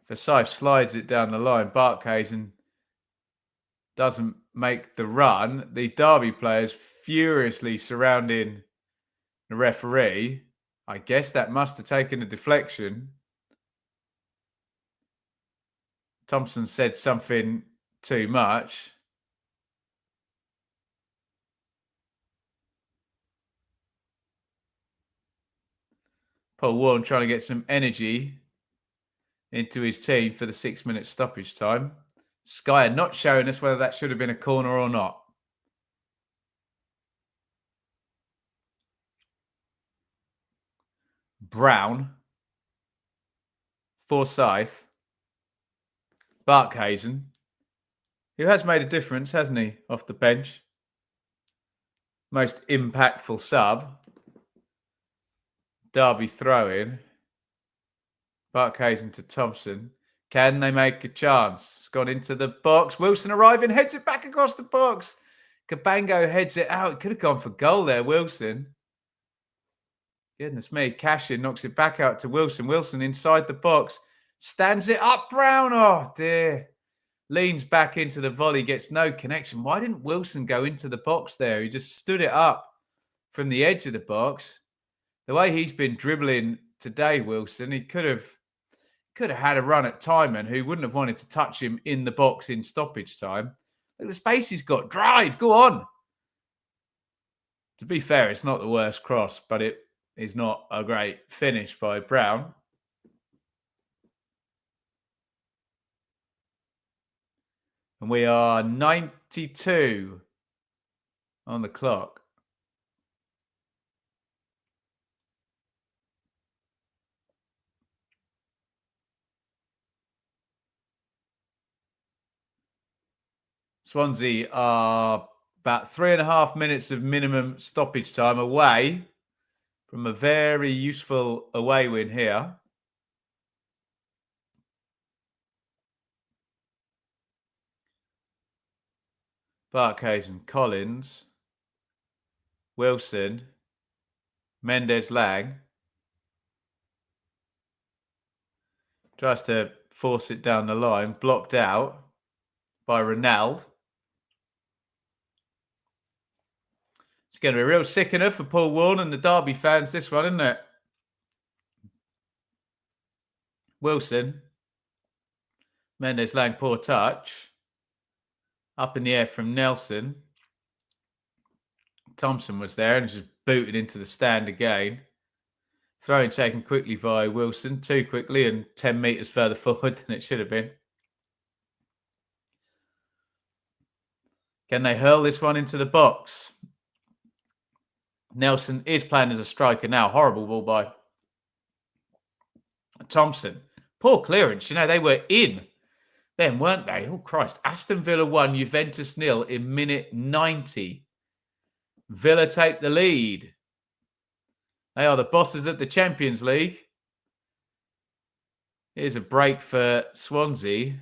Speaker 1: Forsyth slides it down the line. Barkhuizen doesn't make the run. The Derby players furiously surrounding the referee. I guess that must have taken a deflection. Thompson said something too much. Paul Warren trying to get some energy into his team for the 6-minute stoppage time. Sky not showing us whether that should have been a corner or not. Brown, Forsyth, Barkhuizen, who has made a difference, hasn't he, off the bench? Most impactful sub. Derby throw-in. Barkhuizen to Thompson. Can they make a chance? It's gone into the box. Wilson arriving, heads it back across the box. Cabango heads it out. It could have gone for goal there, Wilson. Goodness me. Cashin knocks it back out to Wilson. Wilson inside the box. Stands it up, Brown. Oh, dear. Leans back into the volley. Gets no connection. Why didn't Wilson go into the box there? He just stood it up from the edge of the box. The way he's been dribbling today, Wilson, he could have had a run at Timon, who wouldn't have wanted to touch him in the box in stoppage time. Look at the space he's got. Drive, go on. To be fair, it's not the worst cross, but it is not a great finish by Brown. And we are 92 on the clock. Swansea are about 3.5 minutes of minimum stoppage time away from a very useful away win here. Barkhuizen, Collins, Wilson, Mendes-Lang. Tries to force it down the line. Blocked out by Ronaldo. It's going to be a real sickener for Paul Warne and the Derby fans, this one, isn't it? Wilson. Mendes-Lang, poor touch. Up in the air from Nelson. Thompson was there and just booted into the stand again. Throw-in taken quickly by Wilson. Too quickly and 10 metres further forward than it should have been. Can they hurl this one into the box? Nelson is playing as a striker now. Horrible ball by Thompson. Poor clearance. You know, they were in then, weren't they? Oh, Christ. Aston Villa 1, Juventus 0 in minute 90. Villa take the lead. They are the bosses of the Champions League. Here's a break for Swansea.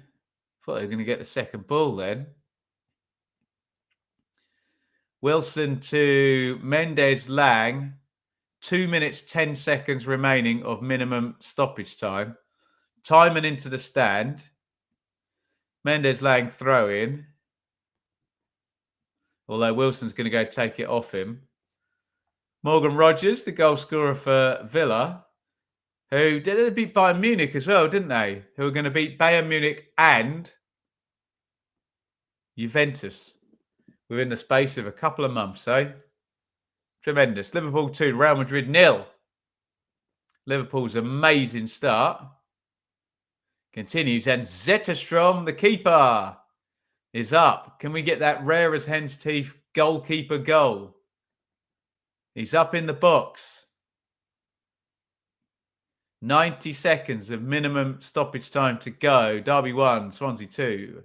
Speaker 1: Thought they were going to get the second ball then. Wilson to Mendes-Lang. 2 minutes, 10 seconds remaining of minimum stoppage time. Timon into the stand. Mendes-Lang throw in. Although Wilson's going to go take it off him. Morgan Rogers, the goal scorer for Villa, who did they beat Bayern Munich as well, didn't they? Who are going to beat Bayern Munich and Juventus within the space of a couple of months, eh? Tremendous. Liverpool 2, Real Madrid 0. Liverpool's amazing start continues, and Zetterstrom, the keeper, is up. Can we get that rare as hen's teeth goalkeeper goal? He's up in the box. 90 seconds of minimum stoppage time to go. Derby 1, Swansea 2.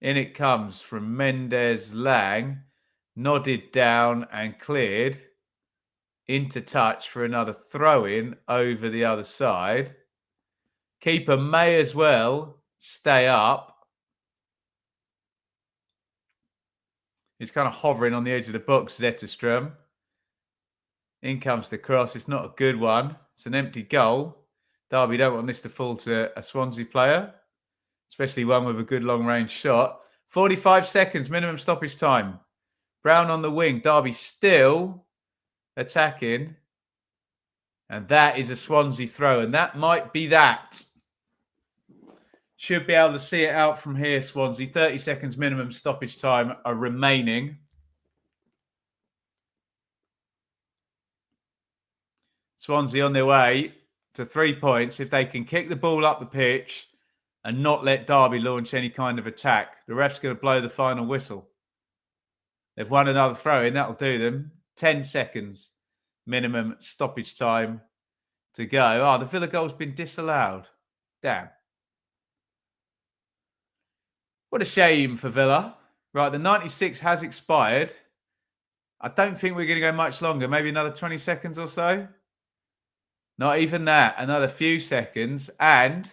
Speaker 1: In it comes from Mendes-Lang. Nodded down and cleared. Into touch for another throw-in over the other side. Keeper may as well stay up. He's kind of hovering on the edge of the box, Zetterstrom. In comes the cross. It's not a good one. It's an empty goal. Derby don't want this to fall to a Swansea player, especially one with a good long-range shot. 45 seconds, minimum stoppage time. Brown on the wing. Derby still attacking. And that is a Swansea throw. And that might be that. Should be able to see it out from here, Swansea. 30 seconds minimum stoppage time are remaining. Swansea on their way to 3 points. If they can kick the ball up the pitch and not let Derby launch any kind of attack, the ref's going to blow the final whistle. They've won another throw-in. That'll do them. 10 seconds minimum stoppage time to go. Oh, the Villa goal's been disallowed. Damn. What a shame for Villa. Right, the 96 has expired. I don't think we're going to go much longer. Maybe another 20 seconds or so. Not even that. Another few seconds. And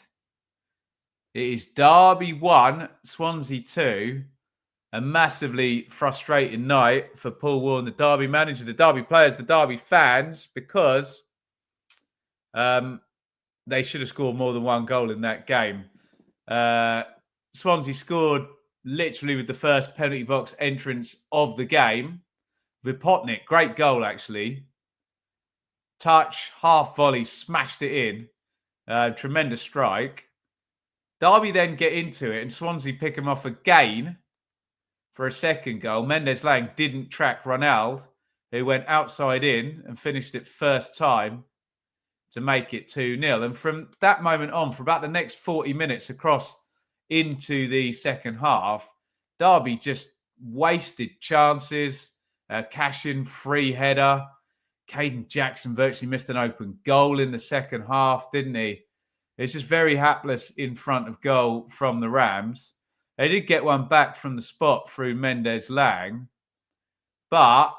Speaker 1: it is Derby 1, Swansea 2. A massively frustrating night for Paul Warne, the Derby manager, the Derby players, the Derby fans, because they should have scored more than one goal in that game. Swansea scored literally with the first penalty box entrance of the game. Vipotnik, great goal actually. Touch, half volley, smashed it in. Tremendous strike. Derby then get into it and Swansea pick him off again for a second goal. Mendes-Lang didn't track Ronaldo, who went outside in and finished it first time to make it 2-0. And from that moment on, for about the next 40 minutes across into the second half, Derby just wasted chances. Cash-in free header. Caden Jackson virtually missed an open goal in the second half, didn't he? It's just very hapless in front of goal from the Rams. They did get one back from the spot through Mendes-Lang. But,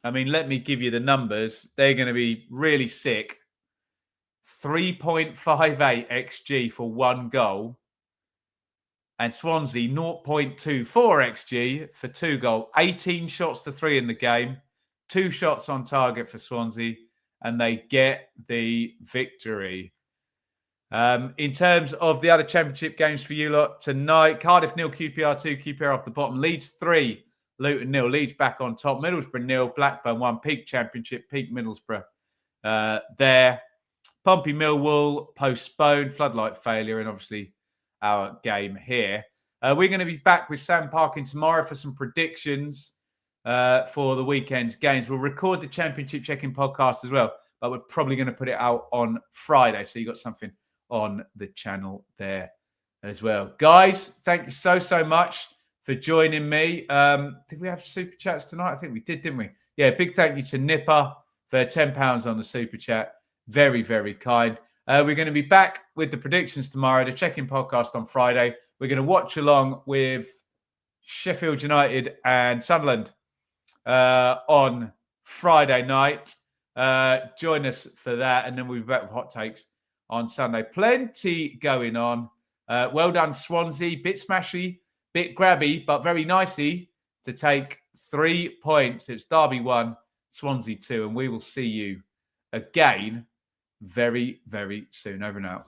Speaker 1: I mean, let me give you the numbers. They're going to be really sick. 3.58 XG for one goal. And Swansea 0.24 XG for 2 goals, 18 shots to 3 in the game, 2 shots on target for Swansea, and they get the victory. In terms of the other Championship games for you lot tonight, Cardiff 0, QPR 2, QPR off the bottom, Leeds 3, Luton 0, Leeds back on top, Middlesbrough 0, Blackburn 1, peak Championship, peak Middlesbrough there. Pompey Millwall postponed, floodlight failure, and obviously our game here. We're going to be back with Sam Parkin tomorrow for some predictions for the weekend's games. We'll record the Championship Check-In podcast as well, but we're probably going to put it out on Friday, so you got something on the channel there as well. Guys, thank you so much for joining me. Did we have super chats tonight? I think we did, didn't we? Yeah, big thank you to Nipper for £10 on the super chat. Very, very kind. We're going to be back with the predictions tomorrow, the check-in podcast on Friday. We're going to watch along with Sheffield United and Sunderland on Friday night. Join us for that, and then we'll be back with hot takes on Sunday. Plenty going on. Well done, Swansea. Bit smashy, bit grabby, but very nicey to take 3 points. It's Derby 1, Swansea 2, and we will see you again very, very soon. Over and out.